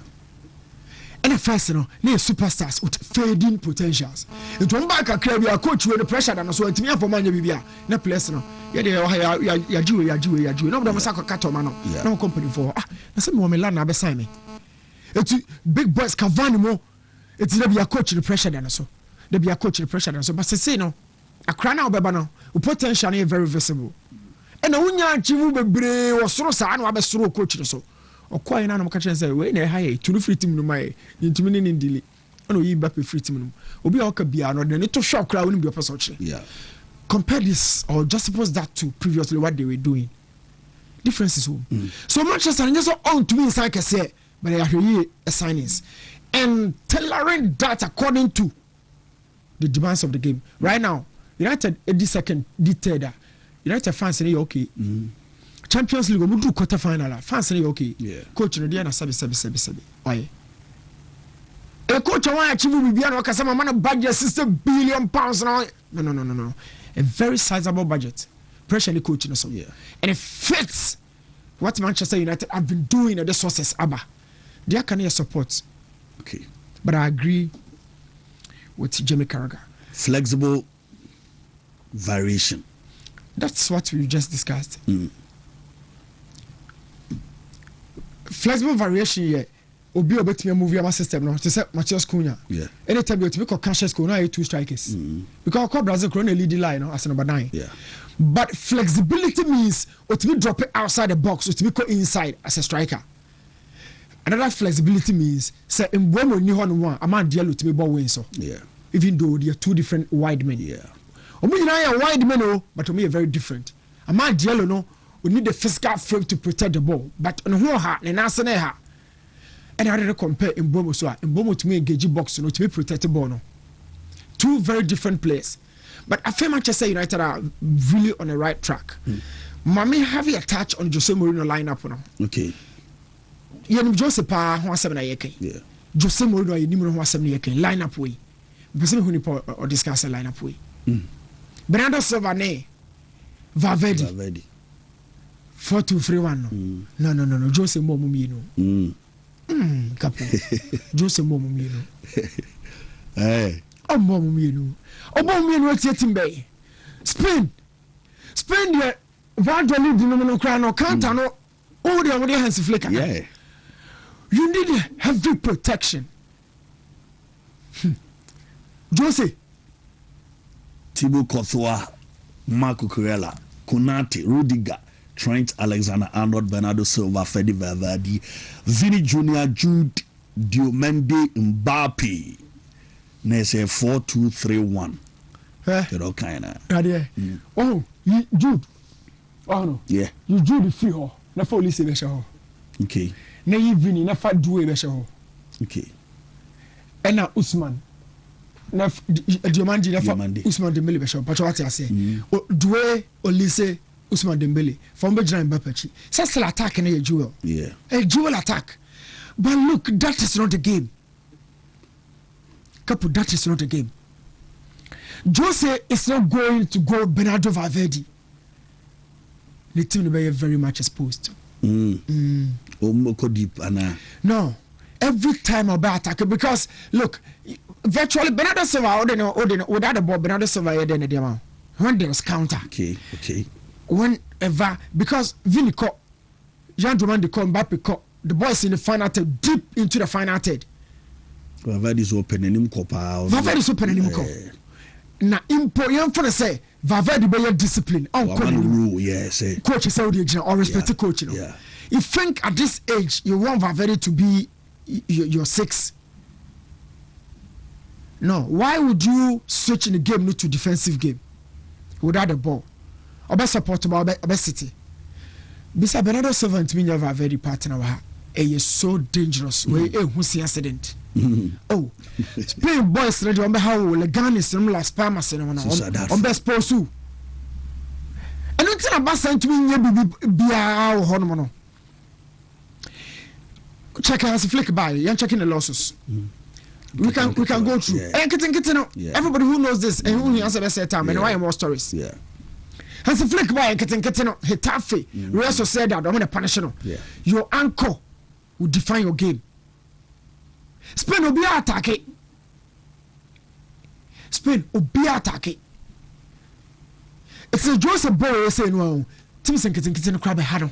And the first, you know, they superstars with fading potentials. It won't back a club, your coach with the pressure and so to me for money, Bibia. No place, no. Yeah, you're Jew. No, but I'm a sack of cattle, man. No company for. I said, Milan, I sign me. It's big boys, Cavani more. It's there be a coach the pressure than so. There be a coach the pressure than so. But say, no, a crown out, Babano, potential is very visible. And the Unya Chivu Bebre or Sorosa, I was through coach so. Or quite an animal catch and say, when I hire to the free team, my intimidation in Dilly. Oh, no, you back with free team. Obi Okabiano, the little shock crowd wouldn't be a person. Yeah. Compare this or just suppose that to previously what they were doing. Difference is home. So Manchester and just on to me inside I say, but I hear a signings and tailoring that according to the demands of the game. Right now, United 82nd, third. United fans say okay. Champions League, we do quarter final. Fans say okay. Yeah. Coach, no, they are sabi. Why?
a coach want achieve bibiano kasa man budget £60 billion now. No. A very sizable budget. Pressure the coach so. Yeah. And it fits what Manchester United have been doing at the sources ABBA. They can hear support.
Okay.
But I agree with Jamie Carragher.
Flexible variation.
That's what we just discussed. Flexible variation, yeah. Obi obetimi move our system no. To say Matheus Cunha. Yeah. Anytime you to make a conscious goal, now 2 strikers. Because Brazil currently lead the line, no, as number 9. Yeah. But flexibility means to be drop it outside the box, or to be go inside as a striker. Another flexibility means say in Bomo ni one, a man deal to be ball win so. Yeah. Even though they are 2 different wide men. Yeah. Omo nyina are wide men no, but omo very different. A man deal no, we need the physical frame to protect the ball, but on who ha, na nase na ha. And I already compare in Bomo so in Bomo to me engage box no to be protect the ball no. 2 very different players. But I feel Manchester United are really on the right track. Mami have a touch on Jose Mourinho lineup no. Okay. You Jose pa ho asem na yeke. Yeah. Jose Mourinho you nimro ho asem na yeke lineup way. Person who ni or discuss a lineup way. Bernardo Silva ne Valverde. 4-2-3-1 no. No. Jose Mourinho no. Capo. Jose Mourinho no. Hey. Mourinho. Mourinho team bay. Spain the Valverde no cry no counter no. Oh, they are hands flicker. Yeah. You need heavy protection. Jose.
Thibaut Courtois, Marco Corella, Konate, Rudiger, Trent Alexander-Arnold, Bernardo Silva, Fede Valverde, Vini Jr., Jude, Diomande, Mbappe. There's a 4-2-3-1. You know, kind of. Oh, Jude. Oh, no. Yeah. You Jude free her. Never listen to her. Okay. Na Vini, never do it. Okay. And now Usman. Diomande Usman Dembele besho but what I say Due Olise Usman Dembele from Bejran Mbappe say attack na jewel a jewel attack but look that is not the game Capo that is not the game. Jose is not going to go Bernardo Valverde. The team will be very much exposed. No, every time about attack because look virtually Bernardo Silva without the ball Bernardo Silva when there was counter. Okay. Whenever because Vini caught Jean Dumande caught Mbappe caught the boys in the final third deep into the final third. Valverde is opening him na important for say Valverde be discipline rule yes coach say or respect coach you know. You think at this age you want Valverde to be your 6. No, why would you switch in the game to defensive game without the ball? Obe support about City. Bisa Bernardo Silva to me never very partner wa is so dangerous. We who see accident. Oh, Spain boys ready on how Leganis and Las Palmas on best posu. And it's about to be our hormone. Check as a flick by you're checking the losses. We can go through. Everybody who knows this and who answer the same time and why more stories. Yeah. As a flick by Hetafe, Real Sociedad, I'm going to punish you. Your anchor will define your game. Spain will be attacking. It's a Joseph Boy saying, well, Tim's and Kitchen crab a haddle.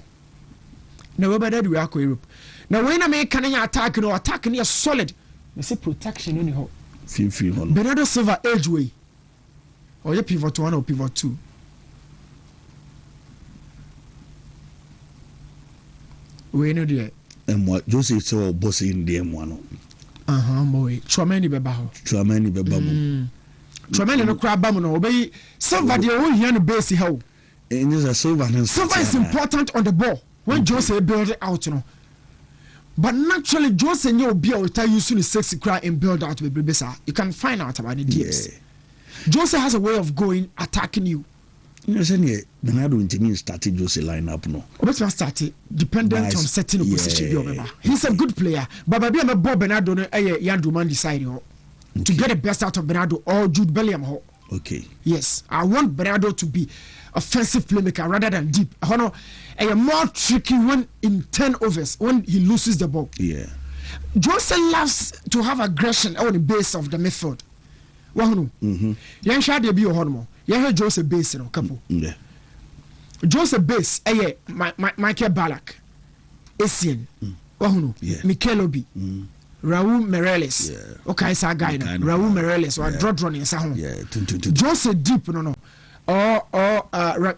Now, we are Europe. Now, when I make an attack, attacking is solid. I say protection anyhow. Bernardo Silva edge way. Or you pivot 1 or pivot 2. We know there. And what Jose saw boss in the M1.
Boy. Tramani Beba. Tramani no crab bam no obey. Silva the whole here no base how.
And there's a Silva
is important on the ball when Jose build it out, But naturally, Jose and your beer will tell you soon is sexy cry and build out with Bibisa. You can find out about the DMs. Jose has a way of going attacking you.
You say Bernardo Wontumi started Jose lineup no.
Obetuma started dependent on certain position. He's a good player, but baby am Bob Bernardo no Yandu man decide to get the best out of Bernardo or Jude Bellingham ho.
Okay.
Yes, I want Bernardo to be offensive playmaker rather than deep. Hono more tricky when in 10 overs when he loses the ball.
Yeah.
Jose loves to have aggression on the base of the midfield. Wahunu. Yan sha de bi hono. Yan Jose base no Capo.
Yeah.
Jose base Michael Ballack. Essien. Wahunu.
Yeah.
Mikel Obi. Raul Meireles.
Yeah.
Okay, sa guy no. Raul Meireles or draw in sa ho.
Yeah.
Jose deep no. Or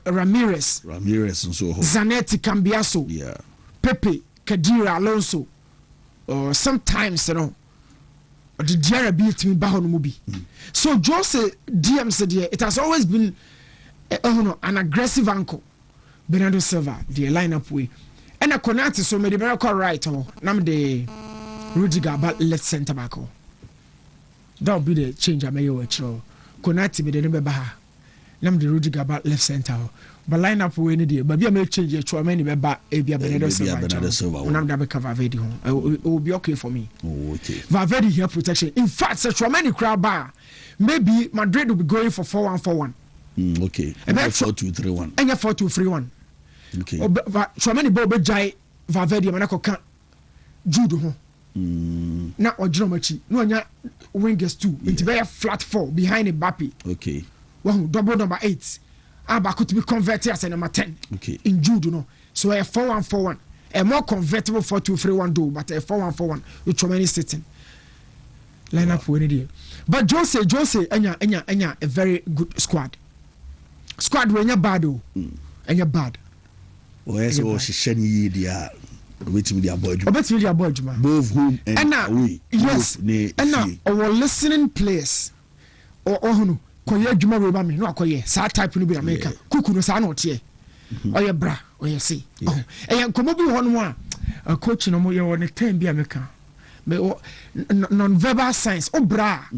Ramirez
and so on.
Zanetti Cambiaso.
Yeah.
Pepe Kadira Alonso. Or sometimes the Jara beat me Bahon Mubi. So Jose DM said it has always been an aggressive ankle. Bernardo Silva, the lineup way. And a Konate so made the miracle right nam the Rudiger about left centre back. That'll be the change I may watch. Konate be the number baha. Nam the Rudiger about left centre. But lineup we need but be a change your choice many back Bernardo Silva. Nam da be cover Valverde it will be okay for me.
Oh, okay.
Valverde here protection. In fact, such a many crowd bar. Maybe Madrid will be going for 4-1-4-1.
Okay. And 4-2-3-1.
And 4-2-3-1.
Okay.
So many Bob Jai Valverde Manako can Judo ho. Na Ojromachi. No anya wingers too. It's very flat four behind Mbappe.
Okay.
Well, double number 8. Aba could be converted as a number 10.
Okay.
In Judo no. So a 4-1-4-1. A more convertible 4-2-3-1 do, but a 4-1-4-1 with so many sitting. Line up with it. But Jose, enya a very good squad. Squad when you're bad, and you're bad.
Well, yes, or she shiny dia. Which media boy,
both
home and away.
Yes, and now our listening place or no. Koye Juma Roba me no akoye sa type no be America kuku no sa na otie oye bra oye see oh e nkomo bi ho no a coach no mo ye won time bi America me non verbal signs obra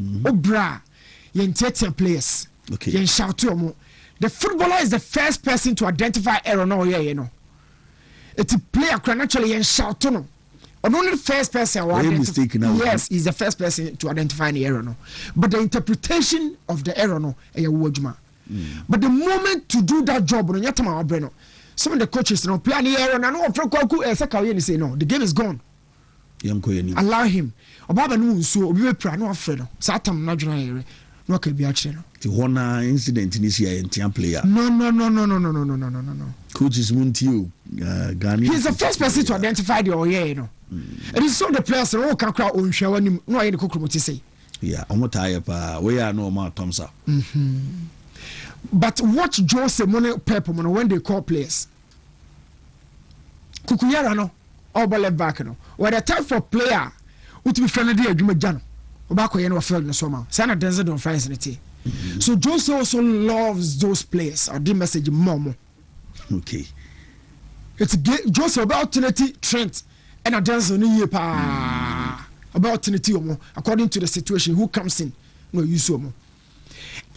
ye ntiatia players
okay
ye shout to mo the footballer is the first person to identify error no ye no it's a player can actually ye shout to no only the first person yes he's the first person to identify an error no but the interpretation of the error no but the moment to do that job no some of the coaches no play any error no say no the game is gone allow him obaba no nso obi be pra no afre no satam na dwena yere no ka bi a kire no
the one incident in this year in player
no
coaches Muntio Ghana
he's the first person to identify the oye no it is so the players no can crowd on hwe nim no aye the kokromoti say
yeah omotaye pa we are no ma tomsa
but watch Jose Money Pep when they call players Kukuyara no all left back no where the type for player who to be friendly adwuma jano obako ye no field no so ma sana Denzel don France niti so Jose also loves those players or the message momo
okay
it's Jose about Trinity Trent and a Denzel ni pa about Trinity omo according to the situation who comes in no use omo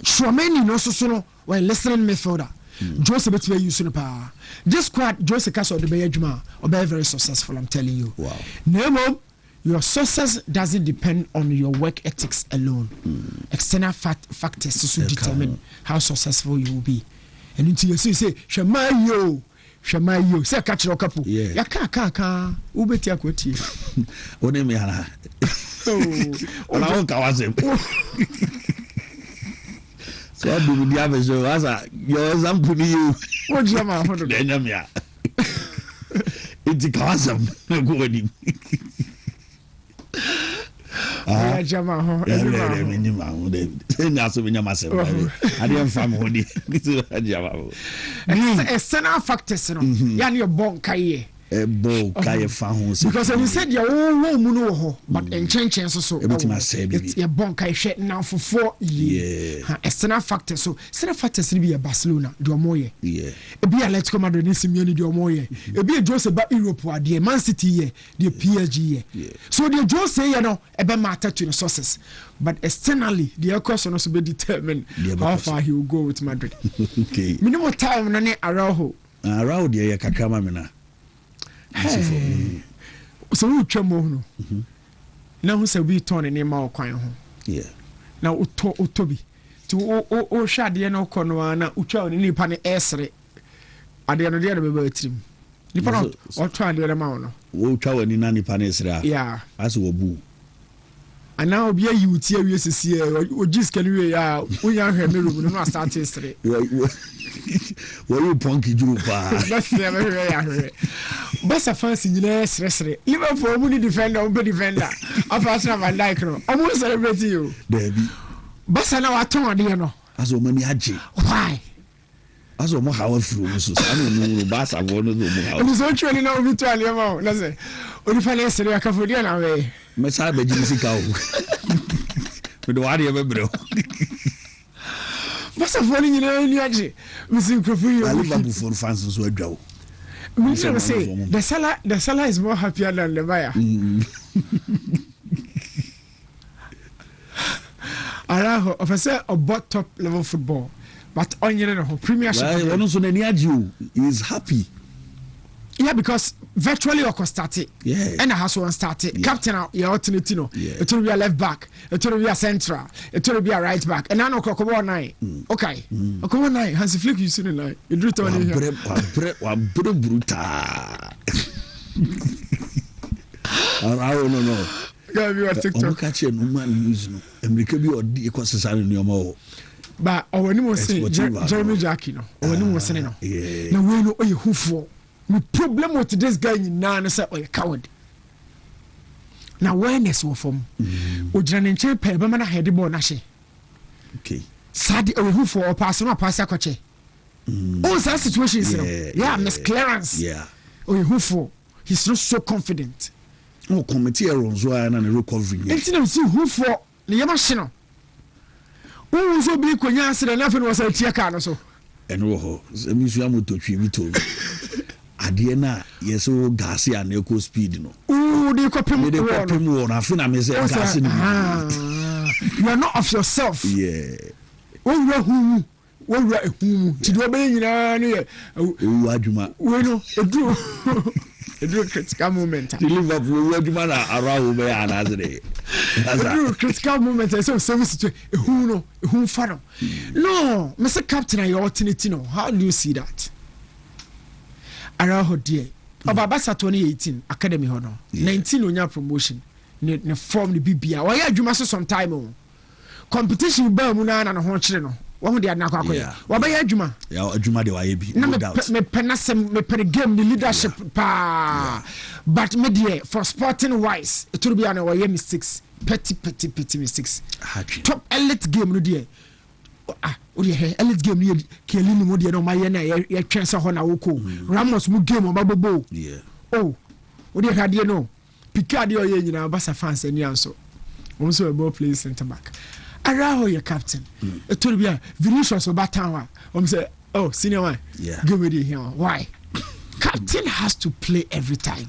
Tchouameni no so no when listening midfielder Jose betwe use no pa this squad Jose Caso de be adwuma or be very successful I'm telling you
wow
Nemo your success doesn't depend on your work ethics alone external factors to determine how successful you will be and until you say Shamayo say catch your couple ya ka ubeti akwati
one me ana ona o kawase so do we have so as your example you
what you am hodo
den am ya it kawasam go wadi
ya jama ho
ya minima ho de na so binyama se ba ade mfam ho di so jama ho
external factors no ya ne bon kai
ball kaya fa ho se
because you said your own mu no ho but enchenchen so
everything I said
your bon kai hwe now for 4 years external factors so external factors be Barcelona do moye e be Atletico Madrid ni Simeone do moye e be Jose ba Europe ade Man City ye the PSG ye so the Jose ye no e be matter to the sources but externally the question also be determine how far he will go with Madrid.
Okay
minimum time na ne Araujo
de ye kakama me na
so we twa mo no na hu se we turn ne ma okwan ho na utobi ti o hwa de na okono na utwa ne nipa ne esre ade no de be ba tirim nipa no o twa de ma no
wo twa wani na nipa ne esre as wo bu
ana obi ayi uti awie sisi o jiska ne we ya unya hwe me rum no start esre
wo you punky juru pa
that's never ya hwe Basa fancy nyina sresre Liverpool mu ni defender be defender afasna Van Dijk no omo celebrate you
David
Basa na waton ade no
aso mani age
why
aso mo hawa furu mo so sa no Basa go no mo hawa
ni so twani na obi to ale ma na say oni fa na sere akafodi na we
me sa be jini sika o me do ade be bro
Basa foni nyina ni age misi nkrofu yo
Liverpool for fans so adwa
we say the seller is more happier than the buyer. Araujo officer about top level football, but on your Premiership.
Is happy.
Yeah, because virtually or started.
Yeah.
And the house one started. Yeah. Captain out your alternate no. It will be a left back. It will be a central. It will be a right back. And I know Kokobo 9. Okay. Kokobo 9. Hansi Flick you see the 9. You do it on here.
Wa bruta. I don't know.
Go be on TikTok.
O catch no man news no. America bi odi ekosesare no ma.
But when you say Jeremy Jackie no. When you say no. Na we no oye hufo. The problem with this guy in Nana say a coward. Now awareness will form. Ojran nche pe be mana head ball na she.
Okay.
Sad who for pass no pass akoche. All that situations misclearance.
Yeah.
Who for he's not so confident.
Oh committee runs why na recovery.
Enti na see who for the yama shino. Who so be konya asere na fe no say tie ka no so.
Eno ho. Emi su amototwi bi to. Adie na yeso gas ya na eco speed no
they copim
na fina me say gas ni
you are not of yourself when you who ti do be nyina no ye
ewu adwuma
we no edu critical moment
Liverpool adwuma na Araujo be ya na zere
edu critical moment so service to who faro no Mr. Captain your alternative no how do you see that Araujo dear Obabasa 2018 academy ho no 19 onya promotion ne form the BBA why adwuma so sometime competition ba mu na ho kire no wo de adna kwakoya wo ba ya adwuma
adwuma de wa ye bi no doubt
me penasem me per game the leadership pa but me dear for sporting wise it will be an way mistakes petty mistakes top elite game no dear o de elite game ni Kelly ni mo de no ma ye na ye twense ho na woko Ramos mu game o babobo o de hade no Picard o ye nyina Barca fans ani anso o so a ball play center back Araujo your captain it will be Vinicius Obatanwa o say senior one give me the here why captain has to play every time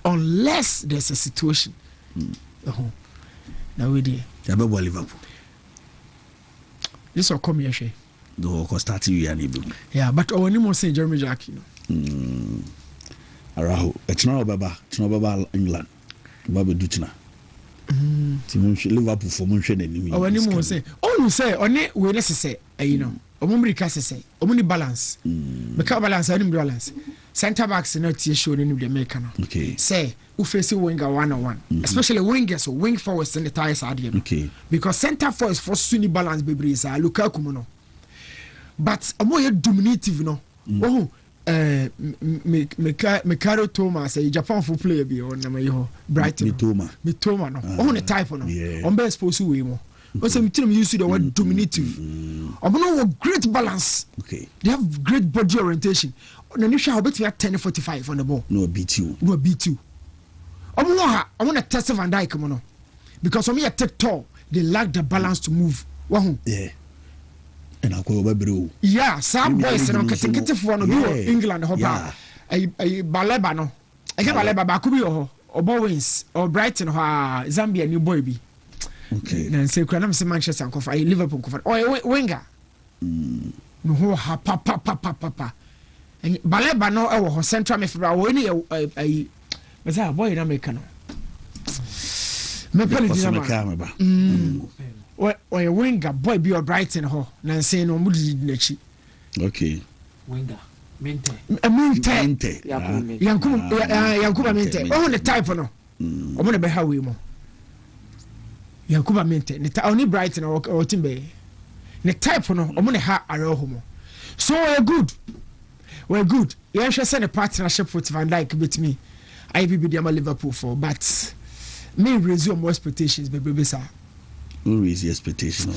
unless there's a situation now we there
Liverpool.
This will come here.
No, because starting you and
yeah, but when you must say Jeremy Jackie,
Araujo, it's not Baba England, Baba Duchna. Liverpool for Munchen enemy.
When you must say, you say, on it, we necessary, you know, Omumri say, Omuni balance, make balance, I didn't balance. Centre backs not show in the maker.
Okay.
Say, who face winger 1-on-1, especially wingers or wing forwards in the ties are
okay.
Because centre forwards for sunny balance, baby, is a Lukaku mono. But a more dominative, no. Mikaro Thomas, a Japan for player, be on my Brighton. Mitoma, no. On a type on on best supposed to win more. But some team used the word dominative. Great balance.
Okay.
They have great body orientation.
na ni hwa obetumi at 10:45 on the ball
no beat you
omo ha omo na test Van Dijk mo no because omo take tall they lack the balance to move wahu
yeah and akwa obabre
yeah some boys no ketekete fo no bi England ho pa ay baleba no e ke baleba ba ku bi ho obo wins or Brighton ho Zambia new boy bi
okay
na say kura na me Manchester ko fa Liverpool ko fa Wenger no ho ha pa and baleba no e wo ho central midfielder wo ni ay meza boy na make no me pele di na Oye Wenger boy be or Brighton ho na say no mudi na chi
okay
Wenger Mente
Yankuba Mente oh the type no o mo na be ha we mo Yankuba Mente ne ta oni Brighton o timbe ne type no o mo ne ha are ho mo so we're good yeah sure say the partnership with Van Dijk with me I be the Liverpool for but me resume more expectations baby sir.
Who is the expectation?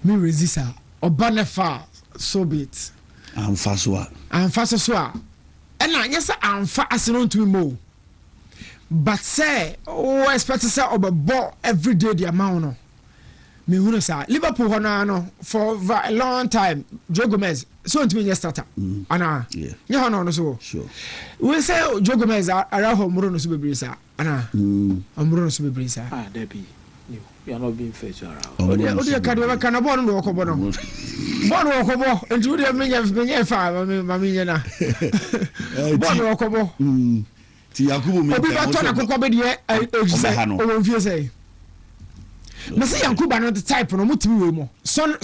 Me resist Obanefa so be it. I'm fast so. And I yes I'm fast on to me more. But say expect to say ball every day the amount no. Me who say Liverpool no for a long time Joe Gomez so to me yes starter. Ana. Yeah. Yeah no so. Sure. We say Joe Gomez Araho Muro no so be brisa. Ana. Muro no so be brisa.
Ah there be. You are not being fair to around.
Odi kadwe kana ball no okobo no. Ball no okobo enti odi menye fa mami nyana. Ball no okobo.
Ti Yakubu me.
Obi ba to na kokko be de e o won fie say. Me say Yakubu no the type no mutimi we mo. Son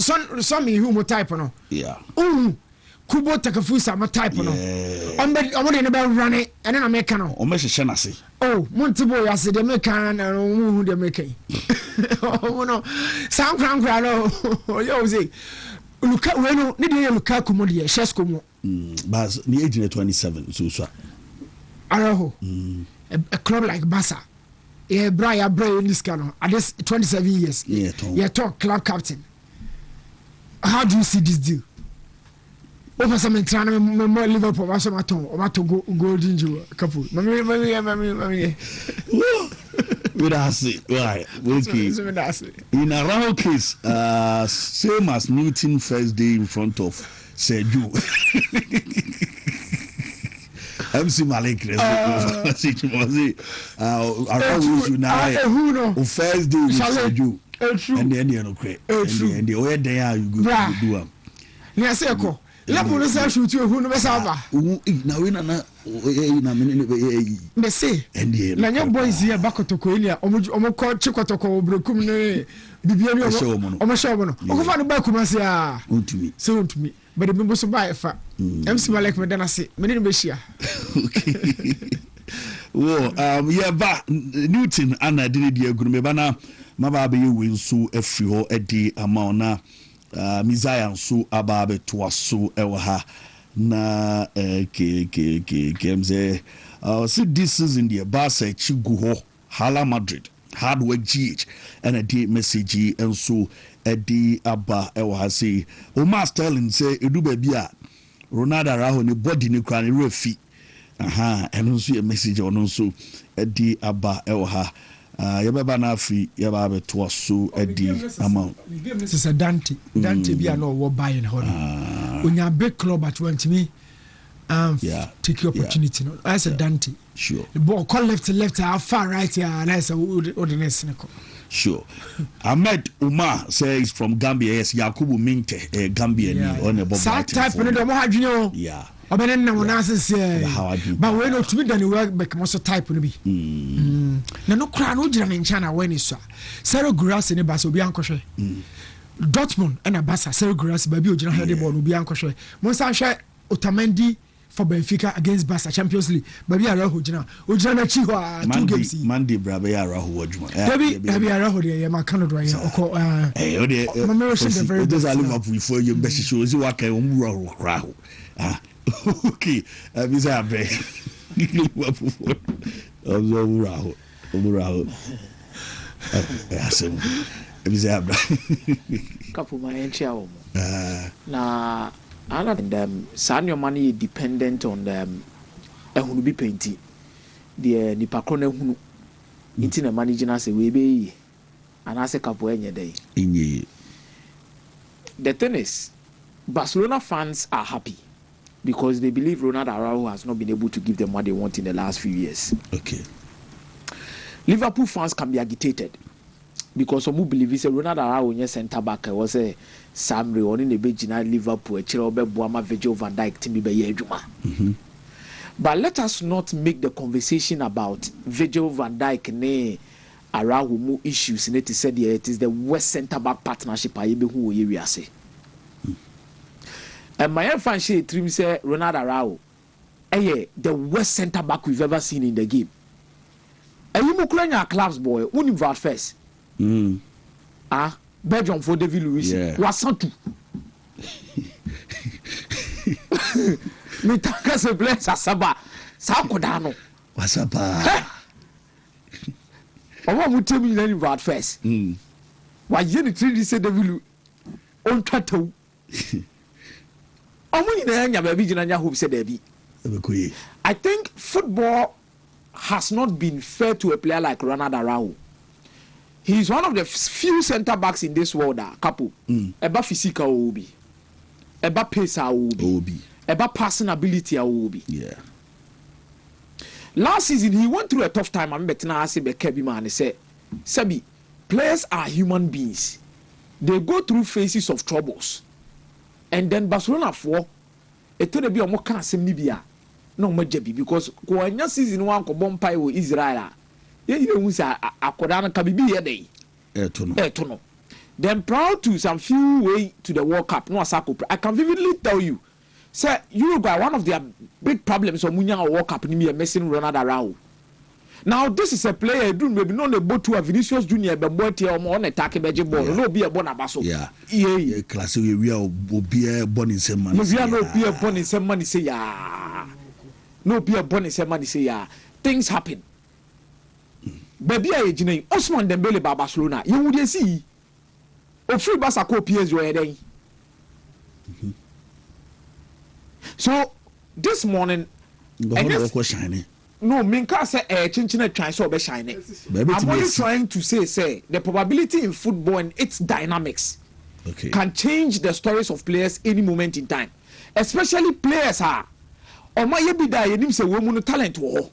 me who mo type no. Yeah. Kubo Takafusa my type no. Omo de ne be run it and na make no.
O me hye na se.
Oh, Montibo ya se de make na who de make. Oh no. Sound crown no. Yo say. Luka we no ne de Luka kumo de Shesko mo.
But the age 27 so.
Araho. A club like Barca. Yeah, Bra in this cano. At this 27 years. Yeah, talk club captain. How do you see this deal? Over some internal Liverpool, I saw my to go golden jewel. Capo. Mammy.
With us, right? In a round case, same as Newton first day in front of Sergio. MC Malik, first day with Sergio. And then you know, and the way they are, you go do them.
Yes, Echo. La police shoot you who never saw.
Now,
me say, and the young boys here back to Korea, Omoko Chikotoko, Brukum, Bibiano, Omashono, Okovan Bakumasia, soon to me, but the members of by a fat. MC Malek Madana say, many Beshia.
Well, yeah, but Newton and I did the Gurmebana, Mababi will sue a free a day amount. Mizaya nso ababe toaso ewa ha na kemze see this season the Barca chigu ho Hala Madrid hard work GH and a day message enso edi aba ewa ha say Omar Sterling say edu baby a Ronaldo Araujo ne body ne kra ne refi eno nso a message ono nso edi aba ewa ha yababa na afi yaba beto so edi amount
this is a Dante be no wo buy in hono onya big club at want me take your opportunity no as a Dante
sure
the ball call left how far right here and I say ordinance
sure Ahmed Umar says from Gambia yes Yakubu Minte Gambia ni on the
ball type no do mo hadwene
yeah
obenen na wona asese but we no to be done work back mo so type no bi na no kra no gira mencha na when is Sergio Grass ne ba so bi ankohwe Dortmund and Barca Sergio Grass ba bi o gira head ball no bi ankohwe mo sa hwe Otamendi for Benfica against Barca Champions League ba bi ara ho gira o gira na chi ho 2 games
Monday bra ba ara ho wajuma
bi ara ho de ma Canada ya oko
o de those are Liverpool for you be show si wa kai o mu ro kra ho okay Mr. Abre Liverpool Omuraho
Capo my enchia na And Sanyo money dependent on ehunu bi painti. The nipa krona ehunu. Inti na manage na say we be and I say Capo enye day. The thing is, Barcelona fans are happy because they believe Ronald Araujo has not been able to give them what they want in the last few years.
Okay.
Liverpool fans can be agitated because some believe it's a Ronald Araujo centre back was a Sam Ray on the bench in Liverpool, a Chilwell, Boama, Virgil van Dijk, Timmy Bayejuma. But let us not make the conversation about Virgil van Dijk and Araujo issues in it. Said it is the West centre back partnership. I be who we say. And my fan she dream say Ronald Araujo, the West centre back we've ever seen in the game. And you Ukrainian clubs boy, who knew that first? Belgium for David Luiz. Wasantu. Me taka se bless asaba. Sakodano.
Wasaba.
Omo mu temi na ni that first. Wa ye ni 3D say David Luiz. On twataw. Omo ni na nya ba bi gina nya hope say David. I think football has not been fair to a player like Ronald Araujo. He is one of the few centre backs in this world that Capo. Eba physical will be. Eba pace will be. Eba passing ability will be.
Yeah.
Last season he went through a tough time. I'm betting I say Kebi man. He said, Sebi, players are human beings. They go through phases of troubles. And then Barcelona for it to be a more cancer Libya. No more jebi because kwa season one ko bompai wo Israel. You know say akodana kabibi ye dey. Etono. Then proud to some few way to the World Cup. No asako. I can vividly tell you. Say Uruguay one of their big problems on Munya World Cup ni me messing Ronald Araujo. Now this is a player do maybe no boat to a Vinicius Junior be boy tie on attack beje ball. No be a bona baso.
Yeah. Class we are be born in same man.
We are no be born in same man say ya. No be born in same man say ya. Things happen. Baby a ejina Osman Dembele ba Barcelona. You would see. O free Barca ko PSG then. So this morning no minka say chinchina try so be shine. I'm only trying to say the probability in football and its dynamics can change the stories of players any moment in time. Especially players are or my yebida yenim say woman talent wo.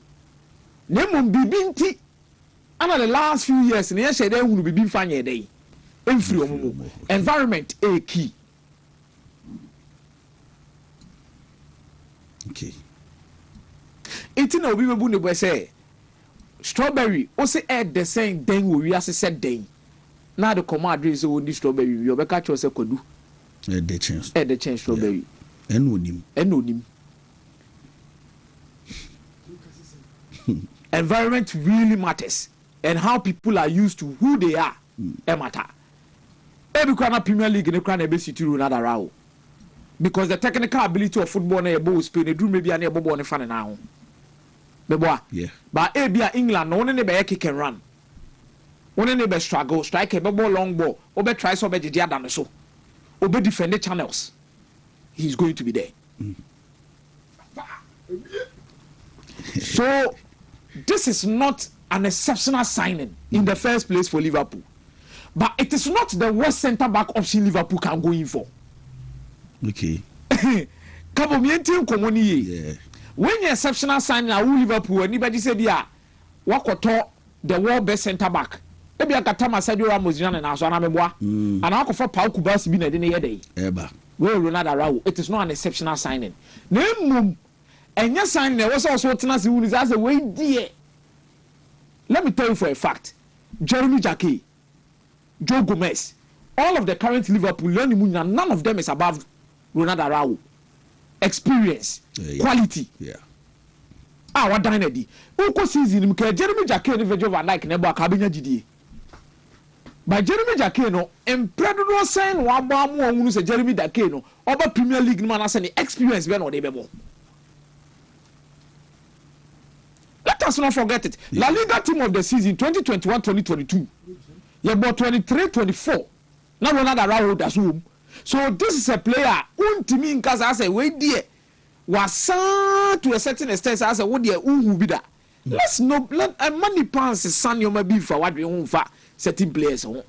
Nemum bibinti and the last few years ne share dey hunu bibi fanye dey. Environment a key.
Okay.
It's no we will say strawberry. Also add the same thing we are said day. Now the command is only strawberry. You be catch yourself could do.
Add the chance.
Add the chance strawberry.
Anonym.
Environment really matters, and how people are used to who they are. Matter. Every corner Premier League in the crown be City Ronald Araujo. Because the technical ability of football na ebo Spain e do maybe an ebo ne fan na ho. Beboa.
Yeah.
But Abia England no one ne be kick and run. One ne be struggle, strike a ball long ball, obe try so be gidi adam so. Obe defend the channels. He's going to be there. So this is not an exceptional signing in the first place for Liverpool. But it is not the worst centre back option Liverpool can go in for.
Okay.
Capo mienti komoni ye. When you exceptional signing at Liverpool, anybody said yeah, wakoto the world best centre back. Maybe I katama Sergio Ramos jana na so na meboa. And I for Pau Kubasi bi na de ne yede.
Eba.
Where Ronald Araujo, it is not an exceptional signing. Name and your signing was also tenancy who is as a way dear. Let me tell you for a fact. Jeremy Jacquet, Joe Gomez, all of the current Liverpool, none of them is above Ronald Araujo. Experience, quality.
Yeah.
What dynasty? Oko season, Jeremy Jacquet and Virgil van Dijk never cabinet GD. But Jeremy Jacquet no, incredible sign one more who say Jeremy Jacquet no, over Premier League man has any experience when or they be. Let us not forget it. La Liga team of the season 2021-2022. You bought 23-24. Now Ronald Araujo does home. So this is a player Wontumi nkasa as a way there was to a certain extent as a what there who be that. Let's no let a money pants is son you may be for what we own for certain players. And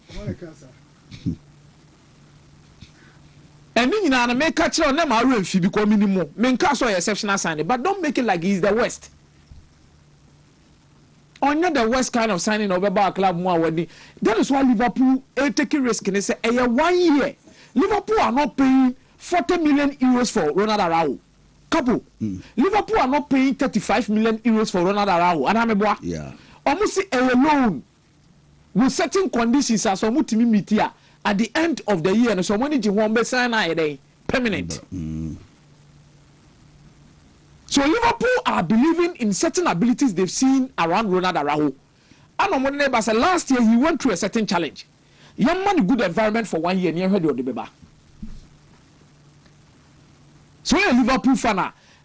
then you make catch on them are if you become minimum. Menka so exceptional signing, but don't make it like he's the West. On the West kind of signing of a club more when that is why Liverpool taking risk and they say 1 year. Liverpool are not paying 40 million euros for Ronald Araujo. Capo. Liverpool are not paying 35 million euros for Ronald Araujo. And I'm a
yeah.
Almost a loan with certain conditions as Wontumi meet here at the end of the year. And so money you want to sign a permanent. So Liverpool are believing in certain abilities they've seen around Ronald Araujo. And on one neighbor said last year he went through a certain challenge. Young man, good environment for 1 year near heard of the baby. So a Liverpool fan,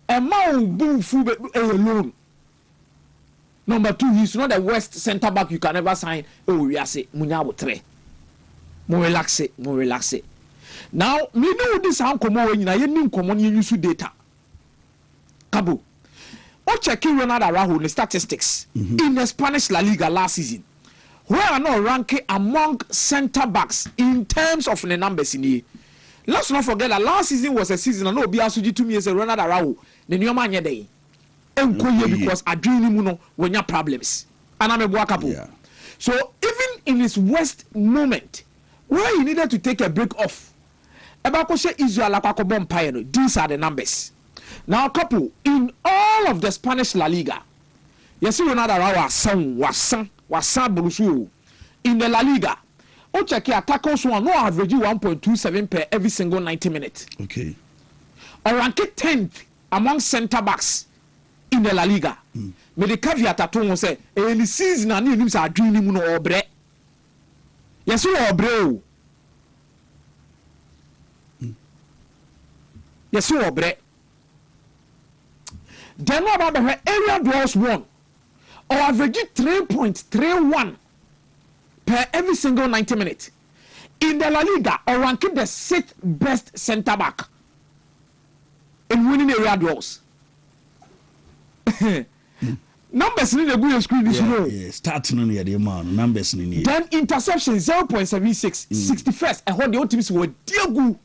a man boom full alone. Number 2, he's not the West centre back you can ever sign. Oh, we are say Munyabo tre. More relax it. Now, me know this how come when you need common use data. Capo. Or checking Ronald Araujo the statistics in the Spanish La Liga last season. Where are not ranking among centre backs in terms of the numbers in here. Let's not forget that last season was a season and no be asuji 2 years Ronald Araujo the new man day. Because I dream when you have problems. And I'm a Capo. So even in his worst moment, where he needed to take a break off, these are the numbers. Now, Capo, in all of the Spanish La Liga, you see Ronald Araujo was in the La Liga. O check here, tackles one no average 1.27 per every single 90 minutes.
Okay.
Or rank 10th among centre backs in the La Liga. Me the caveat at home say, any season and names are dreaming no obre. Yes, you obre. Yes, you obre. Then what about the area duels won? Or average 3.31 per every single 90 minutes. In the La Liga, or ranking the 6th best centre back in winning area duels. Numbers in the Google screen is low.
Starting on the amount numbers in the
then interception 0.76, 61st. And what the old teams were dear good.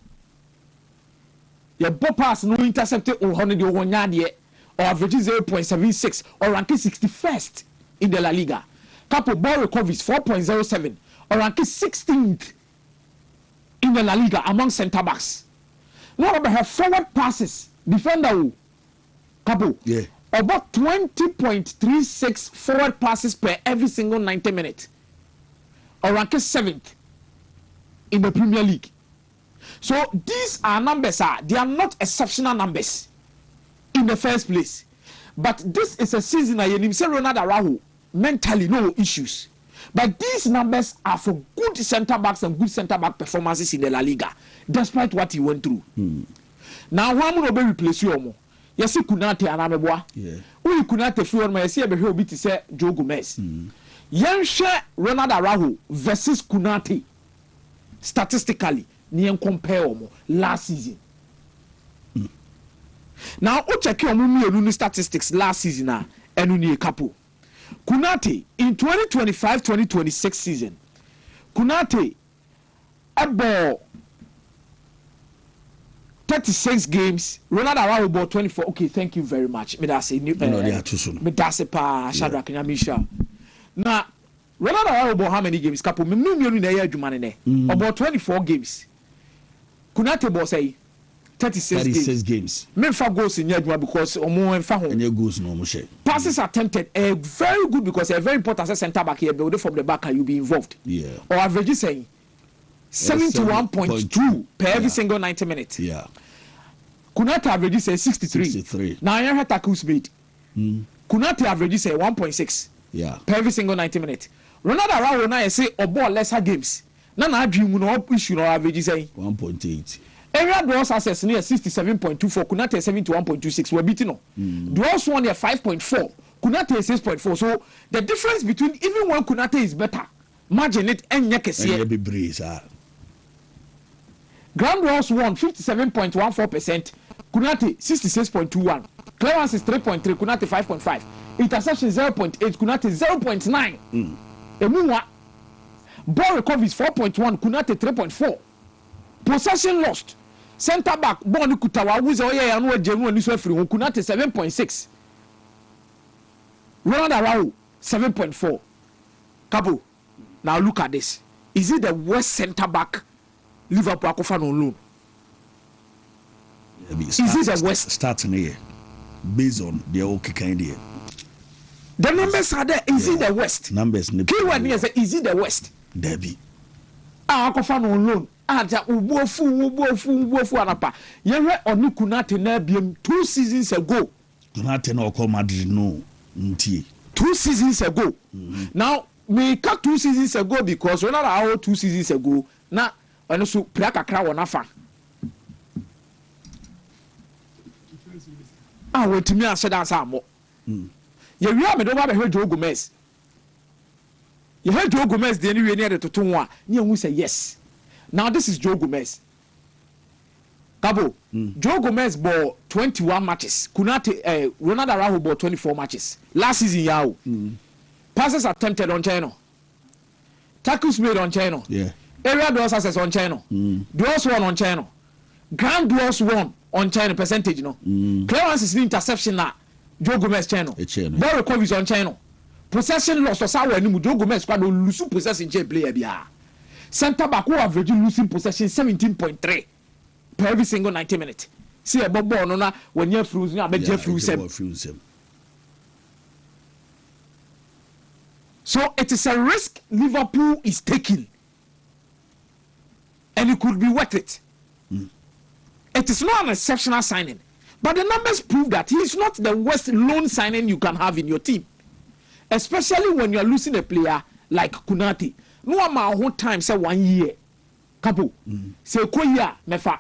Your ball pass no intercepted or 100 or 1 yard yet. Or average 0.76 or ranking 61st in the La Liga. Capo ball recoveries 4.07 or ranking 16th in the La Liga among centre backs. What about her forward passes? Defender Capo.
Yeah.
About 20.36 forward passes per every single 90 minutes. Or ranking 7th in the Premier League. So these are numbers they are not exceptional numbers in the first place. But this is a season I say Ronald Araujo mentally no issues. But these numbers are for good centre backs and good centre back performances in the La Liga, despite what he went through. Now one will be replace you. Yes, you could not tell Anameboa. We could not tell my see a bit to say Joe Gomez. Young share Ronald Araujo versus Kunate statistically, near compare last season. Now, o check your mummy statistics last season and uni Capo. Kunate in 2025-2026 season. Kunate about 36 games. Ronald Araujo about 24. Okay, thank you very much. Me that's a pa Shadrach Nyamisha. Now, Ronald Araujo about how many games? Capo me no na ya adwuma ne. About 24 games. Kunate about say 36 games. Memfa goals in Yadwa because omo enfa ho.
Any goals no mo share.
Passes attempted very good because a very important centre back here build from the back and you be involved.
Yeah.
Or average saying 71.2 per every single 90 minutes.
Yeah.
Kunate average say 63. Now I have tackles made. Kunate average say 1.6.
Yeah.
Per every single 90 minutes. Ronald Araujo now say about lesser games. Na dream no issue no average say
1.8.
Area draws access near 67.24, Kunate 71.26. We're beating no. Draws one near 5.4, Kunate 6.4. So the difference between even when Kunate is better, imagine it and Yakesi. Grand Ross won 57.14%, Kunate 66.21, clearance is 3.3, Kunate 5.5, interception 0.8, Kunate 0.9. Emuwa ball recovery is 4.1, Kunate 3.4. Possession lost. Center back ball ni kutawa wuze oye anu ejenu ani so afiri Kunate 7.6. Ronald Araujo 7.4. Capo, now look at this. Is it the worst center back Liverpool akofa on loan? Is it the worst?
Starting here, based on the okay kind here.
The numbers are there. Is it the worst?
Numbers.
Keyword here is it the worst?
Debbie.
Akofa on loan. Aja ubofu anapa. Yewe oni Kunate na biem 2 seasons ago.
Kunate na okọ Madrid no ntie.
2 seasons ago. Now me cut 2 seasons ago because Ronald Araujo 2 seasons ago na ono so pra kakra wona fa. Wetimi aseda asa amo. Ye wi am do ba be Joe Gomez. Ye heard Joe Gomez the anyway near the toto one. Near who say yes. Now this is Joe Gomez. Capo, Joe Gomez bought 21 matches. Kunate Ronald Araujo bought 24 matches. Last season yao. Passes attempted on channel. Tackles made on channel.
Yeah.
Area duels access on channel. Duels won on channel. Grand duels won on channel percentage, no. Clearance is the interception na Joe Gomez channel. Ball recovery is on channel. Possession loss or sour and Joe Gomez squad will lose possession player bia. Center back who average losing possession 17.3 per every single 90 minutes. See a ball no na when you're frozen, I bet Jeff frozen. So it is a risk Liverpool is taking. And it could be worth it. It is not an exceptional signing. But the numbers prove that he is not the worst loan signing you can have in your team. Especially when you are losing a player like Kunate. No amount whole time say 1 year. Capo. Say Koya Mefa.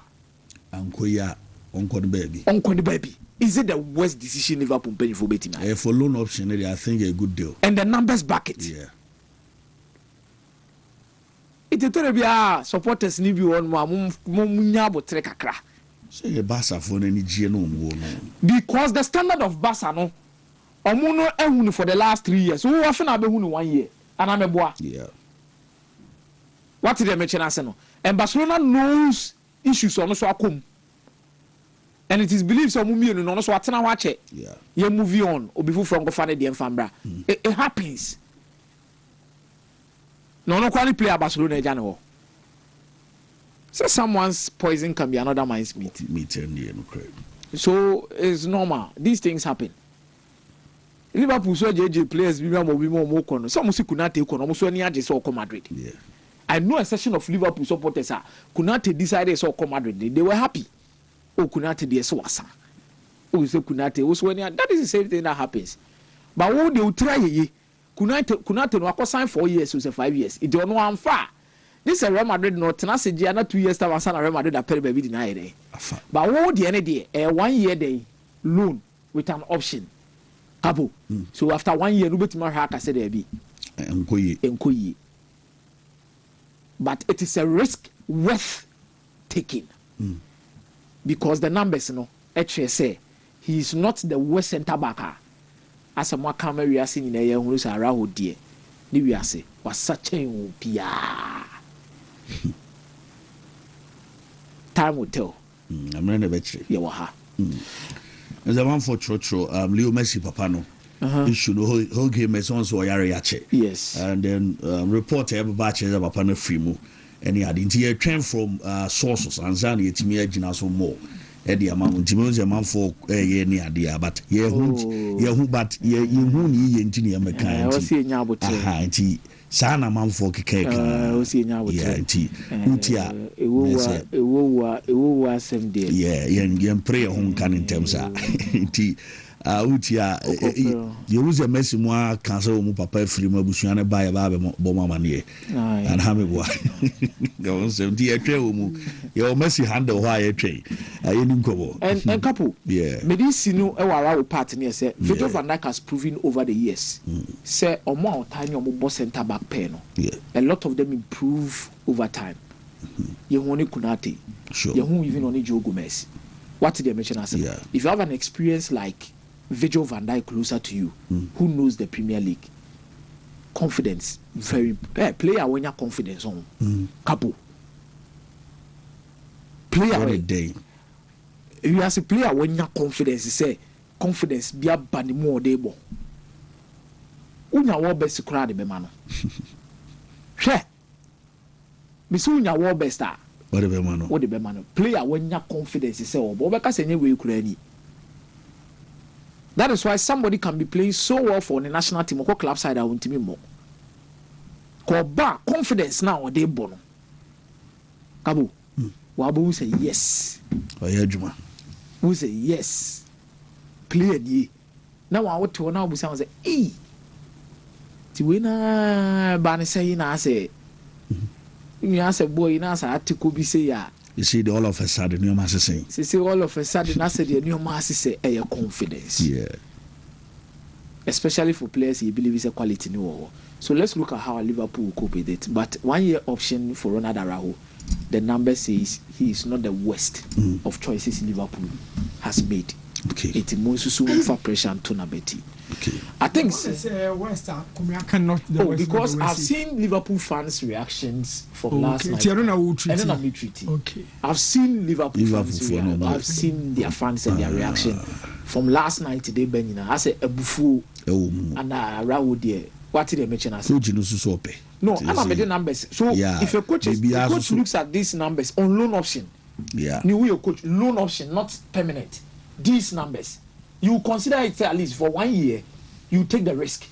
And Koya Uncle Baby.
Uncle Baby. Is it the worst decision Liverpool paying for betting?
For loan option, I think a good deal.
And the numbers back it.
Yeah.
It is supporters need you on munyabo trekakra.
Say a Bassa for any genome.
Because the standard of Bassa no omuno ehunu for the last 3 years. Who often have been 1 year. And I'm a boy.
Yeah.
What did they mention as no? And Barcelona knows issues on so akum. And it is believed some million no so atena watch it.
Yeah.
You move on or before from go find the Fambra. It happens. No quality player Barcelona Jano. So someone's poison can be another man's meat.
Meat and no credit.
So it's normal. These things happen. Liverpool so JJ players be more kono. Some musi Kunate kono muso ni aje so come Madrid.
Yeah.
I know a session of Liverpool supporters are Kunate decided so come Madrid. They were happy. Oh Kunate dey so wasa. Oh say Kunate also when that is the same thing that happens. But what they will try ye Kunate no akọ sign 4 years so 5 years. It don't know am far. This is Real Madrid no tenase je na 2 years time and Real Madrid a pere baby deny there. But what the end there 1 year day loan with an option. Capo. So after 1 year, nobody more hack I said there be. Enkoye. But it is a risk worth taking. Because the numbers, you know, actually say he is not the worst centre back. As a more camera we are seeing in a year who is around dear. We are say was such a pia. Time will tell.
I'm running a battery.
You are.
There's a one for Chocho, Leo Messi Papano. Issue the whole game is on so Yariache.
Yes.
And then report every batch of Papano Frimu. And he had entire trend from sources and Zani, it's me agina so more. Eddie amount, Timos a man for a year near dear, but ye who, but ye who ye engineer mechanic. I was seeing Yabuti. Sana man for cake. I was seeing Yabuti. Utia, it was 7 days. Yeah, young prayer home can in terms of tea. Utia, you use a messy more cancel papa free Mabusiana by a bomber money. And Hammy go 70 a trail. Your messy handle why a train. I didn't go. And couple, yeah. Medicino, our partner said, Victor Van Dijk has proven over the years. Say, or more time, your boss center back pen. Yeah. A lot of them improve over time.
Yehuni Kunate,
sure.
Yehu even only Joe Gomez. What did they mention as?
Yeah.
If you have an experience like Virgil van Dijk closer to you, who knows the Premier League, confidence, very player when you confidence on Capo. Player
what a day.
You as a player when you confidence, you say confidence be a bani more debo. Unya war best crowd be man. She Misu unya war best
what be man.
What be man. Player when you confidence, you say oh but because anyway you that is why somebody can be playing so well for the national team or club side. I want to be more. Confidence now or they bono. Capo. Wabu say yes.
Oh yeah, Juma.
Who say yes? Play ye. Now I want to now be say, "E." Tiwina bani say na say. You say boy na say atiku bi say ya.
You see the all of a sudden new mass saying.
See all of a sudden I say the new mass say a confidence.
Yeah.
Especially for players you believe is a quality new. So let's look at how Liverpool will cope with it. But 1 year option for Ronald Araujo, the number says he is not the worst of choices Liverpool has made.
Okay.
It is for pressure and tournament.
Okay.
I think because I've seen Liverpool fans' reactions from last night.
Okay.
I've seen Liverpool fans. I've seen their fans and their reaction from last night today. Benina, I said Ebufu and Raul there. What did they mention as?
No,
I'm the numbers. So if a coach looks at these numbers on loan option, your coach loan option, not permanent. These numbers, you consider it at least for 1 year, you take the risk.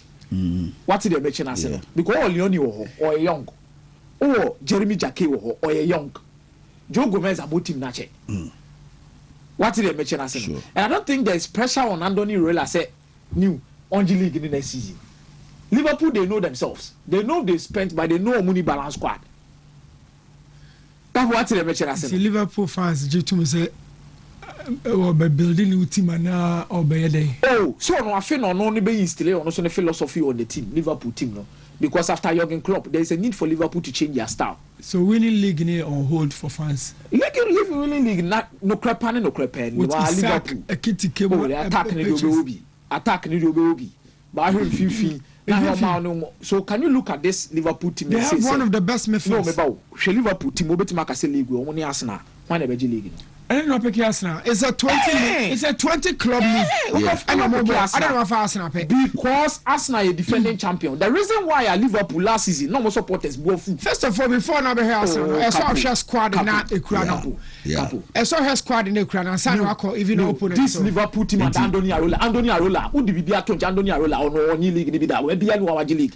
What did they mention as? Because all Leone or a young, or Jeremy Jacquet or a young, Joe Gomez about him nache. What did they mention as? Sure. And I don't think there's pressure on Anthony Rolla say new on the league in the next season. Liverpool, they know themselves. They know they spent, but they know money balance squad. That's what they mention as.
Liverpool fans, to me say. Or by building new team and or by a day.
Oh, so no, I feel no only be instilled on also the philosophy on the team, Liverpool team, no. Because after Jurgen Klopp, there is a need for Liverpool to change their style.
So winning league in on hold for fans.
Winning league, not no crap and no crap and Liverpool.
A kitty cable
attacking the Obi. But I heard few. So can you look at this Liverpool team?
They have one of the best midfielders.
No, Liverpool team, Obetimaka League, we only Arsenal, one of the league.
I don't know if Arsenal. It's a 20. It's a 20 club league. I don't know if Arsenal.
Because Arsenal is defending champion. The reason why Liverpool last season no more supporters go food.
First of all, before now be Arsenal, I saw her squad in that Ecuador. I saw her squad in Ecuador and San Marco even opponent.
This Liverpool team and Andoni Arola. Who did be at Andoni Arola or no league in that? We be at our league.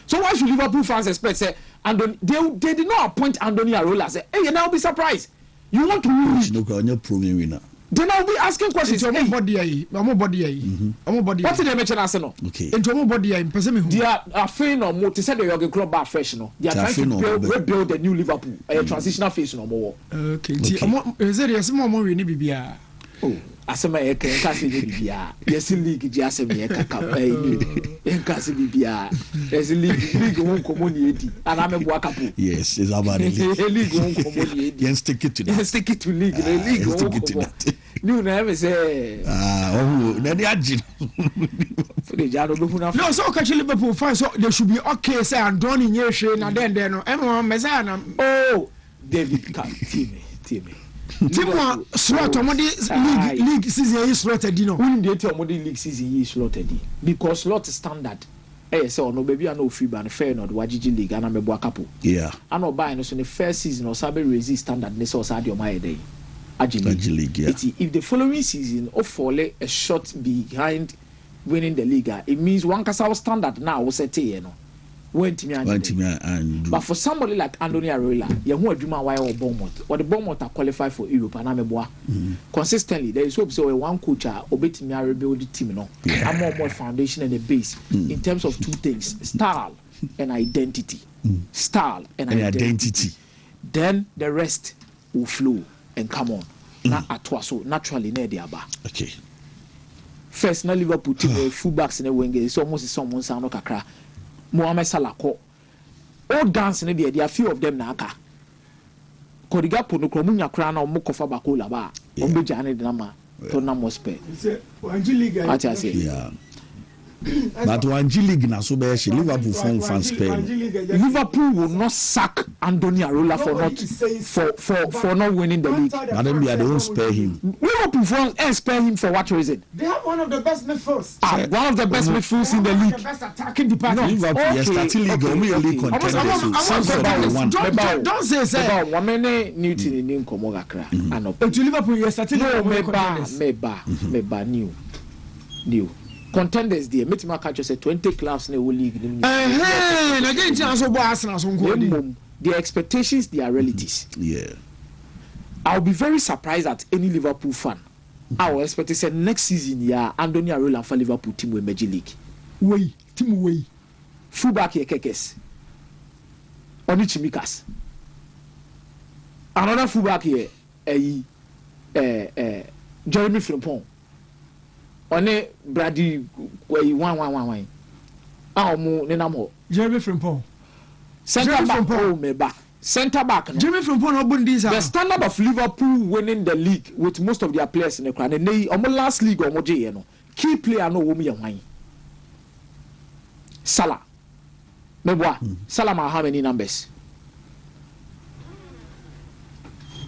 So why should Liverpool fans expect say Andoni? They did not appoint Andoni Arola. Say, hey, you now be surprised. You want to lose?
No, you're proving winner.
Then I'll be asking questions.
What did they mention Arsenal?
Okay.
They are fair or more. They said they are club bar fresh. No, they are trying to rebuild the new Liverpool. A transitional phase no more.
Okay. Is there some more we need to be?
Oh, asema e kan se bibia. Yes league ji asema e kaka e kan se bibia. Yes league won komoni edi. Ana me boa Capo.
Yes, it's about the league.
League won komoni edi.
Yes, stick it to that.
Yes, stick it to league. The league won komoni. You never say
na dey agin.
No, so catch Liverpool fans, so they should be okay say Andoni Nyehwe na den no. Messiah.
Oh, David Camp team.
Team slot league season is slotted no.
When dey tell league season is slotted because slot standard. Say no baby I no free ban fair no wagigi league ana mebo Capo.
Yeah.
Ana buy no so the first season or sabe resist standard ne so sabe o my day.
League, yeah.
If the following season or fall a shot behind winning the league, it means one castle standard now was set you know. But for somebody like Andoni Arola, you who dream why or Bournemouth or the Bournemouth are qualified for Europe and I'm consistently there is hope so one coach obey rebuild the team no. I'm more foundation and a base in terms of two things: style and identity. Style and identity. Then the rest will flow and come on. Na atwa so naturally na dey aba.
Okay.
First na Liverpool team fullbacks na wing so almost someone sound kakra. Mohamed Salah ko. All dance na dey a few of them na aka. Kodigapo no kromunya kra na omo kofa bakola ba ombe jane de na ma to na mo spare
yeah. But Wanji League na so be Liverpool fan Spain.
Liverpool will not sack Anthony Arola for not winning the league.
Madam, they don't spare him.
Liverpool fans spare him for what reason?
They have one of the best midfields.
One of the best midfields in the league.
The best attacking department.
Liverpool, yes, that's league. Only league contenders.
Don't say.
One minute Newton in Komogakra.
To Liverpool, yes, that's
Meba new. Contenders there. Metima catch say 20 clubs in the league. Their expectations, their realities.
Yeah.
I'll be very surprised at any Liverpool fan. I will expect to say next season, yeah, Anthony Arola for Liverpool team with Major League.
Team way.
Fullback here, Kekes. Onichimikas. Another fullback here, Jeremy Frimpong. One Brady where you one. Mo nenamo.
Jeremy Frimpong.
Centre back. Oh, me back. Centre back. No?
Jeremy Frimpong
the standard of Liverpool winning the league with most of their players in the crowd. And they last league or no key player no woman wine. Salah. Meboa. Salah ma how many numbers?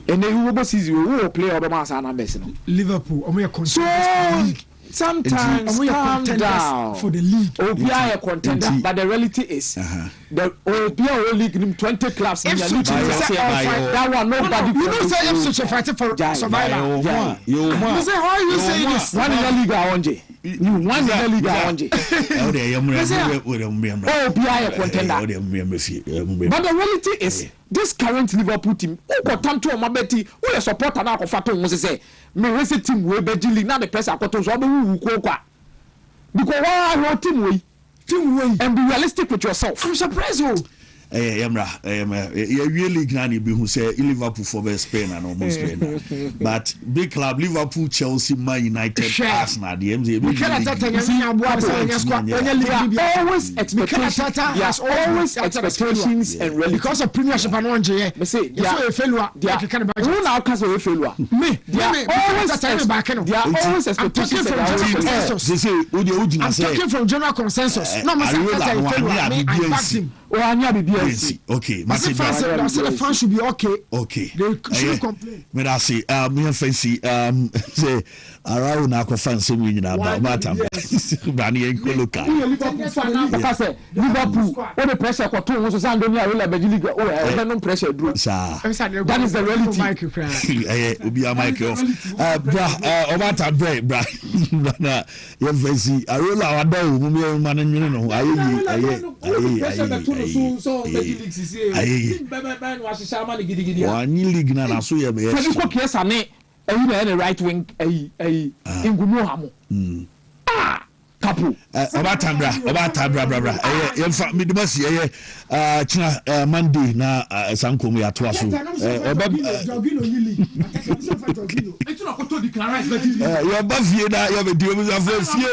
And then who sees you who play or the numbers no?
Liverpool.
So sometimes calm down
for the league.
Obia a contender, but the reality is the Obia league 20 clubs in the league. That one nobody.
You know say if such a fight for survival.
You
say how you say this?
One in the league onje. You one in the league onje. Obia a contender. But the reality is this current Liverpool team who got time to Mabeti who the supporter now of Fato was say me race team we be league now the press akoto so be who kwa because why your team way and be realistic with yourself.
I'm surprised you.
Really granny be who say Liverpool for Spain and almost Spain. But big club Liverpool, Chelsea, Man United, Arsenal, the MZ.
Always expectations and really
because of Premiership and one J.
Say
they are failure. They are
failure. Me, they are always expectations. I'm talking from general consensus. No,
okay,
the fans should be okay. They should complain.
But I see, me fancy, say, around now, fans saying about Matam, Brani and Koloka.
Liverpool, all the pressure for 2 was Anthony Arola, Bejiliga, oh, no pressure, Drew. That is the reality.
Be a Michael. Obata Bray, Bra, your fancy, Arola, I don't know, man, and you know, one league na so ye be
right wing Ngumu Capo
Obatabra yemfa midimasi china Monday na sankomu ya to aso your bafie na your be di fie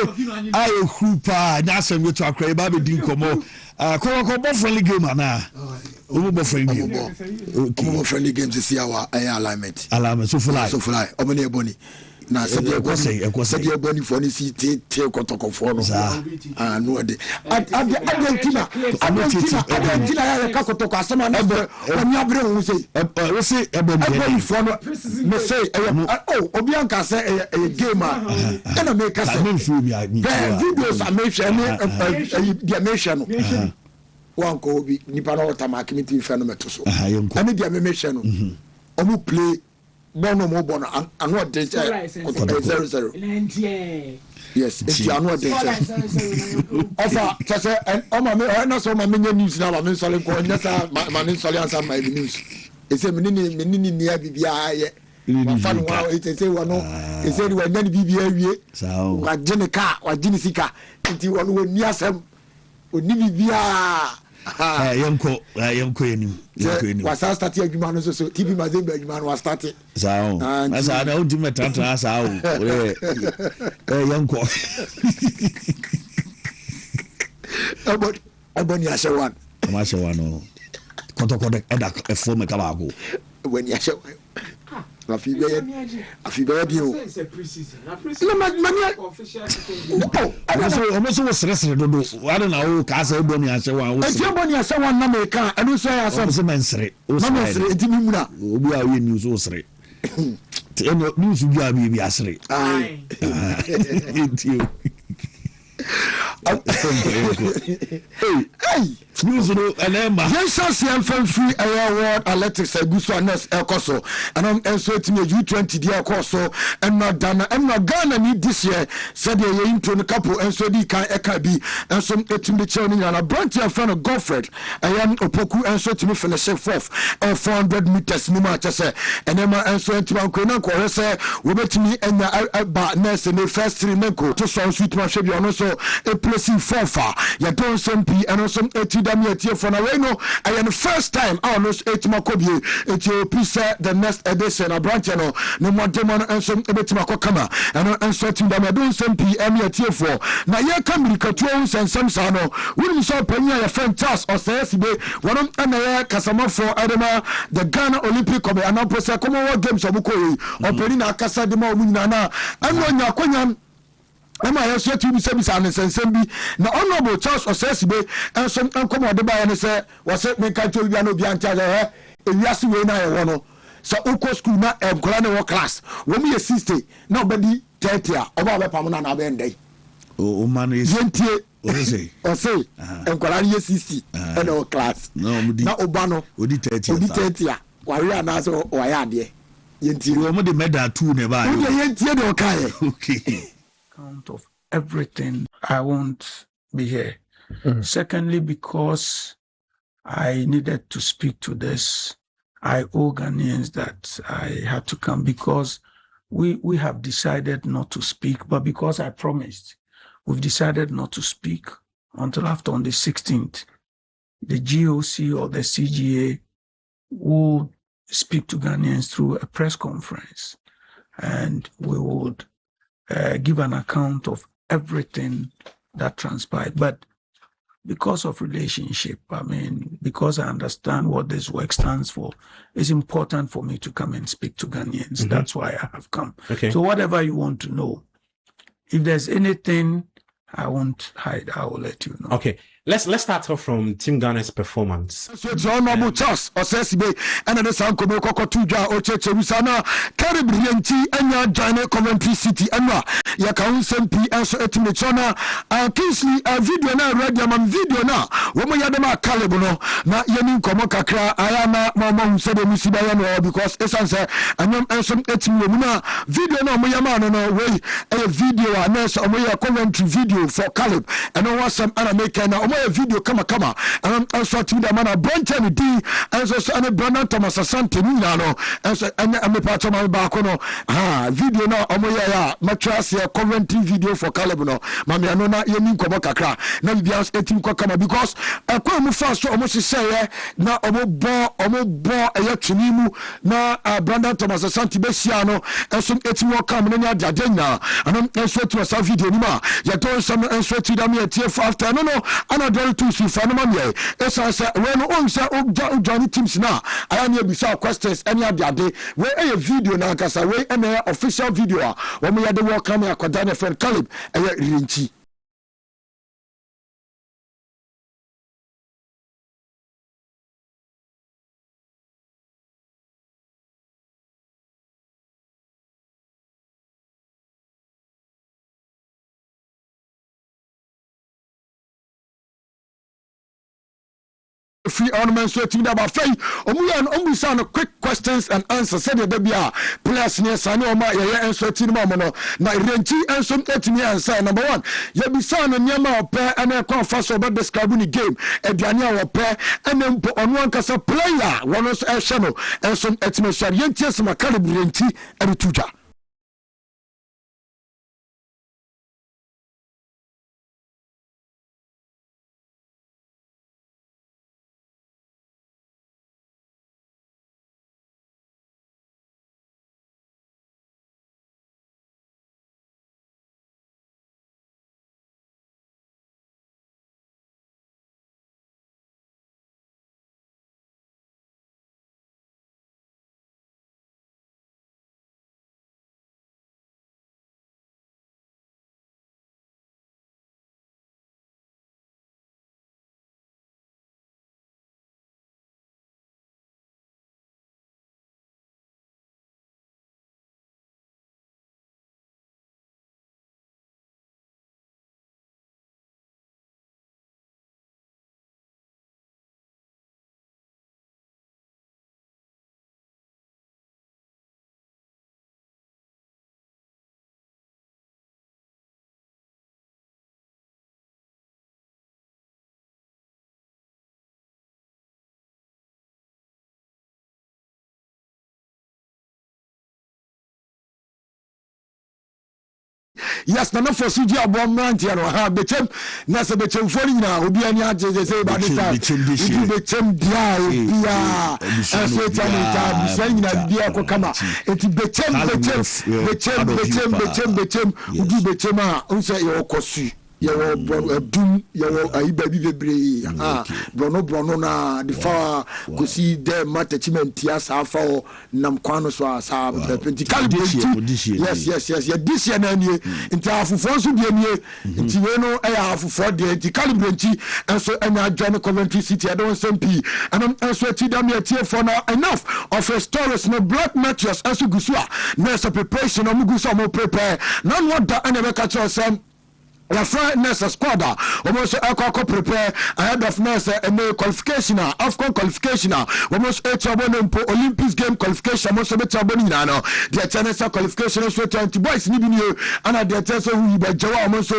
ayo krupa nya asem to akra ba be di nkomo ko friendly game ana omo friendly game
omo friendly game this year our alignment
so fly
omo ne boni na sabi eboni for ni si te kotoko for no no de Argentina ya ka kotoko asema na oni abre hu sei eboni for no me say obi anka say game na me ka say videos are mention the mention no one ko obi nipa na otama committee phenomenon so ani dia me mention no omo play bono mo bono anu de 0-0 yes it's anu de ofa say o ma me na so ma me news na ma me sole ko nyasa ma ne sole ansa ma news e say me ni nia bibia ye wa fa no wa e say wa no e say wa nya ni bibia wie wa jene ka wa jini sika nti wa no ni asem oni bibia
yemko enim
was start adwuma no so TV Mazembe adwuma no was start
sao asa na udime tantan sao yemko
aboni ashewan
no kotoko eda efo me kabago
when you show afi be bio no mania
almost was stressed do I don't know ka say boni ase wan wo
e boni ase wan na me ka enu so ya so
so mensere
enti mi muna
obi a we news wo sere eno news bi a bi asere
ai
enti
hey
news no enema
yes CM free world athletics aguso anas ekoso and enso etime U20 dia ekoso and not Ghana ni this year said ye intro no Capo enso di kan eka bi enso etime che oni na branch ya fan Godfred ayan opoku enso etime finish fourth 400 meters ni ma chese enema enso etime anko na ko se we betimi enya ba nurse ne first three menko to so sweet ma hwe bi ono so a placing fofa ya don sempi and also etidam ya for na we no I am the first time I know etima kobie etiopi say the next edition a branch no no more demon and some ebetima kokama and so tim dam don sempi em ya tie for na ye kamirika tuo nsensem sa no we so panya ya fantas or say sibe wonom na ya kasama for adema the Ghana Olympic Committee and process Commonwealth Games obukoyi openi na akasa de ma omunyina na eno nya kwanya Emma yes yet you say bisa nsensem bi na honorable Charles Osesibe enso enkomo de ba ne say was me kan to bia no bia ntia he ewiase we na ye wo no so uko school na enkola ne wo class wo me 60 na obedi 30 a oba be pam na be ndai
o man is
yentie
o
say enkola ne 60 e no class na oba no
odi 30
a wari ana so wa ya de yentie
wo mo de medal 2 ne ba
yo yentie de o kai
okay
Count of everything, I won't be here. Secondly, because I needed to speak to this, I owe Ghanaians that I had to come because we have decided not to speak, but because I promised, we've decided not to speak until after on the 16th. The GOC or the CGA will speak to Ghanaians through a press conference, and we would give an account of everything that transpired. But because of relationship, because I understand what this work stands for, it's important for me to come and speak to Ghanaians. Mm-hmm. That's why I have come.
Okay.
So whatever you want to know, if there's anything I won't hide, I will let you know.
Okay. Let's start off from Team Ghana's performance.
So it's honorable Charles Osesibe and the Sanko Moko Tuja Ocheche Wisana Caribbean anya Jane Coventry City Anwa Yakaun Sempi and so Etimechona Kingsley a video na radio man video na woman yadama Calibono na Yenin Komokakra Ayana Mama Sede Musibayano because Essansa and some Etimuna video no Muyamano no way a video and Omoya Coventry video for Calib and no one some Anameka a video kama and also to the man a branch and D and so and Brandon Thomas Asante Nano and so and me part of my back no video no omoya matras Coventry video for Calibono mami anona yeni nkomo kakra na bias etim kwa kama because kwa mu fast almost say na omo bo eya tunimu na Brandon Thomas Asante besia no enso etim wo kam na nya dadenya and enso to sa video ni ma ya don some enso to da me tie after no very too soon for no man esa say when on say Johnny teams now I am here beside questions any other day we a video na kasa we an official video when we had the work come akoda na friend Caleb rinchi free ornaments so team about fay omuya no quick questions and answers said the bia players near sani o ma ye answer team mo no na renchi answer etimi answer number 1 ye bisa no nyama ope ana kwa fa so be describe ni game aduane a ope ana mpo ono ankasa player wono so ehwe no answer etimi so ye ntie sema calibre renchi e tuja yes na no for suji abom nantia no ha bechem na se bechem for nyina obi ani agye say ba this time bechem dia obia so tamita bisa nyina bia ko kama eti bechem udi bechem a unse ye okosu yawo dum yawo ayibabi bebre brono na the fa kosi de attachment ya safa o nam kwano so asa pentical yes this year na nie nti afufo so de nie nti we no afufo de nti calibrate enso anya join Coventry City I don't SMP and enso ti dam ya tie for now enough of a stories no black matches enso gusua na so preparation no guso mo prepare na no da anya be catch us your friend nurse squad almost prepare ahead of nurse and qualification AFCON qualification almost Olympics game qualification almost the tennis qualification so 20 boys ni bi and the tennis who be jawa almost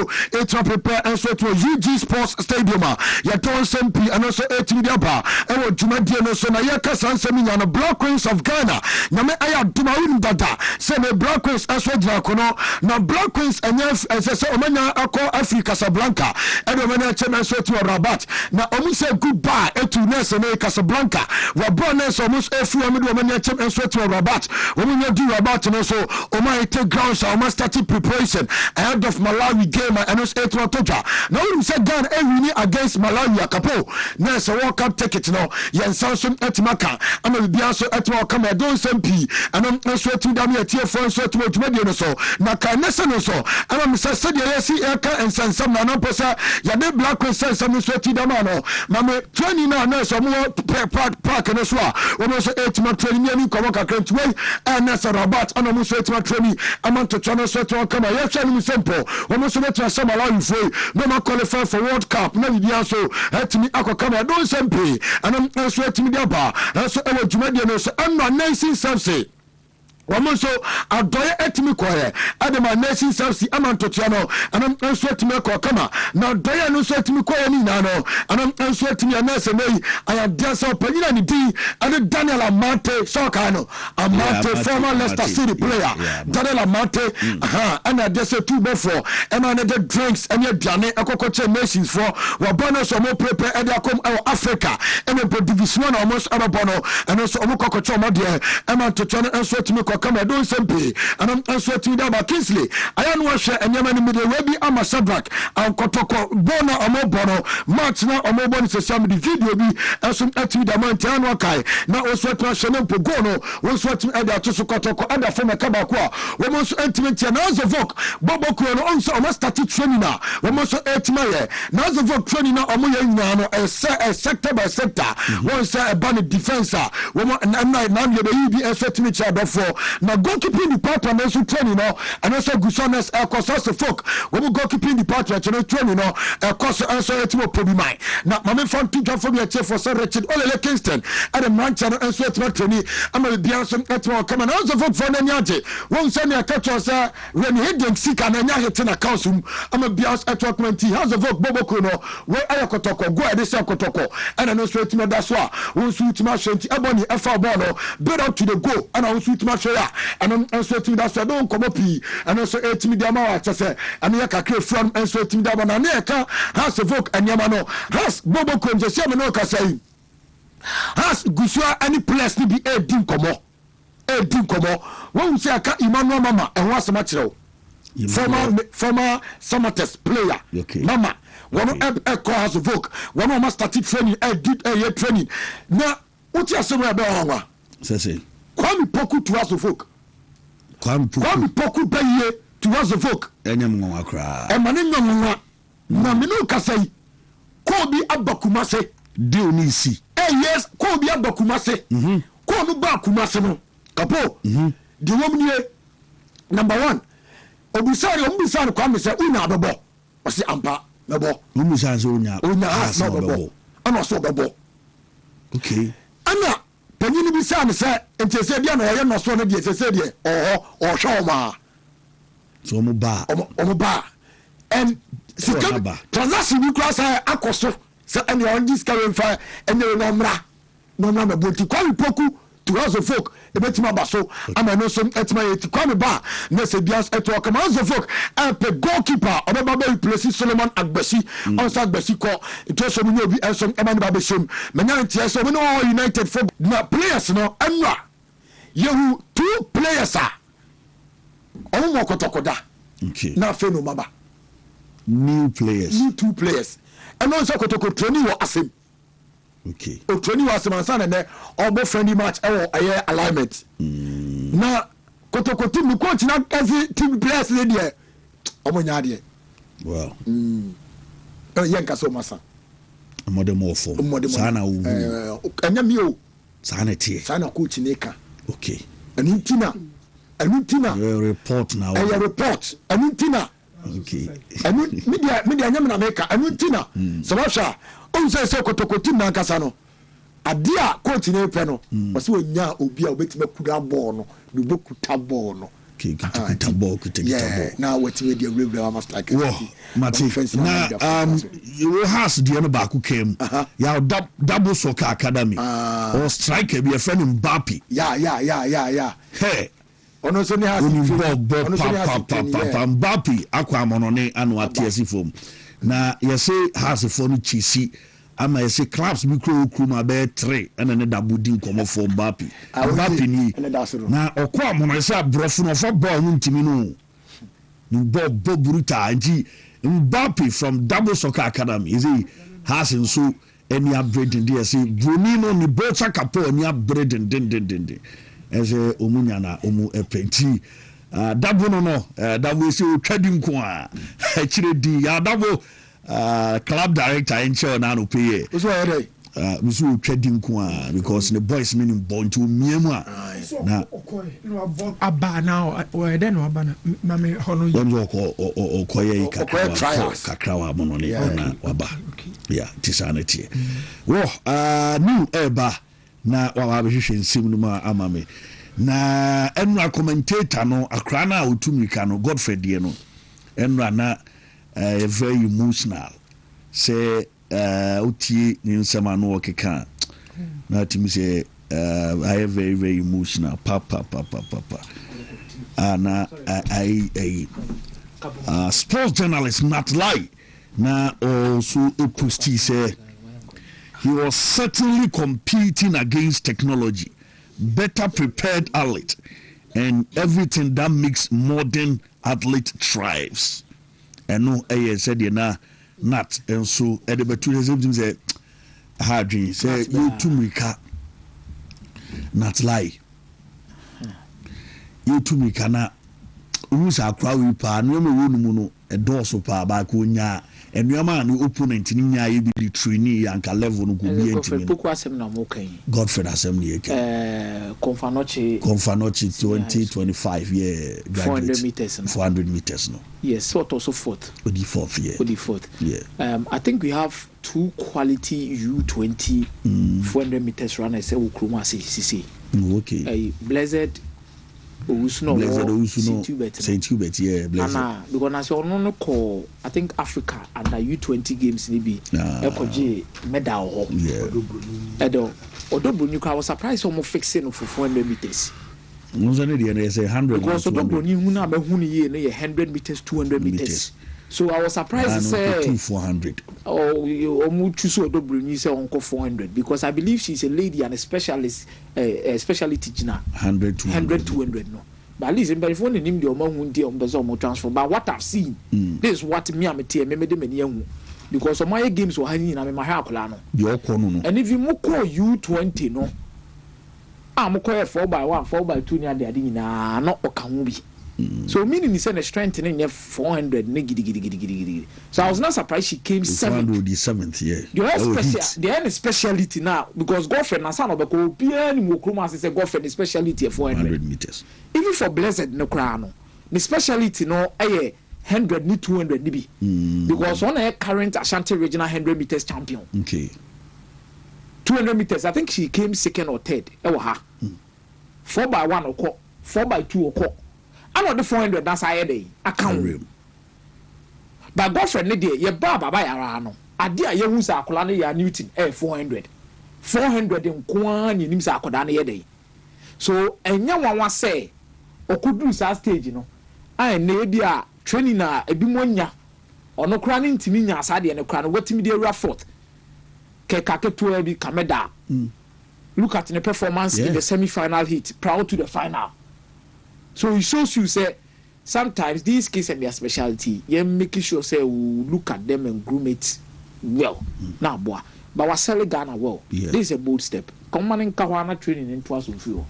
prepare and so to UG Sports Stadium ya don SMP and also 18 diaba e wo dwumadie no so na ya kasa nsemi nya no Black Queens of Ghana na me aya duma win dada say me Black Queens aso dra kono na Black Queens anya say omanya Africa Casablanca Edomena Chairman so to Rabat na omu say goodbye to Nelson Casablanca wa bonus almost every Edomena Chairman so to Rabat when you do Rabat no so oma take ground so almost started preparation ahead of Malawi game and also to Toja now we say Ghana win against Malawi Capo na so World Cup ticket no yen sansom etimaka ama bibia so etwa come don SMP and so to dam ya tie for so to dwumadie no so na ka nese no so ama say said yesi and some na posa ya de Black Queens some so ti da no mama training na so mo park no so o so 8 month training ni ko ka krent way and na so Rabat and mo so 8 month training amount to channel so to come ya try ni simple o so betra some allow you for no ma qualify for World Cup na bibia so atimi akokama don simple and so atimi da ba so e wo dwumadie no so no nation service woman so adoye etimi koye adema nation service amantotia no anam enso etimi ko kama na doye no so etimi koye ni na no anam enso etimi anase nei aya dansa opanyina ni di ade Daniel Amante soka no Amante former Leicester City player Daniel Amante ana dese two before ema na the drinks anya diane akokoche nations for wa bonus omo prepare ade akom Africa ene po division na almost ababono and so omo kokoche omo de ema totia no enso etimi come don sempe and so to da Kingsley aya no hwe enyama ni mede webi ama Shadrack an kotoko bona omobono match na omoboni se sam di video bi enso ati da man tan no kai na oso to hwe no pogo no oso ati ada to so kotoko ada fo me kaba ko wo mo so antimenti na zo vok boboko no onso o start training na wo mo so etimaye na zo vok training na omo ya nyina no sector by sector one say a ban defense wo mo na ye be yi bi enso ati me cha dofo na goalkeeping department also training no and also Gusones Kosos folk we goalkeeping department no training no Kosos also etimo probimai na mame fan tuja for me for Sir Richard Olele Kingston and the mancha no also etimo training ama bia so etimo come na also folk for na nyaje won say na catch us when hidden sika na nya hit na council ama bia etimo committee house of folk boboko no we ayakotoko go ade say kotoko and no so etimo da so won so etimo shanti ebony efa ball no build up to the goal and won so etimo and also to that so don't come up and also 8 media ma say and ya kakre from and so to that na na ka has vote and yamano has bobo konje se me no ka say has gusua any place ni bi edin komo won say aka Emmanuel mama e ho asema kire former Samates player mama one has vote one must start training did training na uti asema be ho
say
Kwame Poku to us folk. Kwame Poku baye to us folk.
Enyam nwa kra.
E mane nwa na me no kasai. Ko bi abakumase
de oni si.
Yes, ko bi abakumase. Ko no ba kumase no. Capo. The woman here number 1. Obisari Kwame say una bebo. O se ampa bebo.
Obisari say unya.
Unya bebo. Ana so bebo.
Okay.
Ana panyini bi sa ne se entese bia na oye no so no de sese de o hwoma
so mo ba
and sika transaction bi kura sa akoso se ene on dis ka fa ene no mra me boti Kwame Poku to House of Folk ebetima baso ama no so etima yeti kwame ba na se bias eto kama House of Folk pe goalkeeper obeba be replace Solomon Agbasi onsa Agbasi ko to so mu obi enso ema ne ba be shom menya ntia so no United for na players no anwa yehu 2 players a omo kotokoda na fe no maba
new 2
players and also kotoko training wo asem o training was man na obo friendly match e alignment na kotoko team coach na every team players dey there omo nya dey
wow
yanka so masa
modern more form sana wu
anya mi o
sana tie
sana coach neka
okay
anutina
report now
report anutina
okay
media nyam na meka anutina so washa on say kotokoti na nkasa no ade a coach na epe no o se onya obi a obetima kuda ball no no bokuta ball no
kuta ball
na wetin dey real must like
Mati na you has the no back came ya double soccer academy or striker be a friend Mbappe hey
ono so ni has
Mbappe akwa monone anu atiasi fom na yese has for no chisi ama yese clubs bi kro ma be 3 ene ne dabudi nkomo for Mbappe ni na okwa mono yese abrofo no for ball ntimi no Bob Bruta and Mbappe from Double Soccer Academy is he has in so any upgrading there say Brunino ni Bocha Capo any upgrading din as a omunyana omu epenti double no double so trading kwa chire di ya double club director in show na no pay we so trading kwa because the boys meaning born to miemu na
aba now we then aba na me hono
okoye kakra wa mono ne na waba yeah tisanity wo new eba na wa be hwehwe nsim no ma amame na enra commentator no akra na Wontumi ka no Godfrey die no enra na very emotional say utie ni nsema no okeka na timi say I am very very emotional papa na I sports journalist not lie na also a posti say he was certainly competing against technology, better prepared athlete, and everything that makes modern athlete thrives. And no, I said na not and so at the betu say hard dream say Wontumi not lie. Wontumi na usa akwa wi pa no me wonu mu no e doso pa ba ko nya enuama no opponent ni nya ye bi trainee anka level no ko bi entimi
Poku asem na mo kan
Godfrey asem ne yake
Konfanochi
2025 yeah graduate 400 meters no
yes so also fourth
yeah
I think we have 2 quality U20 400 meters runners say Ukruma CC
okay
Blessed Owusuno
Saint Hubert yeah Blessed
because as no call I think Africa under U20 games ni bi ekoje medal edo Odobroni I was surprised almost fixing for 400 meters
they say 100
because Odobroni hu na be hu ni ye 100 meters 200 meters so I was surprised to say
400
omu choose Odobroni say onko 400 because I believe she's a lady and a specialist especially teaching
100
200 no but at least in very phone him the omo hu ndi omo transfer but what I've seen this is what me am tie me de mani ahu because of my games were hanging na me ma ha akola no
the okono no
and if you mo call U20 no mo call 4x1 4x2 ni ade nyina no okahu bi so meaning he said the strength in 400 gidi. So I was not surprised she came
7th yeah
the only speciality now because Godfrey na son obeko bia ni mo kroma say Godfrey speciality 400
meters
even for Blessed no kra no the speciality no 100 ni 200 ni bi because one current Ashanti regional 100 meters champion
okay
200 meters I think she came second or third 4x1 or 4x2 or I know the 400 that's higher day account but Godfrey ne dey ye baba yara no ade a ye hu sa akola ne ya Newton 400 nko an nim sa akoda ne ye dey so enya wanwa say okudu sa stage no ai na bi a training na ebi monya ono kra ne ntimi nya asade ne kra no watimi de awura fourth keka keto bi kameda look at the performance in the semi-final heat prior to the final. So it shows you say sometimes these kids and their specialty, you're making sure say we look at them and groom it well. Now, boy, but we're selling Ghana well. This is a bold step. Come on in Kawana training in Twas of you.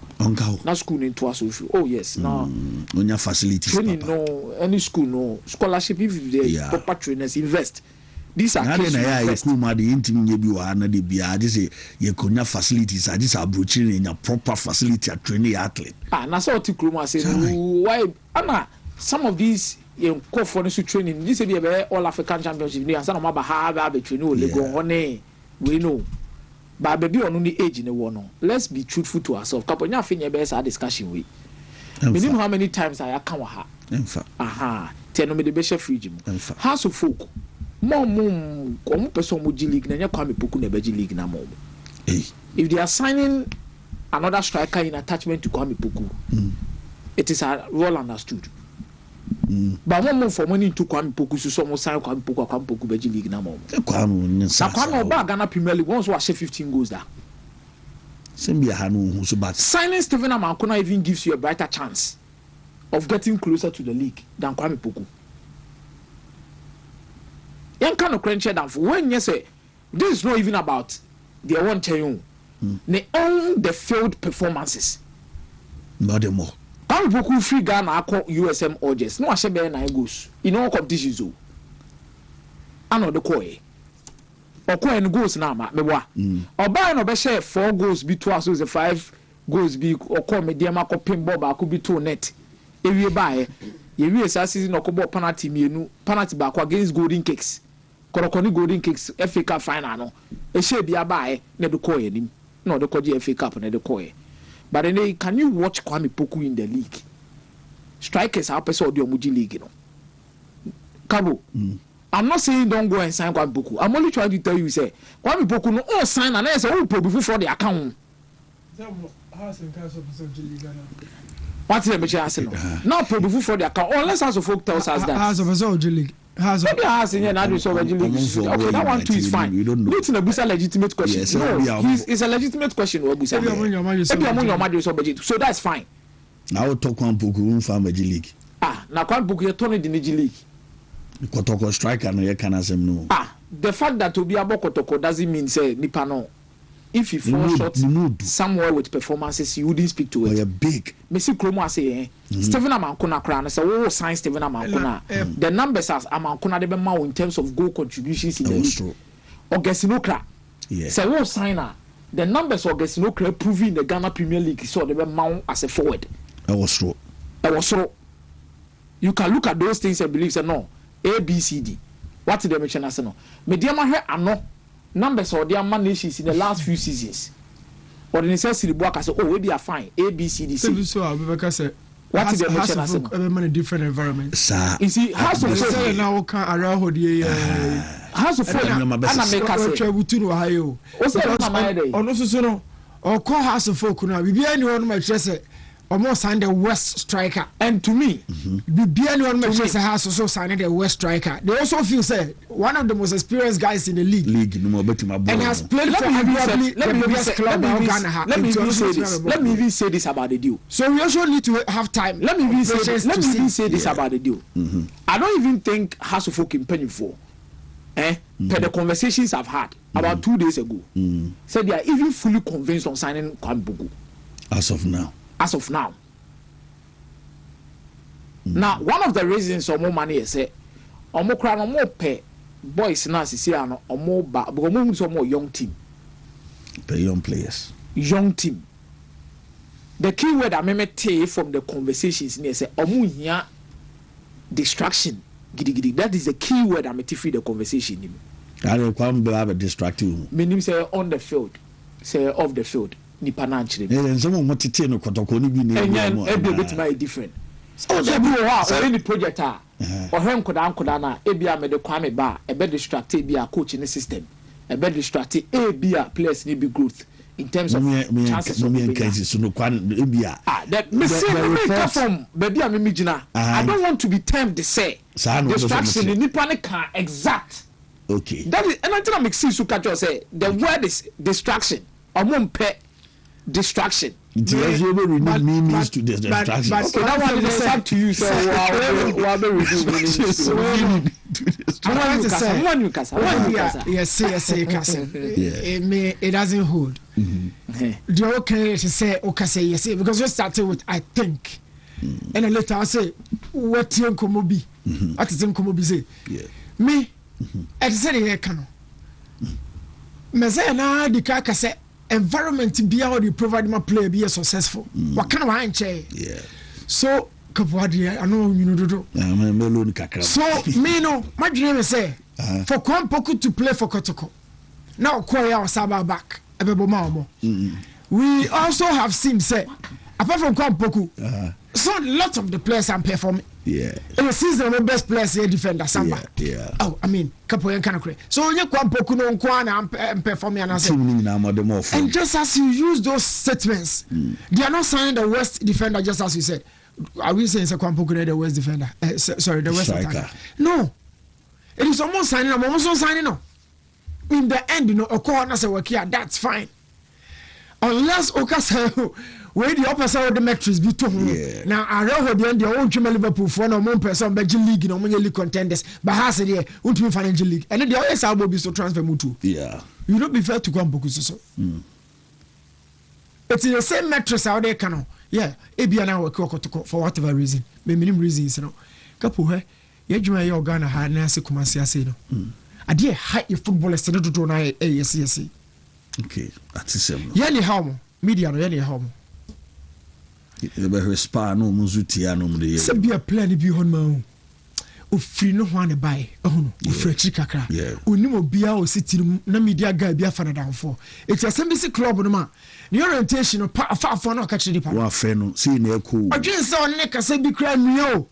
Not school in Twas of you. Oh yes, no.
On your facilities.
Training no, any school no scholarship if the proper trainers invest. These are kids
you facilities. I just approaching in a proper facility at training athlete.
Na so Tikruma say why Anna some of these call for the training. This will be all African championship. Ni asana maba ha be training o lego one we know. But baby on the age in the one. Let's be truthful to ourselves. Capo nya fenya be sa discussion we. Me know how many times I can wa ha. Aha. Tell me the best free gym. House of folk. Mom, come person Muji League, na Kwame Poku na Beji League na mom. If they are signing another striker in attachment to Kwame Poku, it is well understood. But one more for money to Kwame Poku, so some sign Kwame Poku Beji League na mom. Kwame Oba Ghana Premier League once was 15 goals there. Signing Stephen Amankona even gives you a brighter chance of getting closer to the league than Kwame Poku. Young kind of crunch down for when you say this is not even about their one chain. They own the failed performances.
Not more.
Kwame Poku free Ghana ako USM Orges. No ashe be 9 goals in all competitions. Ano the koi. Okoye no goals na ma meboa. Oba no be share 4 goals be 2 so the 5 goals be okoye medium ako pinball ba ko be 2 net. Ewie bae. Yewie sa season okobo penalty mienu, penalty ba ko against Golden Cakes. Korokoni Golden Cakes FA Cup final no. E she bia bae na de koye nim. No de koji FA Cup na de koye. But then can you watch Kwame Poku in the league? Strikers are person of the Omuji League, no. Capo. I'm not saying don't go and sign Kwame Poku. I'm only trying to tell you say Kwame Poku no all sign and say oh before for the account. What's the machine asking? Now before for the account unless House of Folk tells us that.
House of Soldier League.
Maybe I ask in now so okay, that one too is fine. It's a legitimate question. Yes, no, it's a legitimate question. So that's fine.
Now talk Kwame Poku from Beji League.
Now Kwame Poku you turn in the league.
Kotoko striker no you can asem no.
The fact that to be about Kotoko doesn't mean say nipa no. If you fall short somewhere with performances, you wouldn't speak to it.
You're big.
Messi Kromo say, Stephen Amankona crown. So we sign Stephen Amankona. The numbers as Amankona de be in terms of goal contributions in the league. Ogesinokra. So we sign her. The numbers of Ogesinokra proving the Ghana Premier League so they be mount as a forward.
That was true.
You can look at those things and believe say no. A, B, C, D. What did they mention as no? Mediama here are no numbers or their nations in the last few seasons. Or the necessity work as oh we are fine. A, B, C, D, C.
So
what did they mention as no?
Many different environments.
You see, House of Folk
now can around the
House of Folk. Anna make us
travel to Ohio.
What's that?
On also no or call House of Folk now. We be anyone my dress. Almost signed the West striker, and to me, the anyone Manchester has also signed the West striker. They also feel say one of the most experienced guys in the league, and has played for the biggest club in Ghana.
Let me even say this about the deal.
So we also need to have time.
Let me even say this about the deal. I don't even think House of Folk in penny for. Per the conversations I've had about 2 days ago, said they are even fully convinced on signing Kwame Poku. As of now. Now, one of the reasons or more money is say, or more crown or more pay boys now Siciliano or more more young team.
The young players.
Young team. The key word I may take from the conversations near say omu distraction. That is the key word I may take the conversation.
I don't come have a distracting.
Meaning say on the field, say off the field. Nipa na nchire
me someone want to tell no kotoko ni bi na
e bit my different so there be o any project o he nkoda na e bia me de Kwame ba e be distract e bia coach ni system e be distract e bia players ni be growth in terms of chances of that baby I don't want to be termed the say distraction in nipa can exact.
Okay.
That is, and until I make sense to catch you say the word is distraction. Distraction.
Means to distraction.
But okay, that one is up to you. So
it doesn't hold. The okay to say okay say yes because we started with I think, and then later I say what you come be. What is come be say? Me, I said here can. Me say na di ka say. Environment be how you provide my player be successful. What kind of hand so Capo I know you know do. So me no my dream is say for Kwampoku to play for Kotoko. Now Koya Saba back. We also have seen say apart from Kwampoku so lots of the players are performing. In the season, the best players here defender Samba. Oh, I mean, Capo and Canacre. So you Kwampoku no Kwana and performing and just as you use those statements, they are not signing the worst defender, just as you said. Are we saying Kwampoku the worst defender? Sorry, the worst attacker. No, it is almost signing. I'm almost signing. No, in the end, you know, a corner say work here. That's fine, unless Okasa. Where the opposite of the metrics be too. Now I read the end the old Liverpool for no one person Belgian league no league contenders but has it here Wontumi financial league and then the always will be so transfer mutu. You don't be fair to Kwampoku so. It's the same metrics out there can ebia na work for whatever reason. Me minimum reasons no. Capo he ye dwuma ye Ghana ha na se Kumasi ase no. Ade high footballers no do na yes.
Okay, that's the same.
Ye ni how media no ye ni how
spa no muzutia no mde
se bia plan bi hon ma o free no ho an buy no o free kakra onimo bia o sitirim na media guy bia fa na danfo it SMBC club no ma the orientation no fa no ka chiri pa
wa fe no see na eko
odwen se on ne kasa bi kra nua o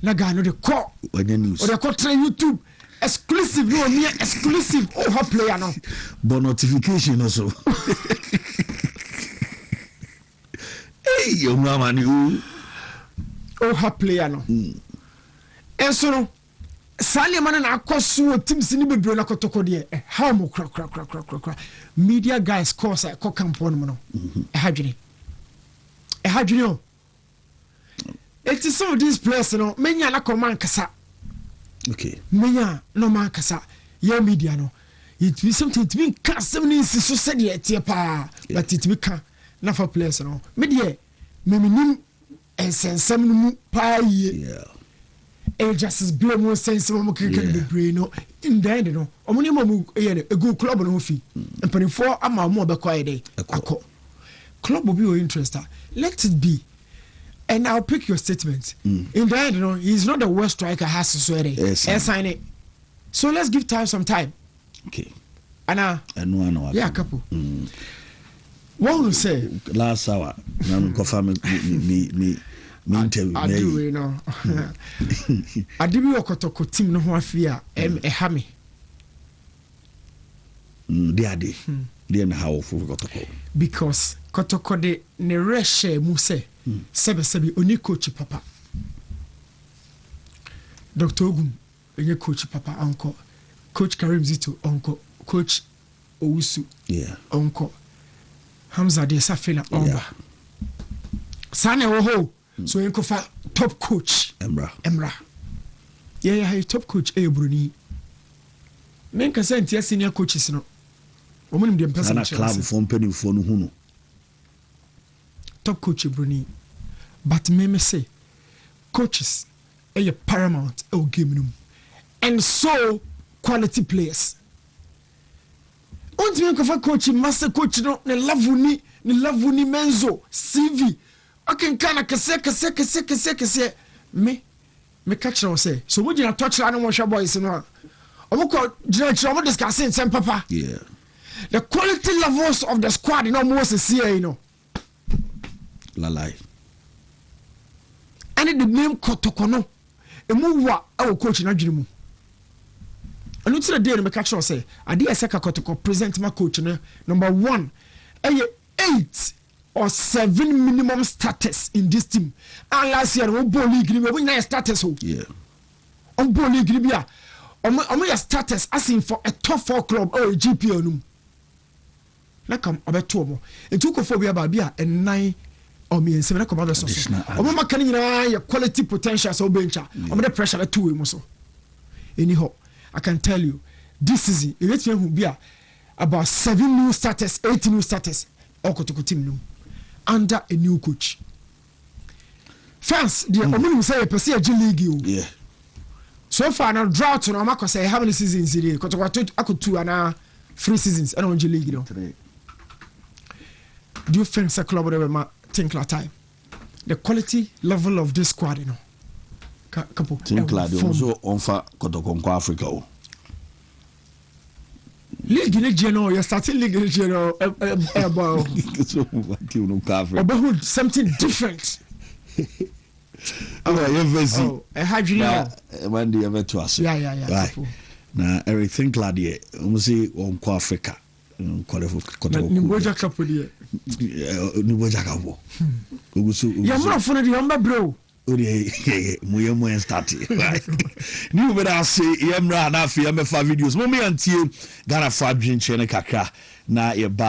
na ga no de call
wanya news
o de call try YouTube exclusive no me exclusive o hot player no
but notification also. Hey, you mama ni
oh ha player no enso no sale man na akoso teams ni bebro na Kotoko de how mo kra media guys course I campaign mo no e hadwene o it is some of these players no menya na command kasa
okay
menya no man kasa your media no it be something to be custom ni so said it pa but it be can na for players no me de me minim ensensem no mu pa ye just blame mo sense mo keke be brain no in the end no omuni mo ye a good club no fi empany for ama mo be kwa dey akọ club will be your interest let it be and I'll pick your statement in the end no he's not the worst striker has to swear it sign it so let's give time some time
okay
ana
no
yeah Capo what will say
last hour na go fa me interview
I do you know Adibi Kotoko team no ho afia ha me
they na how for Kotoko
because Kotoko de ne reshe mu se sebe oni coach papa Dr. Ogum enye coach papa uncle coach Karim Zito uncle coach Owusu uncle Hamza de Safina Omba Sane wo so you go for top coach Emra yeah top coach Bruni men ka sent senior coaches no omunim dem person
na club from penny for no hu no
top coach Bruni but me say coaches paramount game no and so quality players Ontimi ko fa coach master coach no ne level ni menzo CV okay kana kese me catch no say so we gina touch na mo hwa boys no omko gina mo discussing some papa the quality levels of the squad no mo see you know
lalai
and the name Kotoko no emu wa our coach na dwene mu anu tire dey no me catch no say ade eseka Kotoko present my coach no number 1
8 or 7 minimum starters in this team. And last year, we ball league, we win starters.
Yeah.
On ball league, we are starters asking for a top 4 club or a GPO. Like I'm about 2 more. It took a phobia by beer and 9 or me and 7 other sources. I'm not your quality potential so bench. I'm the pressure at 2 so. Anyhow, I can tell you, this season, it will be about 7 new starters, 8 new starters, or team under a new coach. First, the Omuni say a Persia G League.
Yeah.
So far, now drought on Amako say how many seasons here? Because I could 2 and 3 seasons and on G League. Do you think the club would think like time? The quality level of this squad, you know. Capo.
Think like also on for Kotokonko Africa.
League in general, you're starting league in general. About something different.
I had you know. One day ever to us.
Yeah.
Now, everything glad here. See on Africa.
Nimboja Capo here.
Nimboja Capo.
You're not for the number, bro.
Muye start new better say yemra na afia me fa videos mo me antie Ghana fa dwen chene kakra na ye ba